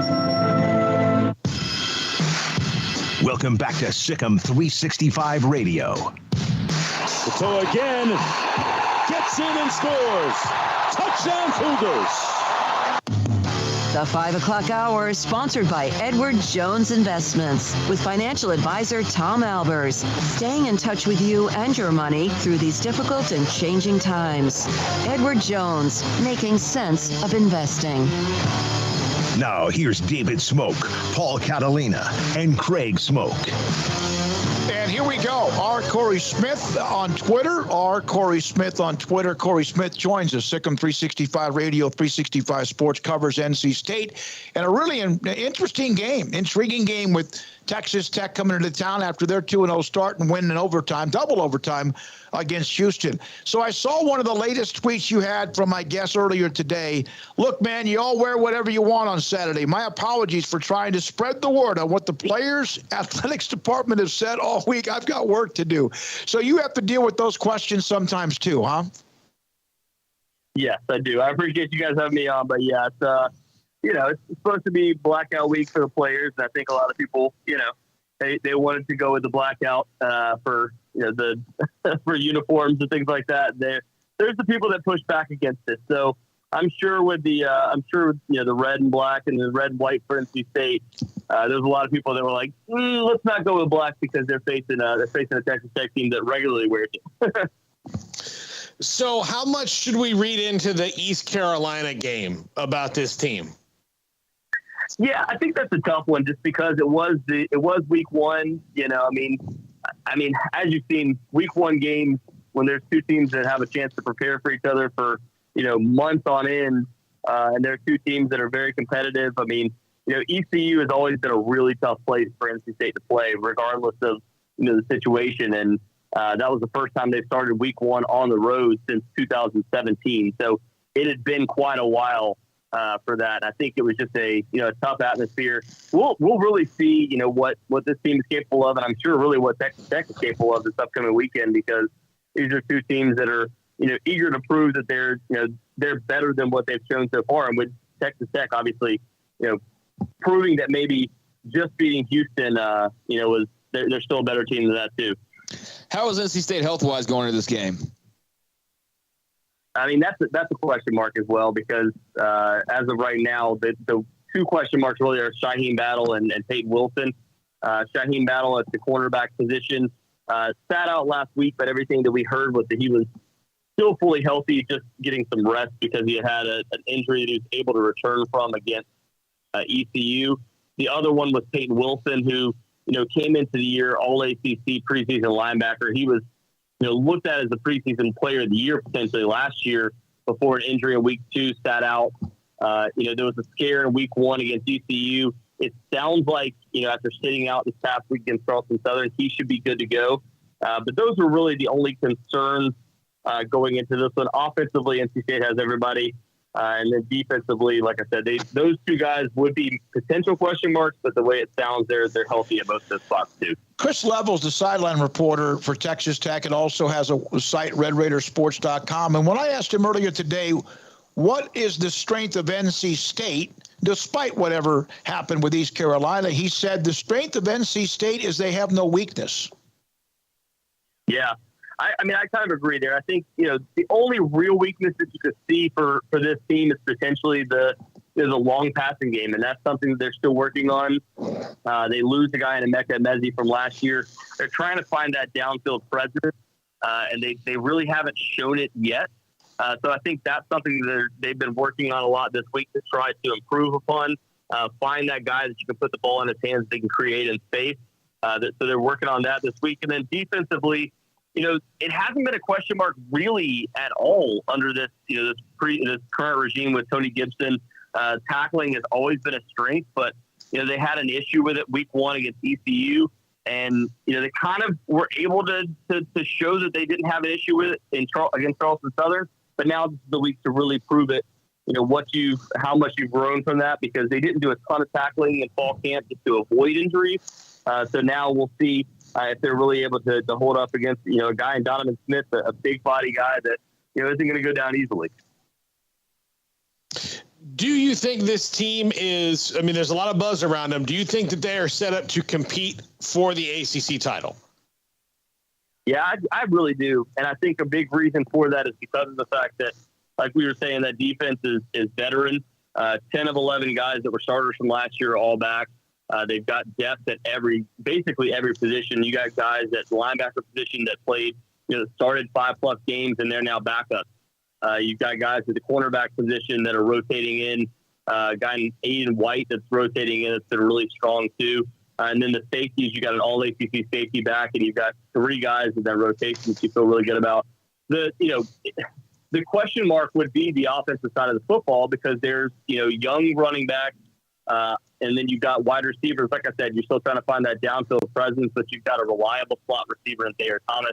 Welcome back to Sikkim 365 Radio. Pato again gets in and scores. Touchdown Cougars. The 5 o'clock hour is sponsored by Edward Jones Investments with financial advisor Tom Albers, staying in touch with you and your money through these difficult and changing times. Edward Jones, making sense of investing. Now here's David Smoak, Paul Catalina, and Craig Smoak. And here we go. R. Corey Smith on Twitter. R. Corey Smith on Twitter. Corey Smith joins us. Sikkim 365 Radio, 365 Sports covers NC State. And a really interesting game, intriguing game with Texas Tech coming into town after their 2-0 start and winning in overtime, double overtime against Houston. So I saw one of the latest tweets you had from my guest earlier today. Look, man, you all wear whatever you want on Saturday. My apologies for trying to spread the word on what the players' athletics department has said all week. I've got work to do. So you have to deal with those questions sometimes too, huh? Yes, I do. I appreciate you guys having me on, but yeah, it's it's supposed to be blackout week for the players, and I think a lot of people, they wanted to go with the blackout for the for uniforms and things like that. There's the people that push back against it. So I'm sure with the the red and black and the red and white for NC State, there's a lot of people that were like, let's not go with black because they're facing a Texas Tech team that regularly wears it. So how much should we read into the East Carolina game about this team? Yeah, I think that's a tough one just because it was week one. I mean, as you've seen, week one games when there's two teams that have a chance to prepare for each other for, months on end, and there are two teams that are very competitive. I mean, ECU has always been a really tough place for NC State to play, regardless of, the situation. And that was the first time they started week one on the road since 2017. So it had been quite a while for that. I think it was just a tough atmosphere. We'll really see what this team is capable of, and I'm sure really what Texas Tech is capable of this upcoming weekend, because these are two teams that are eager to prove that they're better than what they've shown so far. And with Texas Tech, obviously proving that maybe just beating Houston was they're still a better team than that too. How is NC State health-wise going into this game? I mean, that's a question mark as well, because as of right now, the two question marks really are Shaheem Battle and Peyton Wilson. Shaheem Battle at the cornerback position sat out last week, but everything that we heard was that he was still fully healthy, just getting some rest because he had an injury that he was able to return from against ECU. The other one was Peyton Wilson, who came into the year all-ACC preseason linebacker. He was looked at as the preseason player of the year potentially last year before an injury in week 2 sat out. There was a scare in week 1 against ECU. It sounds like, after sitting out this past week against Charleston Southern, he should be good to go. But those were really the only concerns going into this one. Offensively, NC State has everybody. And then defensively, like I said, those two guys would be potential question marks, but the way it sounds, they're healthy at both those spots too. Chris Levels, the sideline reporter for Texas Tech, and also has a site, RedRaidersports.com. And when I asked him earlier today, what is the strength of NC State, despite whatever happened with East Carolina, he said the strength of NC State is they have no weakness. Yeah. I mean, I kind of agree there. I think, the only real weakness that you could see for this team is potentially the long passing game, and that's something that they're still working on. They lose the guy in Emeka from last year. They're trying to find that downfield presence, and they really haven't shown it yet. So I think that's something that they've been working on a lot this week to try to improve upon, find that guy that you can put the ball in his hands that they can create in space. So they're working on that this week. And then defensively, it hasn't been a question mark really at all under this current regime with Tony Gibson. Tackling has always been a strength, but they had an issue with it week 1 against ECU, and they kind of were able to show that they didn't have an issue with it against Charleston Southern. But now this is the week to really prove it. How much you've grown from that, because they didn't do a ton of tackling in fall camp just to avoid injuries. So now we'll see if they're really able to hold up against a guy in Donovan Smith, a big body guy that isn't going to go down easily. Do you think this team is, there's a lot of buzz around them. Do you think that they are set up to compete for the ACC title? Yeah, I really do. And I think a big reason for that is because of the fact that, like we were saying, that defense is veteran. 10 of 11 guys that were starters from last year are all back. They've got depth at basically every position. You got guys at the linebacker position that played, started 5+ games, and they're now backups. You've got guys at the cornerback position that are rotating in. A guy named Aiden White that's rotating in that's been really strong too. And then the safeties, you got an all-ACC safety back, and you've got 3 guys in that rotation that you feel really good about. The question mark would be the offensive side of the football, because there's young running backs, and then you've got wide receivers. Like I said, you're still trying to find that downfield presence, but you've got a reliable slot receiver in Thayer Thomas.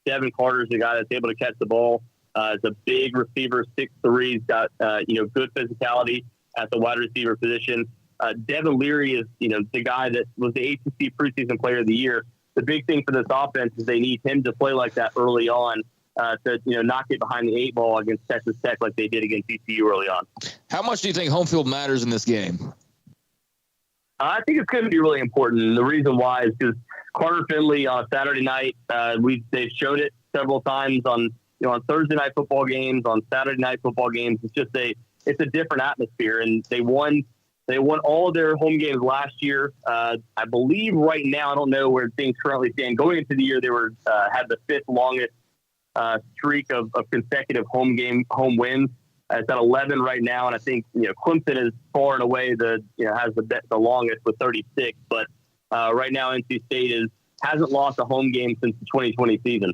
Devin Carter's the guy that's able to catch the ball. Is a big receiver, 6'3". He's got good physicality at the wide receiver position. Devin Leary is the guy that was the ACC preseason player of the year. The big thing for this offense is they need him to play like that early on to not get behind the 8 ball against Texas Tech like they did against ECU early on. How much do you think home field matters in this game? I think it's going to be really important. And the reason why is because Carter Finley on Saturday night, they've showed it several times on Thursday night football games, on Saturday night football games. It's just it's a different atmosphere, and they won all of their home games last year. I believe right now, I don't know where things currently stand. Going into the year, they had the 5th longest streak of consecutive home wins. It's at 11 right now, and I think Clemson is far and away has the longest with 36. But right now, NC State hasn't lost a home game since the 2020 season.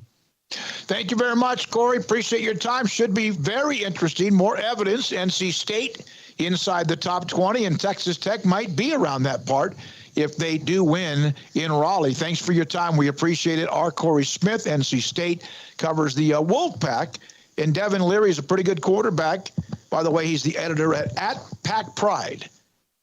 Thank you very much, Corey. Appreciate your time. Should be very interesting. More evidence. NC State inside the top 20, and Texas Tech might be around that part if they do win in Raleigh. Thanks for your time. We appreciate it. R. Corey Smith, NC State, covers the Wolfpack, and Devin Leary is a pretty good quarterback. By the way, he's the editor at Pack Pride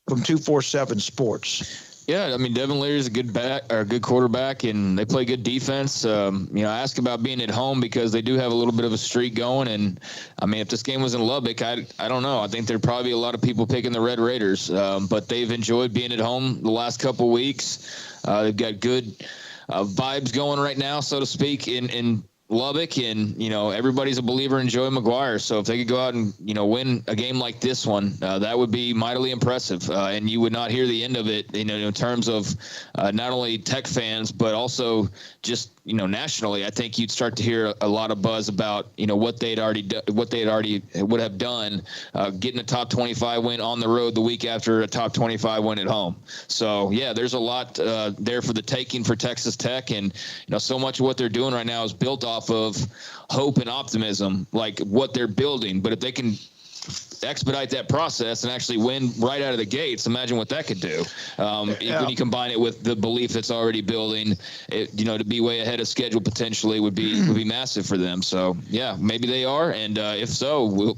from 247 Sports. Yeah, Devin Leary is a good quarterback, and they play good defense. I ask about being at home because they do have a little bit of a streak going. And if this game was in Lubbock, I don't know. I think there'd probably be a lot of people picking the Red Raiders, but they've enjoyed being at home the last couple weeks. They've got good vibes going right now, so to speak, in Lubbock, and everybody's a believer in Joey McGuire. So if they could go out and win a game like this one, that would be mightily impressive. And you would not hear the end of it, in terms of not only Tech fans but also just nationally. I think you'd start to hear a lot of buzz about what they would have done, getting a top 25 win on the road the week after a top 25 win at home. So yeah, there's a lot there for the taking for Texas Tech, and so much of what they're doing right now is built off of hope and optimism, like what they're building. But if they can expedite that process and actually win right out of the gates, imagine what that could do. When you combine it with the belief that's already building, to be way ahead of schedule potentially would be massive for them. So yeah, maybe they are, and if so,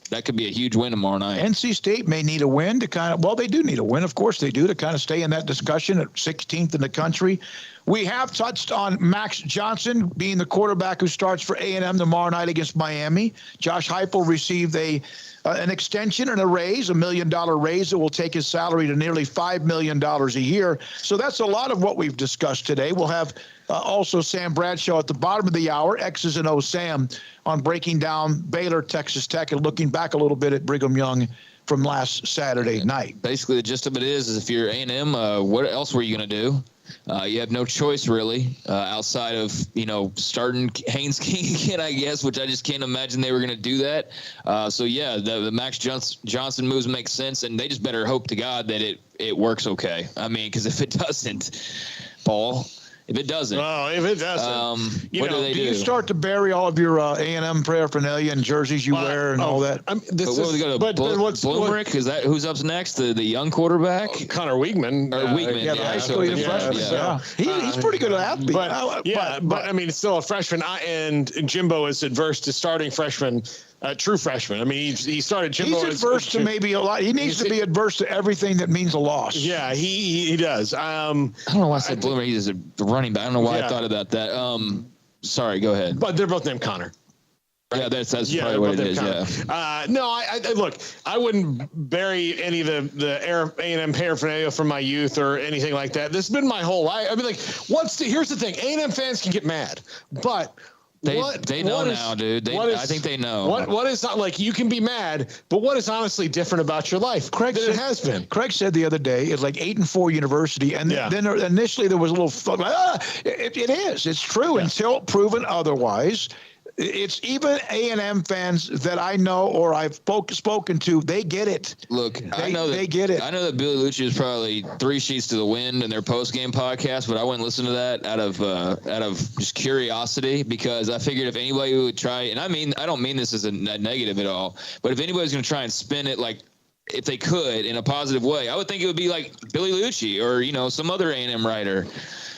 that could be a huge win tomorrow night. NC State may need a win to they do need a win. Of course they do, to kind of stay in that discussion at 16th in the country. We have touched on Max Johnson being the quarterback who starts for A&M tomorrow night against Miami. Josh Heupel received an extension and a raise, $1 million raise that will take his salary to nearly $5 million a year. So that's a lot of what we've discussed today. We'll have also Sam Bradshaw at the bottom of the hour, X's and O's Sam, on breaking down Baylor, Texas Tech, and looking back a little bit at Brigham Young from last Saturday night. Basically, the gist of it is if you're A&M, what else were you going to do? You have no choice, really, outside of, starting Haynes King again, I guess, which I just can't imagine they were going to do that. The Max Johnson moves make sense, and they just better hope to God that it works okay. I mean, because if it doesn't, Paul, if it doesn't. Oh, if it doesn't. What do they do? You start to bury all of your A&M paraphernalia and jerseys you wear and all that? Blumerick? Is that who's up next? The young quarterback? Connor Weigman. Weigman. Yeah, the high school freshman. He's pretty good athlete. But I mean, it's still a freshman. And Jimbo is adverse to starting freshman. True freshman. I mean, he started Jimbo. He's adverse to maybe a lot. He needs to be adverse to everything that means a loss. Yeah, he does. I don't know why I said Bloomer. He's a running back. I don't know why I thought about that. Sorry, go ahead. But they're both named Connor. Right? Yeah, that's probably what it is. Connor. Yeah. No, I look. I wouldn't bury any of the A&M paraphernalia from my youth or anything like that. This has been my whole life. I mean, here's the thing. A&M fans can get mad, but. They know now, dude. I think they know. What is not like you can be mad, but what is honestly different about your life? It has been. Craig said the other day it's like 8-4 university, and then initially there was a little thought, it is. It's true until proven otherwise. It's even A&M fans that I know or I've spoken to. They get it. Look, I know they get it. I know that Billy Lucci is probably 3 sheets to the wind in their post-game podcast, but I wouldn't listen to that out of just curiosity, because I figured if anybody would try, and I don't mean this as a negative at all, but if anybody's going to try and spin it like if they could in a positive way, I would think it would be like Billy Lucci or some other A&M writer.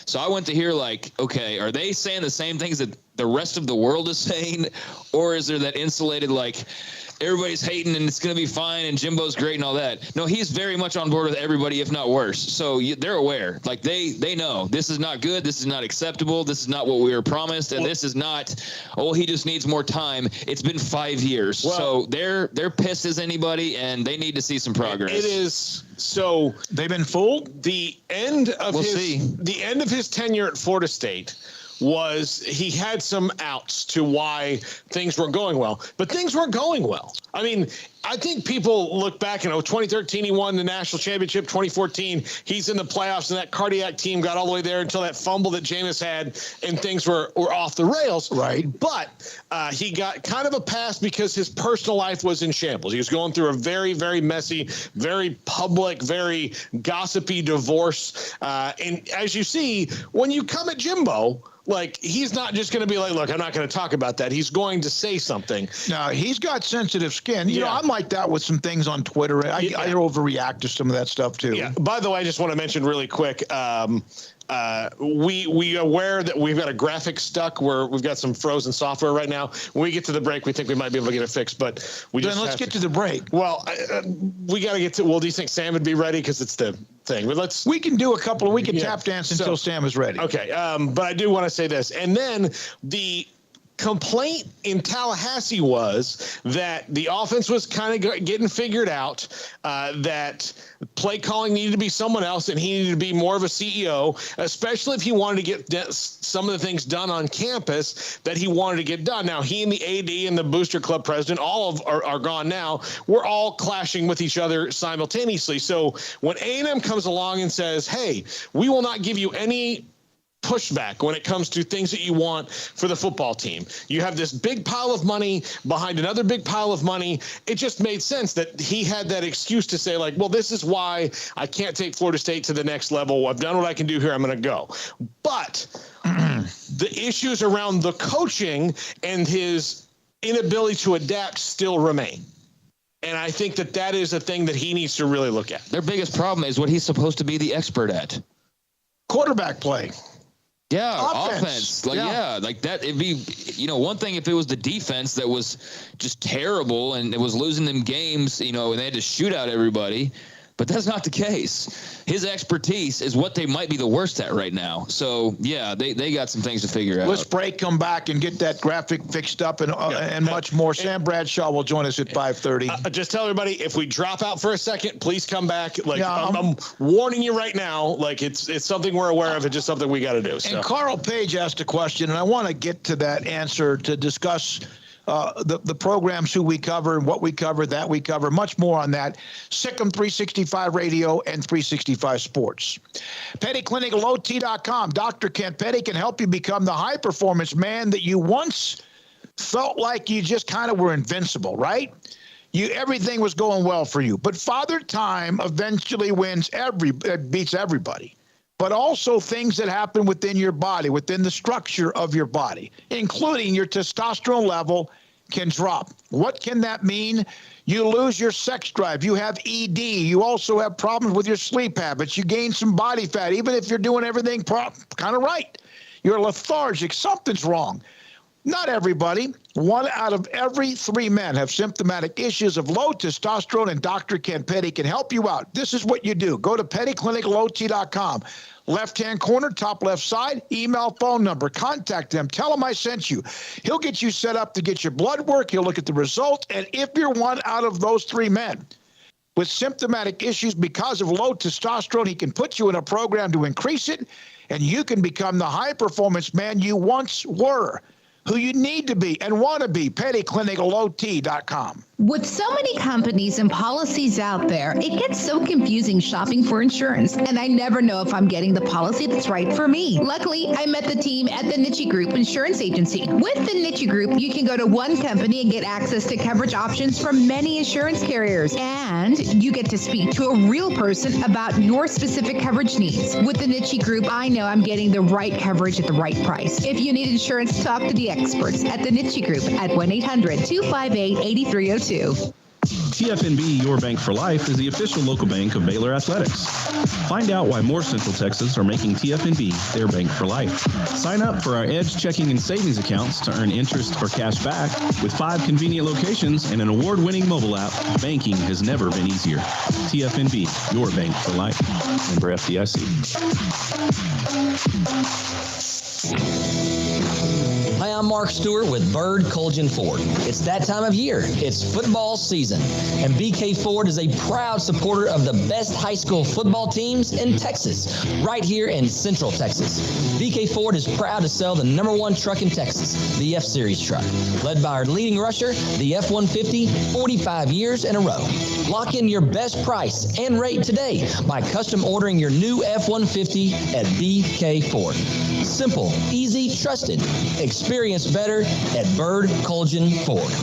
So I went to hear okay, are they saying the same things that the rest of the world is saying, or is there that insulated everybody's hating and it's going to be fine and Jimbo's great and all that? No, he's very much on board with everybody, if not worse. So they're aware. They know this is not good. This is not acceptable. This is not what we were promised. And this is not, he just needs more time. It's been 5 years. Well, so they're pissed as anybody, and they need to see some progress. It is. So they've been fooled. The end of his tenure at Florida State was he had some outs to why things weren't going well, but things weren't going well. I mean, I think people look back, 2013, he won the national championship. 2014, he's in the playoffs, and that cardiac team got all the way there until that fumble that Jameis had, and things were off the rails. Right. But he got kind of a pass because his personal life was in shambles. He was going through a very, very messy, very public, very gossipy divorce. And as you see, when you come at Jimbo, he's not just going to be look, I'm not going to talk about that. He's going to say something. No, he's got sensitive skin. I'm like that with some things on Twitter. I overreact to some of that stuff too. Yeah. By the way, I just want to mention really quick, we aware that we've got a graphic stuck where we've got some frozen software right now. When we get to the break, we think we might be able to get it fixed, but let's get to the break. Well, we got to get to. Well, do you think Sam would be ready? Because it's the thing. But we can do a couple. We can tap dance until Sam is ready. Okay. But I do want to say this, and then the complaint in Tallahassee was that the offense was kind of getting figured out, that play calling needed to be someone else, and he needed to be more of a CEO, especially if he wanted to get some of the things done on campus that he wanted to get done. Now, he and the AD and the Booster Club president, are gone now. We're all clashing with each other simultaneously. So when A&M comes along and says, hey, we will not give you any pushback when it comes to things that you want for the football team. You have this big pile of money behind another big pile of money. It just made sense that he had that excuse to say well, this is why I can't take Florida State to the next level. I've done what I can do here. I'm going to go. But the issues around the coaching and his inability to adapt still remain. And I think that is a thing that he needs to really look at. Their biggest problem is what he's supposed to be the expert at. Quarterback play. Yeah, offense. That. It'd be, one thing if it was the defense that was just terrible and it was losing them games, and they had to shoot out everybody. But that's not the case. His expertise is what they might be the worst at right now. So, yeah, they got some things to figure out. Let's break, come back, and get that graphic fixed up and much more. Sam Bradshaw will join us at 5:30. Just tell everybody, if we drop out for a second, please come back. Like, I'm warning you right now. Like, it's something we're aware of. It's just something we got to do. So. And Carl Page asked a question, and I want to get to that answer to discuss the programs, who we cover, what we cover, that we cover, much more on that. Sikkim 365 Radio and 365 Sports. PettyClinicalOT.com. Dr. Kent Petty can help you become the high-performance man that you once felt like you just kind of were invincible, right? Everything was going well for you. But Father Time eventually beats everybody. But also things that happen within your body, within the structure of your body, including your testosterone level can drop. What can that mean? You lose your sex drive. You have ED. You also have problems with your sleep habits. You gain some body fat, even if you're doing everything kind of right. You're lethargic. Something's wrong. Not everybody. 1 out of every 3 men have symptomatic issues of low testosterone, and Dr. Ken Petty can help you out. This is what you do. Go to PettyClinicalOT.com. Left-hand corner, top left side, email, phone number. Contact them. Tell him I sent you. He'll get you set up to get your blood work. He'll look at the result. And if you're 1 out of those 3 men with symptomatic issues because of low testosterone, he can put you in a program to increase it, and you can become the high-performance man you once were, who you need to be and want to be. PettyClinicalOT.com. With so many companies and policies out there, it gets so confusing shopping for insurance, and I never know if I'm getting the policy that's right for me. Luckily, I met the team at the Niche Group Insurance Agency. With the Niche Group, you can go to one company and get access to coverage options from many insurance carriers, and you get to speak to a real person about your specific coverage needs. With the Niche Group, I know I'm getting the right coverage at the right price. If you need insurance, talk to the experts at the Niche Group at 1-800-258-8302. TFNB, your bank for life, is the official local bank of Baylor Athletics. Find out why more Central Texas are making TFNB their bank for life. Sign up for our Edge checking and savings accounts to earn interest or cash back. With 5 convenient locations and an award-winning mobile app, banking has never been easier. TFNB, your bank for life. Member FDIC. Hi, I'm Mark Stewart with Bird Colgan Ford. It's that time of year. It's football season, and BK Ford is a proud supporter of the best high school football teams in Texas, right here in Central Texas. BK Ford is proud to sell the #1 truck in Texas, the F-Series truck, led by our leading rusher, the F-150, 45 years in a row. Lock in your best price and rate today by custom ordering your new F-150 at BK Ford. Simple, easy, trusted. Experience better at Bird Colgan Ford.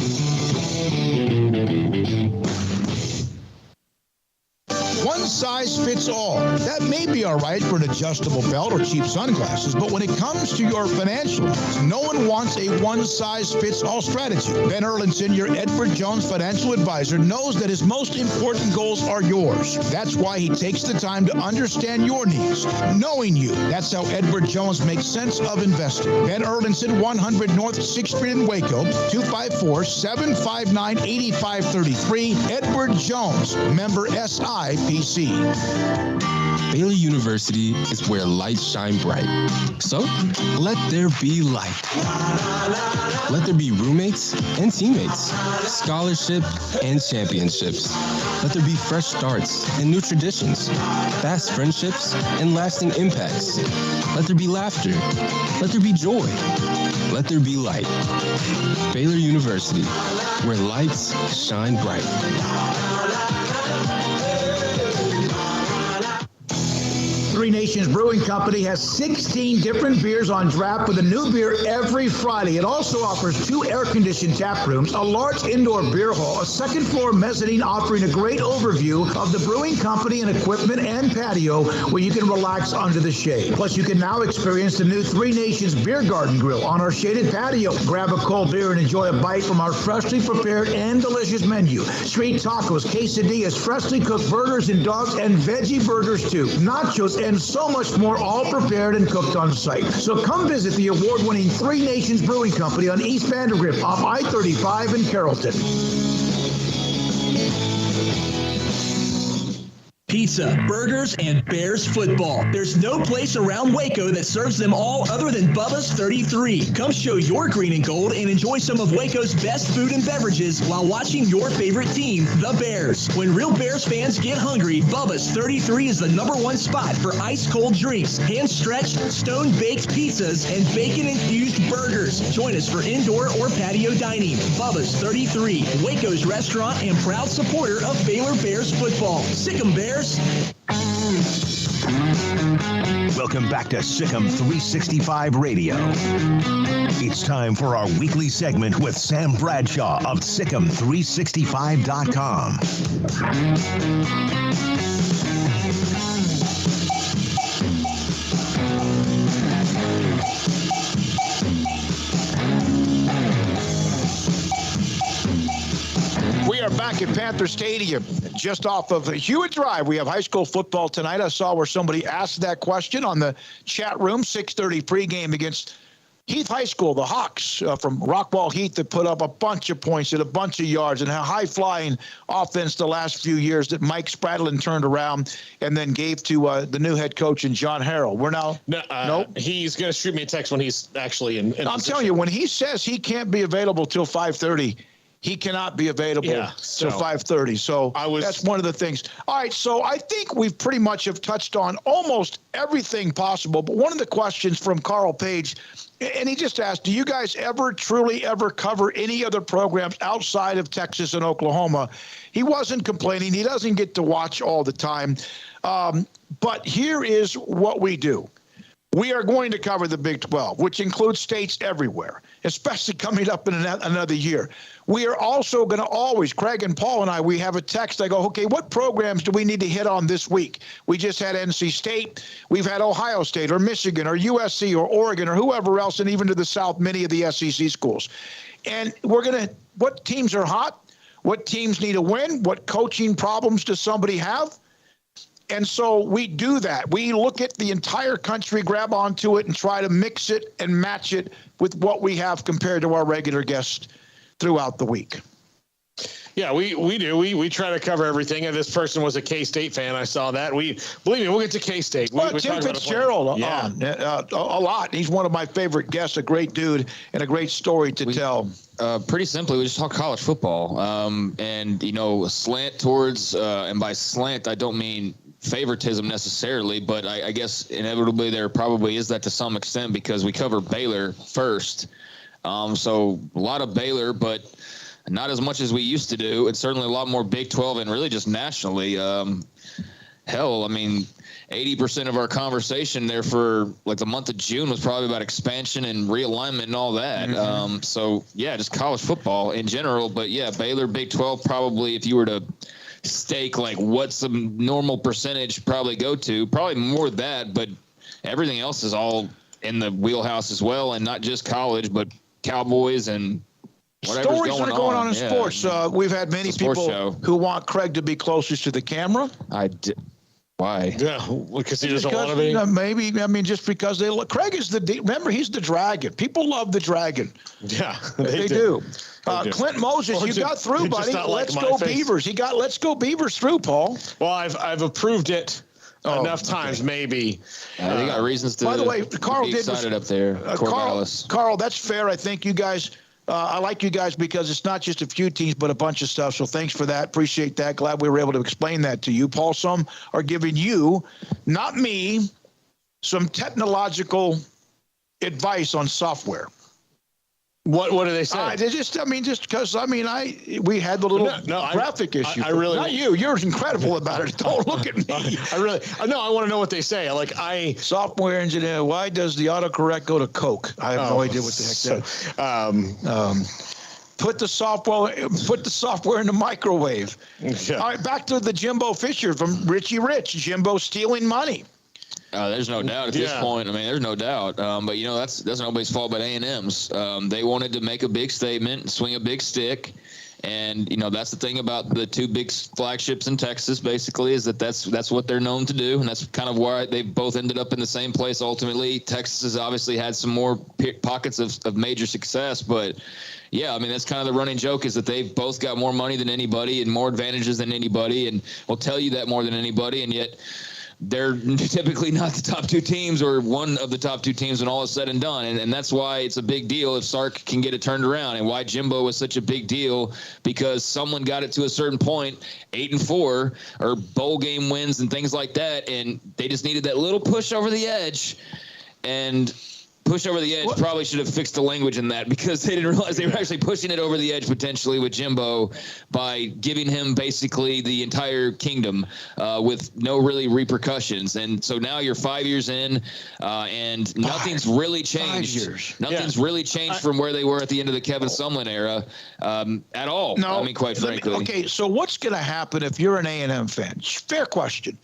One size fits all. That may be all right for an adjustable belt or cheap sunglasses, but when it comes to your financials, no one wants a one-size-fits-all strategy. Ben Erlinson, your Edward Jones financial advisor, knows that his most important goals are yours. That's why he takes the time to understand your needs, knowing you. That's how Edward Jones makes sense of investing. Ben Erlinson, 100 North 6th Street in Waco, 254-759-8533. Edward Jones, member SIPC. Baylor University is where lights shine bright. So, let there be light. Let there be roommates and teammates, scholarships and championships. Let there be fresh starts and new traditions, fast friendships and lasting impacts. Let there be laughter. Let there be joy. Let there be light. Baylor University, where lights shine bright. Three Nations Brewing Company has 16 different beers on draft with a new beer every Friday. It also offers 2 air-conditioned tap rooms, a large indoor beer hall, a second-floor mezzanine offering a great overview of the brewing company and equipment and patio where you can relax under the shade. Plus, you can now experience the new Three Nations Beer Garden Grill on our shaded patio. Grab a cold beer and enjoy a bite from our freshly prepared and delicious menu. Street tacos, quesadillas, freshly cooked burgers and dogs, and veggie burgers too. Nachos and so much more, all prepared and cooked on site. So come visit the award-winning Three Nations Brewing Company on East Vandergrift off I-35 in Carrollton. pizza, burgers, and Bears football. There's no place around Waco that serves them all other than Bubba's 33. Come show your green and gold and enjoy some of Waco's best food and beverages while watching your favorite team, the Bears. When real Bears fans get hungry, Bubba's 33 is the #1 spot for ice-cold drinks, hand-stretched, stone-baked pizzas, and bacon-infused burgers. Join us for indoor or patio dining. Bubba's 33, Waco's restaurant and proud supporter of Baylor Bears football. Sick 'em, Bears! Welcome back to Sick'em 365 Radio. It's time for our weekly segment with Sam Bradshaw of Sick'em365.com. We are back at Panther Stadium, just off of Hewitt Drive. We have high school football tonight. I saw where somebody asked that question on the chat room. 6:30 pregame against Heath High School, the Hawks from Rockwall Heath, that put up a bunch of points and a bunch of yards and a high-flying offense the last few years that Mike Spradlin turned around and then gave to the new head coach in John Harrell. We're now nope. He's going to shoot me a text when he's actually in I'm telling you, when he says he can't be available till 5:30, he cannot be available till 5:30. So that's one of the things. All right, so I think we've pretty much have touched on almost everything possible. But one of the questions from Carl Page, and he just asked, do you guys truly ever cover any other programs outside of Texas and Oklahoma? He wasn't complaining. He doesn't get to watch all the time. But here is what we do. We are going to cover the Big 12, which includes states everywhere, especially coming up in another year. We are also going to always, Craig and Paul and I, we have a text. I go, okay, what programs do we need to hit on this week? We just had NC State. We've had Ohio State or Michigan or USC or Oregon or whoever else, and even to the south, many of the SEC schools. And we're going to, what teams are hot? What teams need a win? What coaching problems does somebody have? And so we do that. We look at the entire country, grab onto it, and try to mix it and match it with what we have compared to our regular guests throughout the week. Yeah, we do. We try to cover everything. And this person was a K-State fan. I saw that. Believe me, we'll get to K-State. Well, Tim Fitzgerald on a lot. He's one of my favorite guests, a great dude and a great story to tell. Pretty simply, we just talk college football. And, slant towards, and by slant, I don't mean favoritism necessarily, but I guess inevitably there probably is that to some extent because we cover Baylor first. So a lot of Baylor, but not as much as we used to do. And certainly a lot more Big 12 and really just nationally. Hell, I mean, 80% of our conversation there for like the month of June was probably about expansion and realignment and all that. Mm-hmm. So, yeah, just college football in general. But, yeah, Baylor, Big 12, probably if you were to stake like what's the normal percentage probably go to, probably more of that. But everything else is all in the wheelhouse as well, and not just college, but Cowboys and whatever's stories that are going on in sports. We've had many people who want Craig to be closest to the camera. Why? Yeah, because he doesn't want to be. Maybe. I mean, just because they look. Craig is remember, he's the dragon. People love the dragon. Yeah, they do. Clint Moses, you got through, buddy. Let's go Beavers. He got Let's Go Beavers through, Paul. Well, I've approved it enough times, maybe. They got reasons to. By the way, Carl be did excited up there. Carl, that's fair. I think you guys. I like you guys because it's not just a few teams, but a bunch of stuff. So thanks for that. Appreciate that. Glad we were able to explain that to you. Paul, some are giving you, not me, some technological advice on software. What do they say? Just because we had the little graphic issue. I really not you. You're incredible about it. Don't look at me. I want to know what they say. Software engineer. Why does the autocorrect go to Coke? I have no idea what the heck that is. Put the software in the microwave. Yeah. All right, back to the Jimbo Fisher from Richie Rich. Jimbo stealing money. There's no doubt at this point. I mean, there's no doubt. But that's nobody's fault but A&M's. They wanted to make a big statement, swing a big stick, and that's the thing about the two big flagships in Texas. Basically, is that's what they're known to do, and that's kind of why they both ended up in the same place ultimately. Texas has obviously had some more pockets of major success, but Yeah, I mean, that's kind of the running joke is that they've both got more money than anybody and more advantages than anybody and will tell you that more than anybody, and yet they're typically not the top two teams or one of the top two teams when all is said and done. And that's why it's a big deal if Sark can get it turned around, and why Jimbo was such a big deal, because someone got it to a certain point, 8-4 or bowl game wins and things like that, and they just needed that little push over the edge. And push over the edge probably should have fixed the language in that, because they didn't realize they were actually pushing it over the edge potentially with Jimbo by giving him basically the entire kingdom with no really repercussions. And so now you're 5 years in and nothing's really changed. Nothing's really changed from where they were at the end of the Kevin Sumlin era at all. No, I mean, quite frankly. Okay, so what's going to happen if you're an A&M fan? Fair question.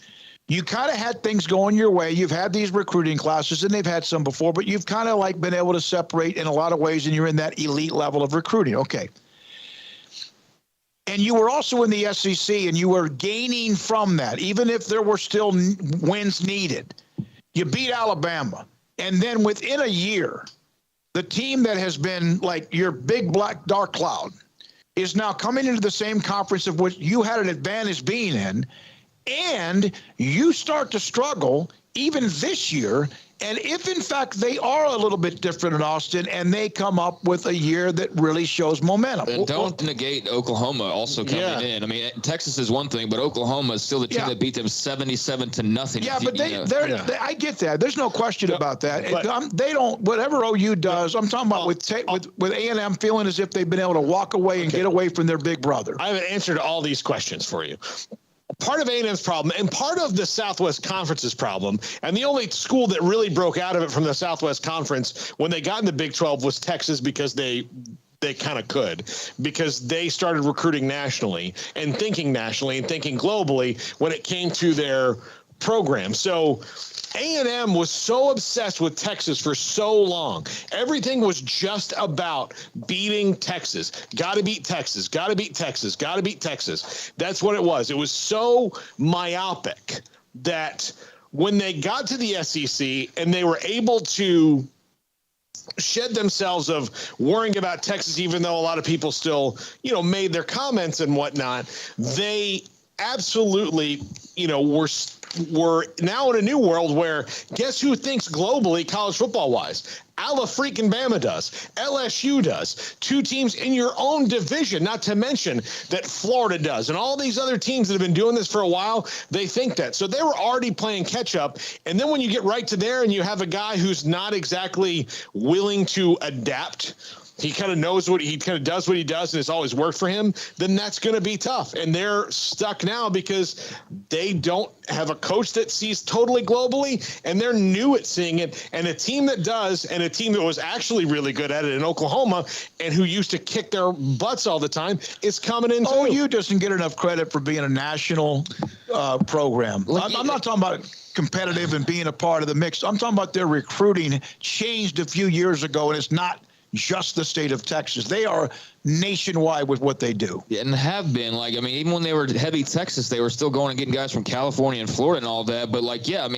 You kind of had things going your way. You've had these recruiting classes, and they've had some before, but you've kind of like been able to separate in a lot of ways, and you're in that elite level of recruiting. Okay. And you were also in the SEC, and you were gaining from that, even if there were still wins needed. You beat Alabama. And then within a year, the team that has been like your big black dark cloud is now coming into the same conference of which you had an advantage being in. And you start to struggle even this year. And if, in fact, they are a little bit different in Austin and they come up with a year that really shows momentum. And don't negate Oklahoma also coming in. I mean, Texas is one thing, but Oklahoma is still the team that beat them 77-0. Yeah, but they I get that. There's no question about that. They don't, whatever OU does, I'm talking about with A&M feeling as if they've been able to walk away and get away from their big brother. I have an answer to all these questions for you. Part of A&M's problem and part of the Southwest Conference's problem, and the only school that really broke out of it from the Southwest Conference when they got in the Big 12 was Texas, because they kind of could, because they started recruiting nationally and thinking globally when it came to their program. So A&M was so obsessed with Texas for so long. Everything was just about beating Texas. Got to beat Texas. Got to beat Texas. Got to beat Texas. That's what it was. It was so myopic that when they got to the SEC and they were able to shed themselves of worrying about Texas, even though a lot of people still, made their comments and whatnot, they absolutely, we're now in a new world where guess who thinks globally college football wise? Alabama does. LSU does. Two teams in your own division, not to mention that Florida does. And all these other teams that have been doing this for a while, they think that. So they were already playing catch up. And then when you get right to there and you have a guy who's not exactly willing to adapt, he kind of knows he kind of does what he does and it's always worked for him, then that's going to be tough. And they're stuck now because they don't have a coach that sees totally globally, and they're new at seeing it. And a team that does, and a team that was actually really good at it in Oklahoma and who used to kick their butts all the time, is coming in too. OU doesn't get enough credit for being a national program. I'm not talking about competitive and being a part of the mix. I'm talking about their recruiting changed a few years ago, and it's not just the state of Texas. They are nationwide with what they do. Yeah, and have been. Even when they were heavy Texas, they were still going and getting guys from California and Florida and all that. But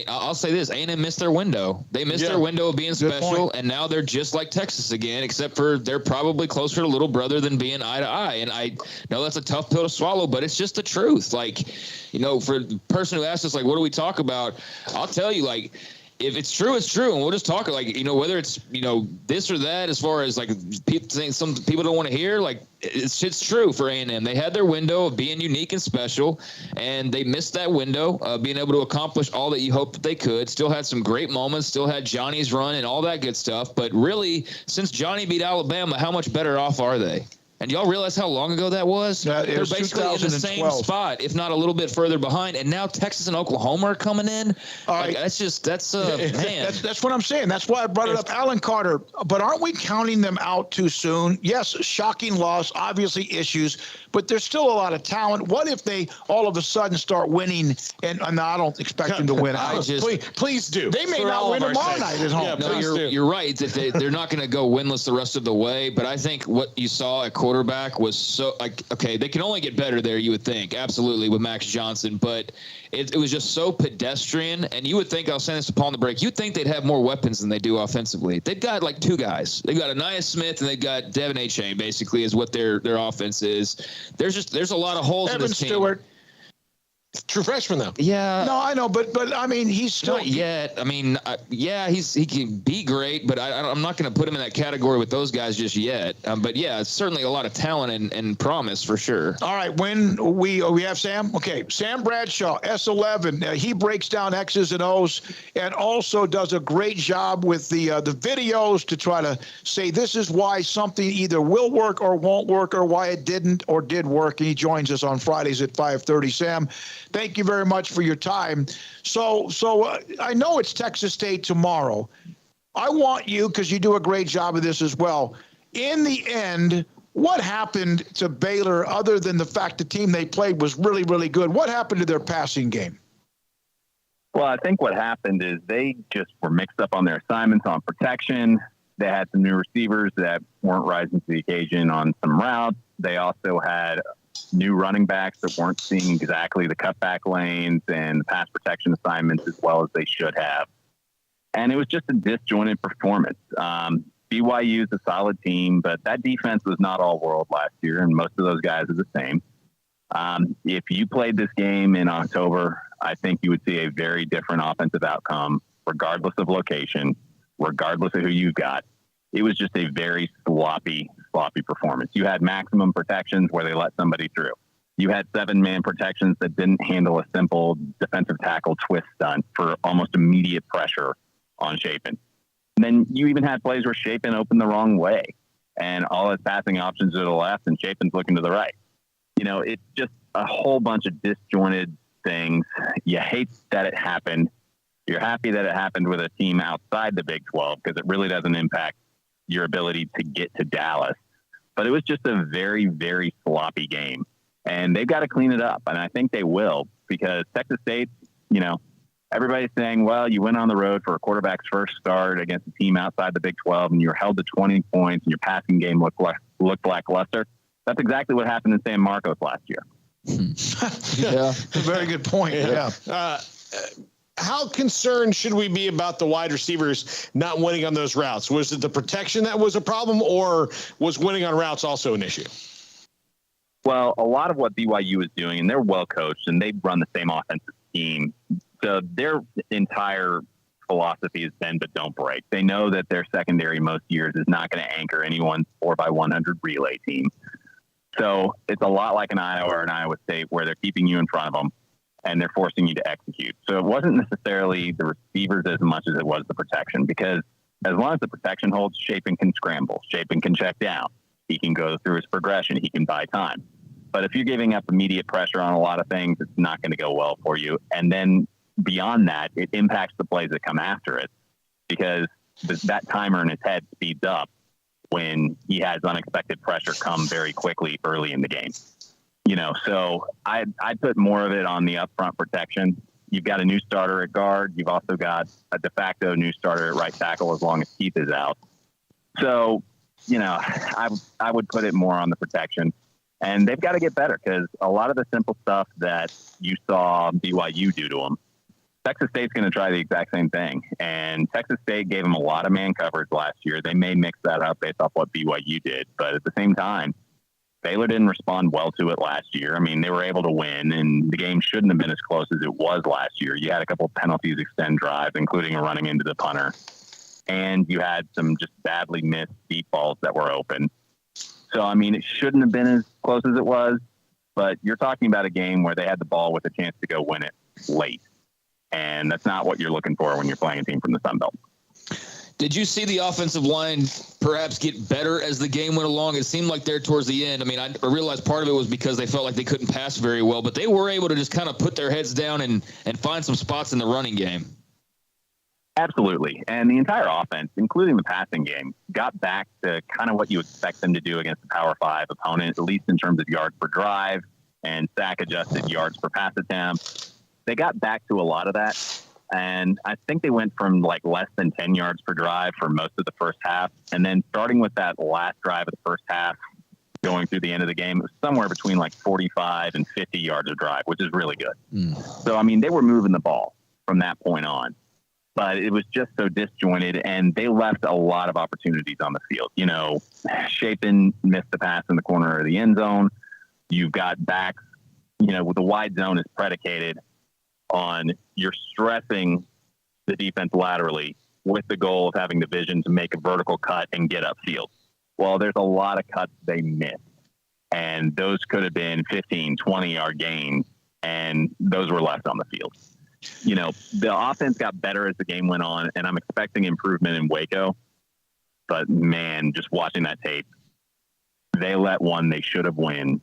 I'll say this, A&M missed their window. They missed their window of being special, and now they're just like Texas again, except for they're probably closer to little brother than being eye to eye. And I know that's a tough pill to swallow, but it's just the truth. For the person who asked us, what do we talk about? I'll tell you, if it's true, it's true. And we'll just talk whether it's, this or that, as far as people saying some people don't want to hear, it's true for A&M. They had their window of being unique and special, and they missed that window of being able to accomplish all that you hoped that they could. Still had some great moments, still had Johnny's run and all that good stuff. But really, since Johnny beat Alabama, how much better off are they? And y'all realize how long ago that was? They're basically in the same spot, if not a little bit further behind. And now Texas and Oklahoma are coming in. All right. Man. That's what I'm saying. That's why I brought it up. Alan Carter. But aren't we counting them out too soon? Yes, shocking loss, obviously issues, but there's still a lot of talent. What if they all of a sudden start winning? And I don't expect them to win. Please do. They may not win tomorrow night at home. Yeah, you're right that they're not going to go winless the rest of the way. But I think what you saw at quarterback was so okay, they can only get better there, you would think, absolutely, with Max Johnson, but it was just so pedestrian. And you would think, I was saying this to Paul on the break, you'd think they'd have more weapons than they do offensively. They've got like two guys. They've got Anaya Smith and they've got Devin Achane, basically, is what their offense is. There's a lot of holes in this team. Stewart. True freshman, though. Yeah. No, I know, but I mean, he's still not yet. I mean, he can be great, but I'm not going to put him in that category with those guys just yet. But yeah, it's certainly a lot of talent and promise for sure. All right, when we have Sam. Okay, Sam Bradshaw, S11. He breaks down X's and O's, and also does a great job with the videos to try to say this is why something either will work or won't work, or why it didn't or did work. And he joins us on Fridays at 5:30. Sam, thank you very much for your time. So I know it's Texas State tomorrow. I want you, because you do a great job of this as well. In the end, what happened to Baylor other than the fact the team they played was really, really good? What happened to their passing game? Well, I think what happened is they just were mixed up on their assignments on protection. They had some new receivers that weren't rising to the occasion on some routes. They also had new running backs that weren't seeing exactly the cutback lanes and the pass protection assignments as well as they should have. And it was just a disjointed performance. BYU is a solid team, but that defense was not all world last year, and most of those guys are the same. If you played this game in October, I think you would see a very different offensive outcome, regardless of location, regardless of who you've got. It was just a very sloppy performance. You had maximum protections where they let somebody through. You had 7-man protections that didn't handle a simple defensive tackle twist stunt for almost immediate pressure on Chapin. And then you even had plays where Chapin opened the wrong way and all his passing options are to the left and Chapin's looking to the right. You know, it's just a whole bunch of disjointed things. You hate that it happened. You're happy that it happened with a team outside the Big 12 because it really doesn't impact your ability to get to Dallas. But it was just a very, very sloppy game. And they've got to clean it up. And I think they will, because Texas State, you know, everybody's saying, well, you went on the road for a quarterback's first start against a team outside the Big 12 and you were held to 20 points and your passing game looked lackluster. That's exactly what happened in San Marcos last year. Yeah. Very good point. Yeah. How concerned should we be about the wide receivers not winning on those routes? Was it the protection that was a problem, or was winning on routes also an issue? Well, a lot of what BYU is doing, and they're well coached, and they run the same offensive scheme. So their entire philosophy is bend but don't break. They know that their secondary most years is not going to anchor anyone's 4x100 relay team. So it's a lot like an Iowa or an Iowa State where they're keeping you in front of them and they're forcing you to execute. So it wasn't necessarily the receivers as much as it was the protection, because as long as the protection holds, Chapin can scramble. Chapin can check down. He can go through his progression. He can buy time. But if you're giving up immediate pressure on a lot of things, it's not going to go well for you. And then beyond that, it impacts the plays that come after it, because that timer in his head speeds up when he has unexpected pressure come very quickly early in the game. You know, so I'd put more of it on the upfront protection. You've got a new starter at guard. You've also got a de facto new starter at right tackle as long as Keith is out. So, you know, I would put it more on the protection. And they've got to get better, because a lot of the simple stuff that you saw BYU do to them, Texas State's going to try the exact same thing. And Texas State gave them a lot of man coverage last year. They may mix that up based off what BYU did. But at the same time, Baylor didn't respond well to it last year. I mean, they were able to win, and the game shouldn't have been as close as it was last year. You had a couple of penalties extend drives, including a running into the punter. And you had some just badly missed deep balls that were open. So, I mean, it shouldn't have been as close as it was, but you're talking about a game where they had the ball with a chance to go win it late. And that's not what you're looking for when you're playing a team from the Sun Belt. Did you see the offensive line perhaps get better as the game went along? It seemed like there towards the end. I mean, I realized part of it was because they felt like they couldn't pass very well, but they were able to just kind of put their heads down and find some spots in the running game. Absolutely. And the entire offense, including the passing game, got back to kind of what you expect them to do against a Power 5 opponent, at least in terms of yards per drive and sack-adjusted yards per pass attempt. They got back to a lot of that. And I think they went from like less than 10 yards per drive for most of the first half. And then starting with that last drive of the first half, going through the end of the game. It was somewhere between like 45 and 50 yards of drive, which is really good. So, I mean, they were moving the ball from that point on, but it was just so disjointed, and they left a lot of opportunities on the field. You know, Chapin missed the pass in the corner of the end zone. You've got backs, you know, with the wide zone is predicated on you're stressing the defense laterally with the goal of having the vision to make a vertical cut and get upfield. Well, there's a lot of cuts they missed, and those could have been 15, 20-yard gains, and those were left on the field. You know, the offense got better as the game went on, and I'm expecting improvement in Waco. But, man, just watching that tape, they let one they should have won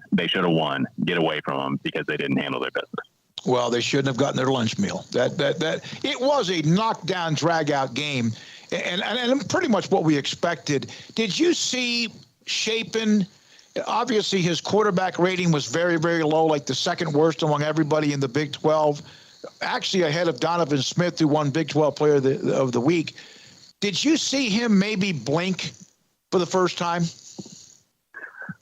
get away from them because they didn't handle their business. Well, they shouldn't have gotten their lunch meal. That it was a knockdown, drag-out game, and pretty much what we expected. Did you see Chapin? Obviously, his quarterback rating was very, very low, like the second worst among everybody in the Big 12. Actually ahead of Donovan Smith, who won Big 12 Player of the Week. Did you see him maybe blink for the first time?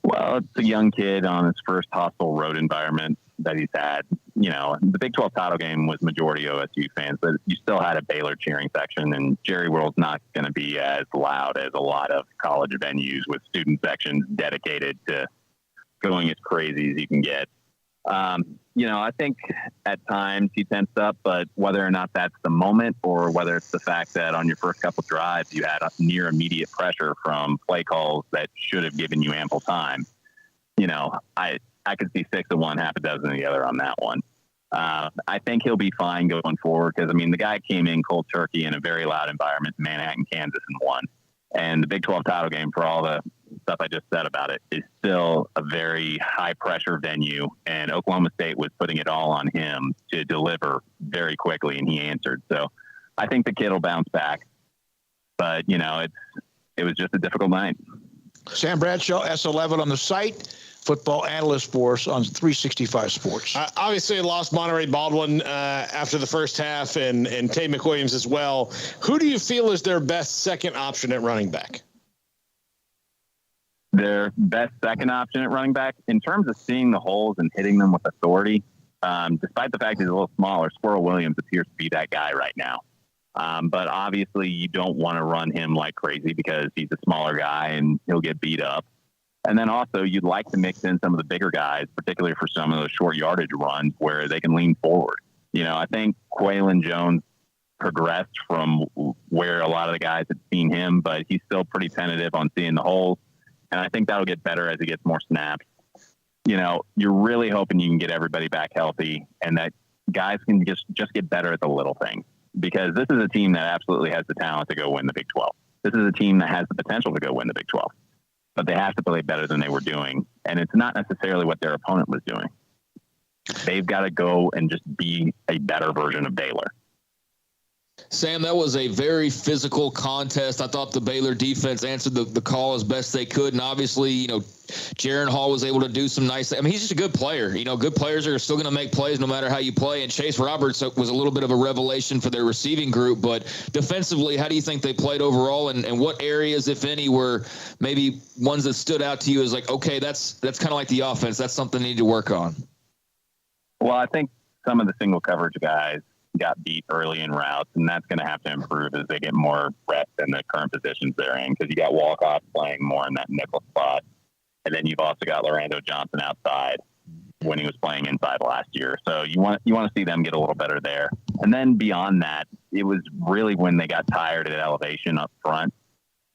Well, it's a young kid on his first hostile road environment that he's had. You know, the Big 12 title game was majority OSU fans, but you still had a Baylor cheering section, and Jerry World's not going to be as loud as a lot of college venues with student sections dedicated to going as crazy as you can get. You know, I think at times he tensed up, but whether or not that's the moment or whether it's the fact that on your first couple drives you had a near immediate pressure from play calls that should have given you ample time, you know, I could see 6 of one, half a dozen of the other on that one. I think he'll be fine going forward because, I mean, the guy came in cold turkey in a very loud environment in Manhattan, Kansas, and won. And the Big 12 title game, for all the stuff I just said about it, is still a very high-pressure venue, and Oklahoma State was putting it all on him to deliver very quickly, and he answered. So I think the kid will bounce back. But, you know, it was just a difficult night. Sam Bradshaw, S11 on the site. Football analyst for us on 365 Sports. Obviously, lost Monterey Baldwin after the first half, and Tay McWilliams as well. Who do you feel is their best second option at running back? Their best second option at running back, in terms of seeing the holes and hitting them with authority, despite the fact he's a little smaller, Squirrel Williams appears to be that guy right now. But obviously, you don't want to run him like crazy because he's a smaller guy and he'll get beat up. And then also you'd like to mix in some of the bigger guys, particularly for some of those short yardage runs where they can lean forward. You know, I think Quaylon Jones progressed from where a lot of the guys had seen him, but he's still pretty tentative on seeing the holes. And I think that'll get better as he gets more snaps. You know, you're really hoping you can get everybody back healthy and that guys can just get better at the little things, because this is a team that absolutely has the talent to go win the Big 12. This is a team that has the potential to go win the Big 12. But they have to play better than they were doing. And it's not necessarily what their opponent was doing. They've got to go and just be a better version of Baylor. Sam, that was a very physical contest. I thought the Baylor defense answered the call as best they could. And obviously, you know, Jaron Hall was able to do some nice things. I mean, he's just a good player. You know, good players are still going to make plays no matter how you play. And Chase Roberts was a little bit of a revelation for their receiving group. But defensively, how do you think they played overall? And what areas, if any, were maybe ones that stood out to you as like, okay, that's kind of like the offense. That's something they need to work on. Well, I think some of the single coverage guys got beat early in routes, and that's going to have to improve as they get more reps in the current positions they're in, because you got Walcott playing more in that nickel spot, and then you've also got Lorando Johnson outside when he was playing inside last year. So you want to see them get a little better there. And then beyond that, it was really when they got tired at elevation up front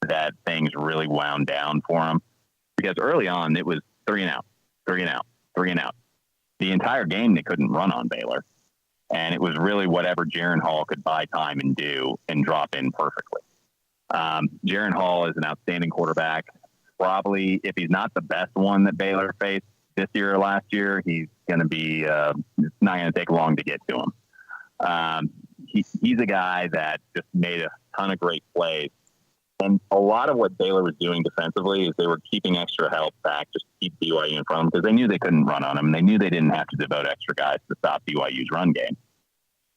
that things really wound down for them, because early on it was 3 and out, 3 and out, 3 and out. The entire game they couldn't run on Baylor. And it was really whatever Jaron Hall could buy time and do and drop in perfectly. Jaron Hall is an outstanding quarterback. Probably, if he's not the best one that Baylor faced this year or last year, he's going to be, it's not going to take long to get to him. He's a guy that just made a ton of great plays. And a lot of what Baylor was doing defensively is they were keeping extra help back just to keep BYU in front of them, because they knew they couldn't run on them. And they knew they didn't have to devote extra guys to stop BYU's run game.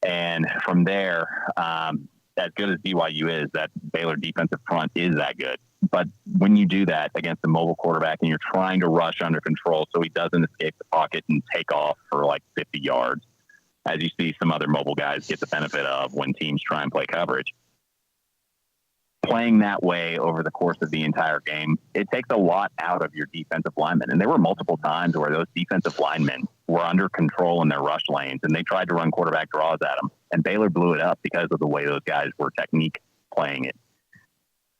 And from there, as good as BYU is, that Baylor defensive front is that good. But when you do that against a mobile quarterback and you're trying to rush under control so he doesn't escape the pocket and take off for like 50 yards, as you see some other mobile guys get the benefit of when teams try and play coverage, playing that way over the course of the entire game, it takes a lot out of your defensive linemen. And there were multiple times where those defensive linemen were under control in their rush lanes and they tried to run quarterback draws at them. And Baylor blew it up because of the way those guys were technique playing it.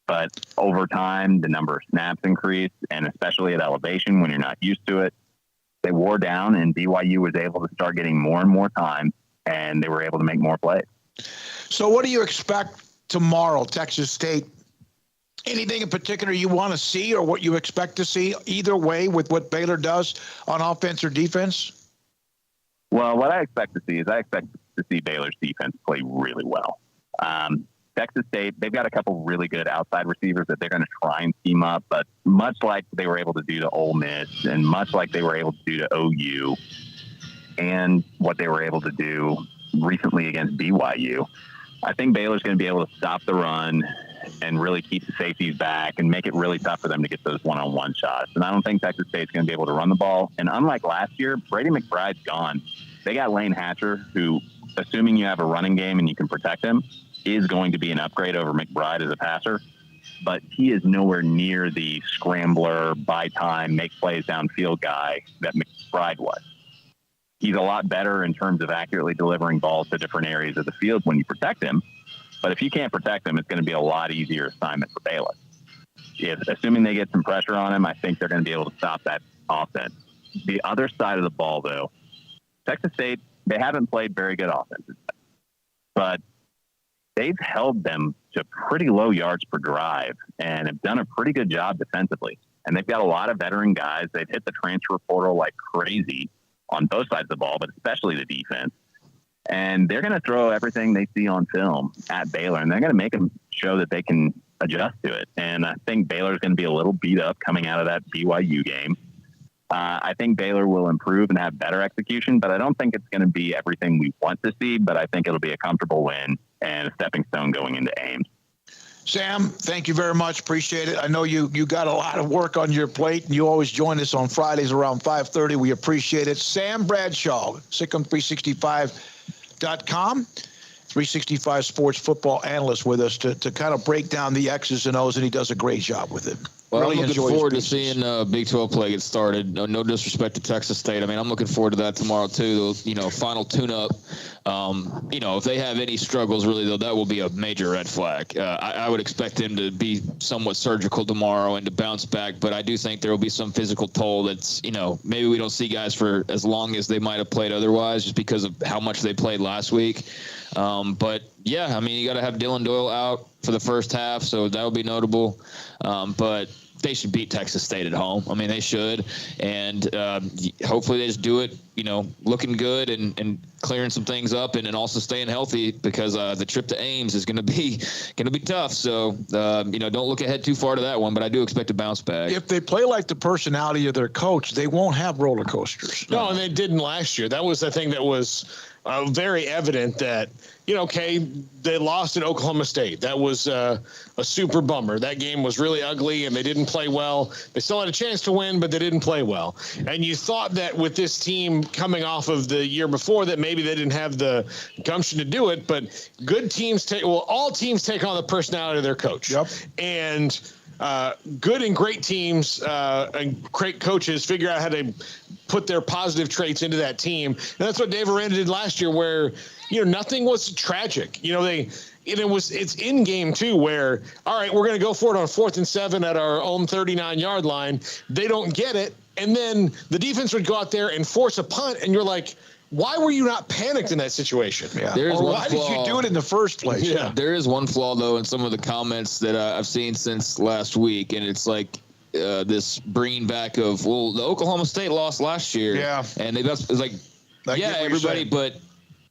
But over time, the number of snaps increased, and especially at elevation when you're not used to it, they wore down, and BYU was able to start getting more and more time, and they were able to make more plays. So what do you expect tomorrow, Texas State? Anything in particular you want to see or what you expect to see either way with what Baylor does on offense or defense? Well, what I expect to see is I expect to see Baylor's defense play really well. Texas State, they've got a couple really good outside receivers that they're going to try and scheme up, but much like they were able to do to Ole Miss and much like they were able to do to OU and what they were able to do recently against BYU, I think Baylor's going to be able to stop the run and really keep the safeties back and make it really tough for them to get those one-on-one shots. And I don't think Texas State's going to be able to run the ball. And unlike last year, Brady McBride's gone. They got Lane Hatcher, who, assuming you have a running game and you can protect him, is going to be an upgrade over McBride as a passer, but he is nowhere near the scrambler, buy time, make plays downfield guy that McBride was. He's a lot better in terms of accurately delivering balls to different areas of the field when you protect him, but if you can't protect him, it's going to be a lot easier assignment for Baylor. Assuming they get some pressure on him, I think they're going to be able to stop that offense. The other side of the ball, though, Texas State, they haven't played very good offenses, but they've held them to pretty low yards per drive and have done a pretty good job defensively. And they've got a lot of veteran guys. They've hit the transfer portal like crazy on both sides of the ball, but especially the defense. And they're going to throw everything they see on film at Baylor, and they're going to make them show that they can adjust to it. And I think Baylor's going to be a little beat up coming out of that BYU game. I think Baylor will improve and have better execution, but I don't think it's going to be everything we want to see, but I think it'll be a comfortable win and a stepping stone going into Ames. Sam, thank you very much. Appreciate it. I know you got a lot of work on your plate, and you always join us on Fridays around 5:30. We appreciate it. Sam Bradshaw, Sickham365.com, 365 sports football analyst with us to kind of break down the X's and O's, and he does a great job with it. Well, really I'm looking forward to seeing Big 12 play get started. No disrespect to Texas State. I mean, I'm looking forward to that tomorrow, too. Final tune-up. If they have any struggles, really, though, that will be a major red flag. I would expect them to be somewhat surgical tomorrow and to bounce back, but I do think there will be some physical toll that's, maybe we don't see guys for as long as they might have played otherwise just because of how much they played last week. But, yeah, I mean, you got to have Dylan Doyle out for the first half, so that will be notable. But they should beat Texas State at home. I mean, they should. And hopefully they just do it, looking good and clearing some things up and also staying healthy because the trip to Ames is going to be tough. So, don't look ahead too far to that one, but I do expect to bounce back. If they play like the personality of their coach, they won't have roller coasters. No, and they didn't last year. That was the thing that was very evident that, they lost at Oklahoma State. That was a super bummer. That game was really ugly, and they didn't play well. They still had a chance to win, but they didn't play well. And you thought that with this team coming off of the year before that maybe they didn't have the gumption to do it, but all teams take on the personality of their coach. Yep. And good and great teams and great coaches figure out how to put their positive traits into that team. And that's what Dave Aranda did last year where, nothing was tragic. It's in game too where, all right, we're going to go for it on 4th and 7 at our own 39-yard line. They don't get it. And then the defense would go out there and force a punt. And you're like, why were you not panicked in that situation? Yeah. Why did you do it in the first place? Yeah. There is one flaw, though, in some of the comments that I've seen since last week. And it's like this bringing back of, well, the Oklahoma State lost last year. Yeah. And it's like, everybody, but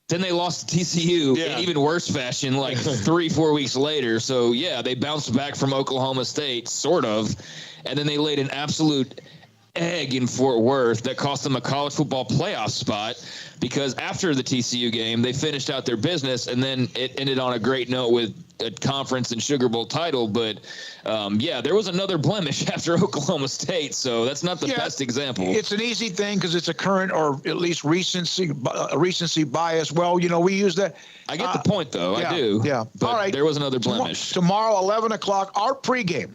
then they lost to TCU in even worse fashion, like 3-4 weeks later. So, they bounced back from Oklahoma State, sort of. And then they laid an absolute egg in Fort Worth that cost them a college football playoff spot, because after the TCU game, they finished out their business, and then it ended on a great note with a conference and Sugar Bowl title. But there was another blemish after Oklahoma State, so that's not the best example. It's an easy thing because it's a current or at least recency bias. Well, we use that. I get the point, though. I do. Yeah. But all right. There was another blemish. Tomorrow, 11 o'clock, our pregame.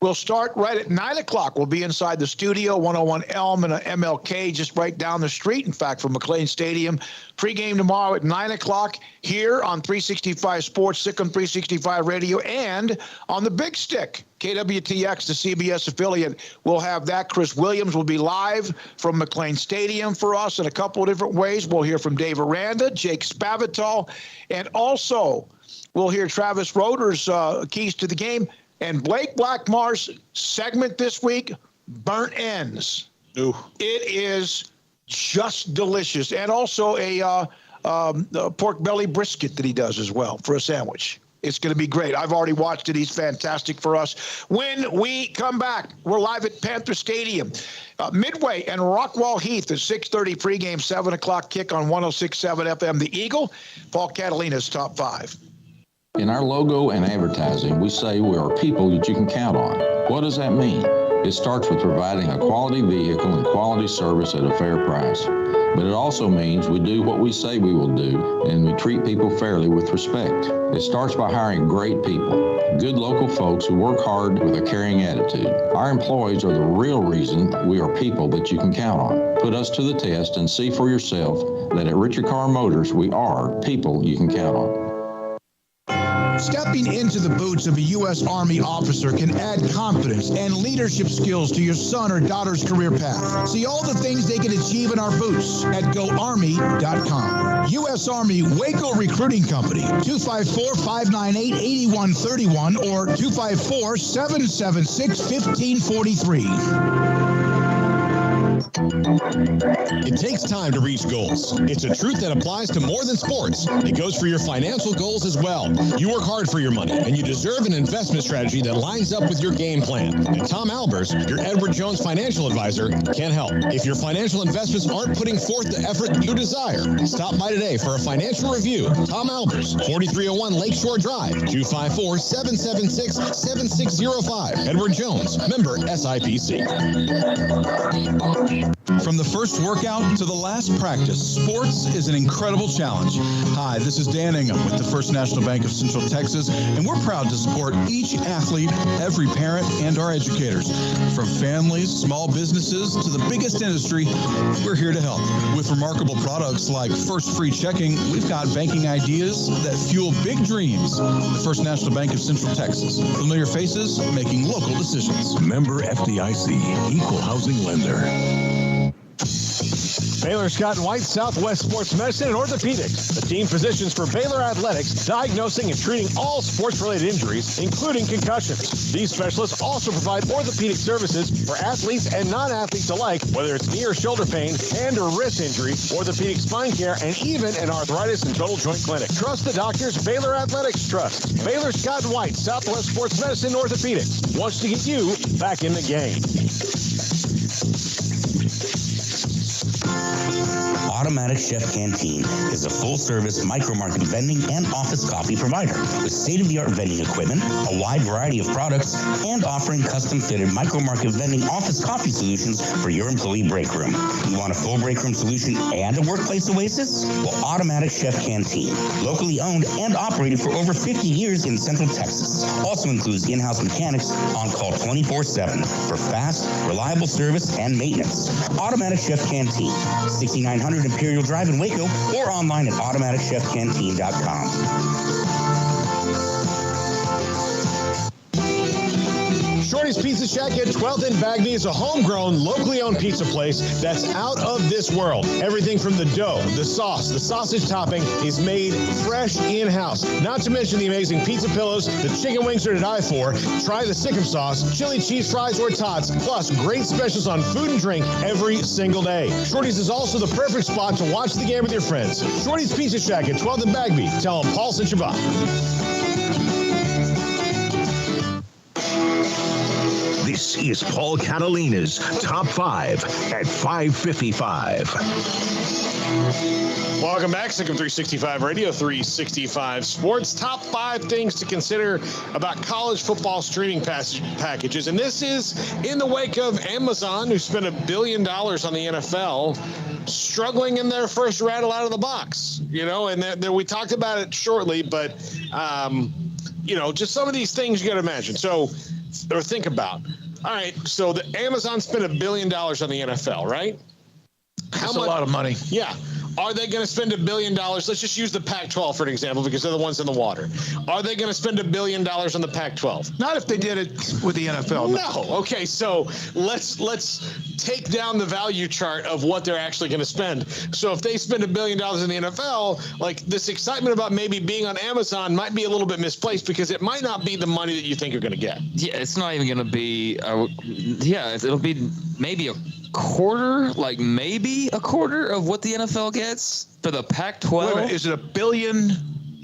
We'll start right at 9 o'clock. We'll be inside the studio, 101 Elm and MLK, just right down the street, in fact, from McLean Stadium. Pre-game tomorrow at 9 o'clock here on 365 Sports, Sikkim 365 Radio, and on the Big Stick, KWTX, the CBS affiliate. We'll have that. Chris Williams will be live from McLean Stadium for us in a couple of different ways. We'll hear from Dave Aranda, Jake Spavital, and also we'll hear Travis Roeder's keys to the game. And Blake Blackmar's segment this week, Burnt Ends. Ooh. It is just delicious. And also a pork belly brisket that he does as well for a sandwich. It's going to be great. I've already watched it. He's fantastic for us. When we come back, we're live at Panther Stadium. Midway and Rockwall Heath at 6:30 pregame, 7 o'clock kick on 106.7 FM. The Eagle, Paul Catalina's Top 5. In our logo and advertising, we say we are people that you can count on. What does that mean? It starts with providing a quality vehicle and quality service at a fair price. But it also means we do what we say we will do, and we treat people fairly with respect. It starts by hiring great people, good local folks who work hard with a caring attitude. Our employees are the real reason we are people that you can count on. Put us to the test and see for yourself that at Richard Carr Motors, we are people you can count on. Stepping into the boots of a U.S. Army officer can add confidence and leadership skills to your son or daughter's career path. See all the things they can achieve in our boots at GoArmy.com. U.S. Army Waco Recruiting Company, 254-598-8131 or 254-776-1543. It takes time to reach goals. It's a truth that applies to more than sports. It goes for your financial goals as well. You work hard for your money, and you deserve an investment strategy that lines up with your game plan. And Tom Albers, your Edward Jones financial advisor, can help. If your financial investments aren't putting forth the effort you desire, stop by today for a financial review. Tom Albers, 4301 Lakeshore Drive, 254-776-7605. Edward Jones, member SIPC. From the first workout to the last practice, sports is an incredible challenge. Hi, this is Dan Ingham with the First National Bank of Central Texas, and we're proud to support each athlete, every parent, and our educators. From families, small businesses, to the biggest industry, we're here to help. With remarkable products like First Free Checking, we've got banking ideas that fuel big dreams. The First National Bank of Central Texas. Familiar faces making local decisions. Member FDIC, Equal Housing Lender. Baylor Scott and White, Southwest Sports Medicine and Orthopedics, the team physicians for Baylor Athletics, diagnosing and treating all sports-related injuries, including concussions. These specialists also provide orthopedic services for athletes and non-athletes alike, whether it's knee or shoulder pain, hand or wrist injury, orthopedic spine care, and even an arthritis and total joint clinic. Trust the doctors Baylor Athletics trust. Baylor Scott and White, Southwest Sports Medicine and Orthopedics wants to get you back in the game. Automatic Chef Canteen is a full-service micro-market vending and office coffee provider with state-of-the-art vending equipment, a wide variety of products, and offering custom-fitted micro-market vending office coffee solutions for your employee break room. You want a full break room solution and a workplace oasis? Well, Automatic Chef Canteen, locally owned and operated for over 50 years in Central Texas, also includes in-house mechanics on call 24/7 for fast, reliable service and maintenance. Automatic Chef Canteen, 6900 Imperial Drive in Waco, or online at automaticchefcanteen.com. Shorty's Pizza Shack at 12th and Bagby is a homegrown, locally owned pizza place that's out of this world. Everything from the dough, the sauce, the sausage topping is made fresh in-house. Not to mention the amazing pizza pillows, the chicken wings are to die for. Try the Sikkim sauce, chili cheese fries or tots, plus great specials on food and drink every single day. Shorty's is also the perfect spot to watch the game with your friends. Shorty's Pizza Shack at 12th and Bagby. Tell them Paul sent you by. This This is Paul Catalina's Top 5 at 5:55. Welcome back, Sikkim 365 Radio, 365 Sports. Top 5 things to consider about college football streaming packages. And this is in the wake of Amazon, who spent $1 billion on the NFL, struggling in their first rattle out of the box. And we talked about it shortly, but, just some of these things you got to imagine. Or think about. All right, so the Amazon spent $1 billion on the NFL, right? That's a lot of money. Yeah. Are they going to spend $1 billion? Let's just use the Pac-12 for an example, because they're the ones in the water. Are they going to spend $1 billion on the Pac-12? Not if they did it with the NFL. No. Okay, so let's take down the value chart of what they're actually going to spend. So if they spend $1 billion in the NFL, like, this excitement about maybe being on Amazon might be a little bit misplaced, because it might not be the money that you think you're going to get. Yeah, it's not even going to be. It'll be maybe maybe a quarter of what the NFL gets for the Pac-12. Wait a minute, is it $1 billion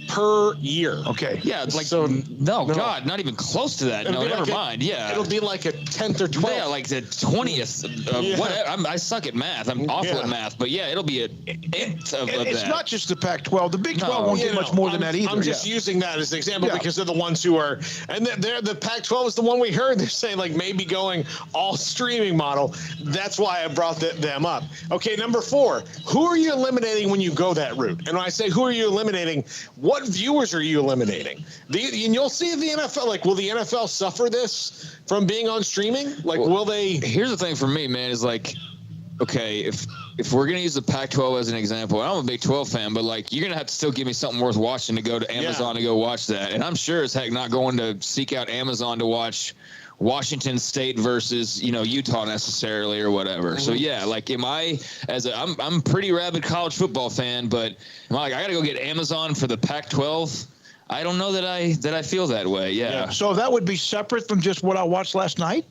per year? Okay. Yeah, God, not even close to that. No, never mind. Yeah, it'll be like a 10th or 12th. Yeah, like the 20th of whatever. I suck at math. I'm awful at math, but yeah, it'll be it's that. Not just the Pac-12. The Big 12 won't get much more than that either. I'm just using that as an example because they're the ones who are, and the Pac-12 is the one we heard. They're saying like maybe going all streaming model. That's why I brought them up. Okay, number 4. Who are you eliminating when you go that route? And when I say who are you eliminating, what viewers are you eliminating? And you'll see the NFL, will the NFL suffer this from being on streaming? Will they? Here's the thing for me, man, is okay, if we're going to use the Pac-12 as an example, I'm a Big 12 fan, but you're going to have to still give me something worth watching to go to Amazon to go watch that. And I'm sure as heck not going to seek out Amazon to watch Washington State versus, Utah necessarily or whatever. So yeah, am I I'm a pretty rabid college football fan, but I got to go get Amazon for the Pac-12. I don't know that I feel that way. Yeah. So that would be separate from just what I watched last night?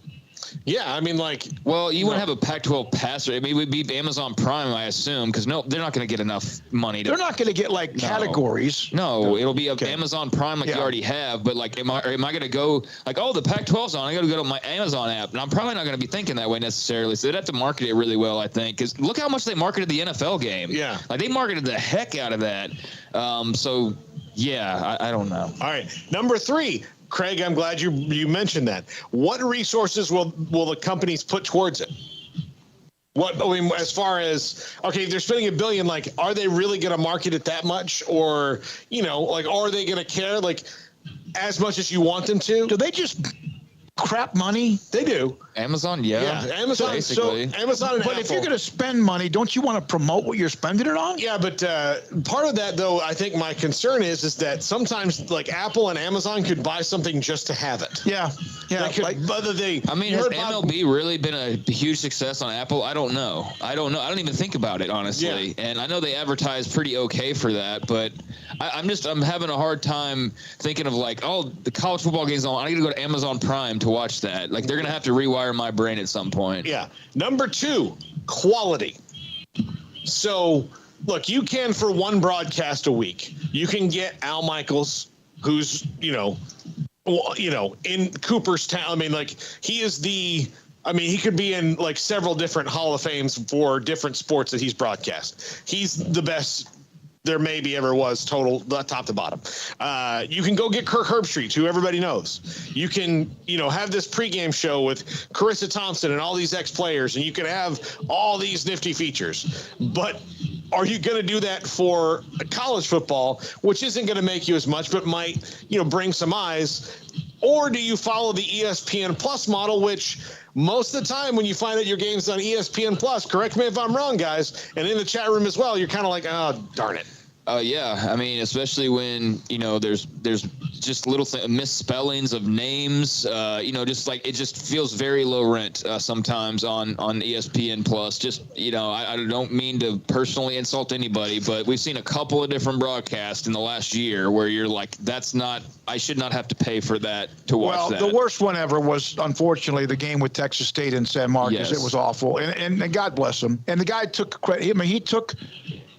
Yeah, I mean, well, you wouldn't have a Pac-12 passer. I mean, it would be Amazon Prime, I assume, because they're not going to get enough money. They're not going to get categories. No, it'll be Amazon Prime you already have. But am I going to go the Pac-12's on? I got to go to my Amazon app, and I'm probably not going to be thinking that way necessarily. So they'd have to market it really well, I think, because look how much they marketed the NFL game. Yeah, they marketed the heck out of that. So yeah, I don't know. All right, number 3. Craig, I'm glad you mentioned that. What resources will the companies put towards it? As far as, they're spending $1 billion, are they really going to market it that much? Or, are they going to care, as much as you want them to? Do they just crap money? They do. Amazon, Amazon, basically. So Amazon and But Apple. if you're going to spend money, don't you want to promote what you're spending it on? Yeah, but part of that, though, I think my concern is that sometimes Apple and Amazon could buy something just to have it. Yeah. Has MLB really been a huge success on Apple? I don't know. I don't even think about it, honestly. Yeah. And I know they advertise pretty okay for that, but I'm having a hard time thinking of the college football game's on. I need to go to Amazon Prime to watch that. They're going to have to rewire my brain at some point. Yeah. Number 2, quality. So, look, you can, for one broadcast a week, you can get Al Michaels, who's, in Cooperstown. I mean, he is he could be in several different Hall of Fames for different sports that he's broadcast. He's the best there maybe ever was, total top to bottom. You can go get Kirk Herbstreit, who everybody knows. You can, have this pregame show with Carissa Thompson and all these ex-players, and you can have all these nifty features. But are you going to do that for college football, which isn't going to make you as much, but might, bring some eyes? Or do you follow the ESPN Plus model, which most of the time when you find out your game's on ESPN Plus, correct me if I'm wrong, guys, and in the chat room as well, you're kind of like, oh, darn it. Yeah, I mean, especially when there's just little misspellings of names. It just feels very low rent sometimes on ESPN Plus. Just I don't mean to personally insult anybody, but we've seen a couple of different broadcasts in the last year where you're like, I should not have to pay for that to watch that. Well, the worst one ever was, unfortunately, the game with Texas State and San Marcos. Yes. It was awful, and God bless him. And the guy took credit. I mean,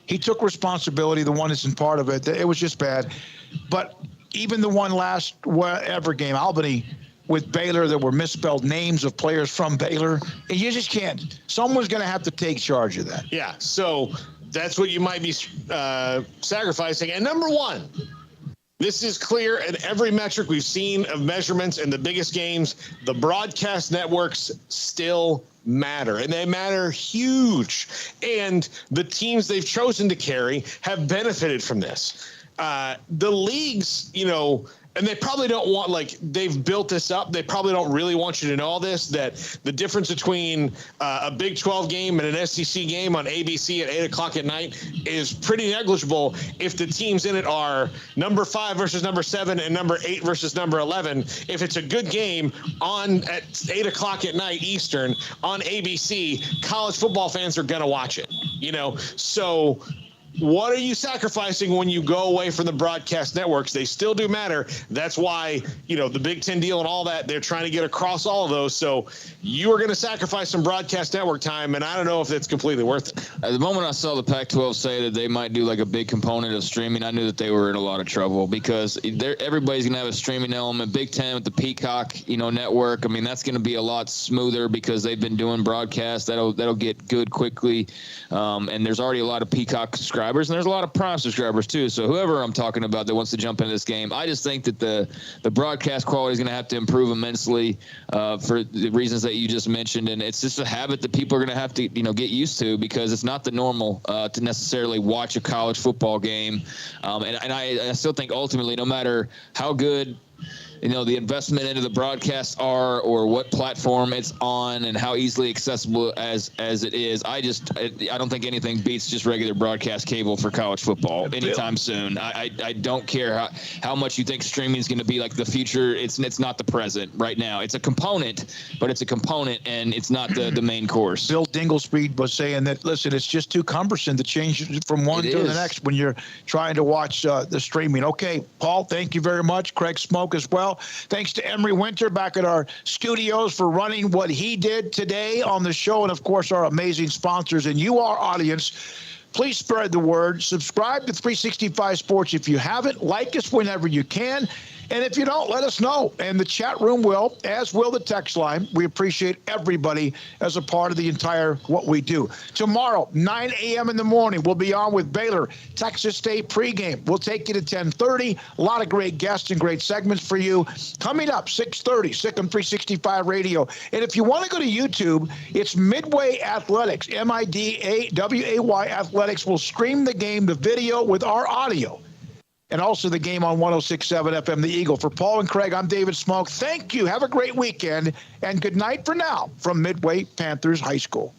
he took responsibility. The one isn't part of it. It was just bad. But even the one last whatever game, Albany, with Baylor that were misspelled names of players from Baylor. And you just can't. Someone's going to have to take charge of that. Yeah, so that's what you might be sacrificing. And number one, this is clear in every metric we've seen of measurements in the biggest games. The broadcast networks still matter, and they matter huge. And the teams they've chosen to carry have benefited from this. The leagues, you know, and they probably don't want, like, they've built this up. They probably don't really want you to know all this, that the difference between a Big 12 game and an SEC game on ABC at 8 o'clock at night is pretty negligible if the teams in it are number 5 versus number 7 and number 8 versus number 11. If it's a good game on at 8 o'clock at night Eastern on ABC, college football fans are going to watch it, you know? So what are you sacrificing when you go away from the broadcast networks? They still do matter. That's why, you know, the Big Ten deal and all that, they're trying to get across all of those. So you are going to sacrifice some broadcast network time, and I don't know if it's completely worth it. At the moment I saw the Pac-12 say that they might do like a big component of streaming, I knew that they were in a lot of trouble because everybody's going to have a streaming element. Big Ten with the Peacock, you know, network. I mean, that's going to be a lot smoother because they've been doing broadcasts. That'll get good quickly. And there's already a lot of Peacock subscribers, and there's a lot of Prime subscribers too. So whoever I'm talking about that wants to jump into this game, I just think that the broadcast quality is going to have to improve immensely for the reasons that you just mentioned, and it's just a habit that people are going to have to, you know, get used to because it's not the normal to necessarily watch a college football game. And I still think ultimately, no matter how good, you know, the investment into the broadcasts are or what platform it's on and how easily accessible as it is, I don't think anything beats just regular broadcast cable for college football anytime soon. I don't care how much you think streaming is going to be like the future. It's not the present right now. It's a component, but it's a component and it's not the main course. Bill Dinglespeed was saying that, listen, it's just too cumbersome to change from one to the next when you're trying to watch the streaming. Okay, Paul, thank you very much. Craig Smoak as well. Thanks to Emery Winter back at our studios for running what he did today on the show. And, of course, our amazing sponsors. And you, our audience, please spread the word. Subscribe to 365 Sports if you haven't. Like us whenever you can. And if you don't, let us know. And the chat room will, as will the text line. We appreciate everybody as a part of the entire what we do. Tomorrow, 9 a.m. in the morning, we'll be on with Baylor, Texas State pregame. We'll take you to 10:30. A lot of great guests and great segments for you. Coming up, 6:30, Sikkim 365 Radio. And if you want to go to YouTube, it's Midway Athletics, MIDAWAY Athletics. We'll stream the game, the video with our audio. And also the game on 106.7 FM, The Eagle. For Paul and Craig, I'm David Smoak. Thank you. Have a great weekend. And good night for now from Midway Panthers High School.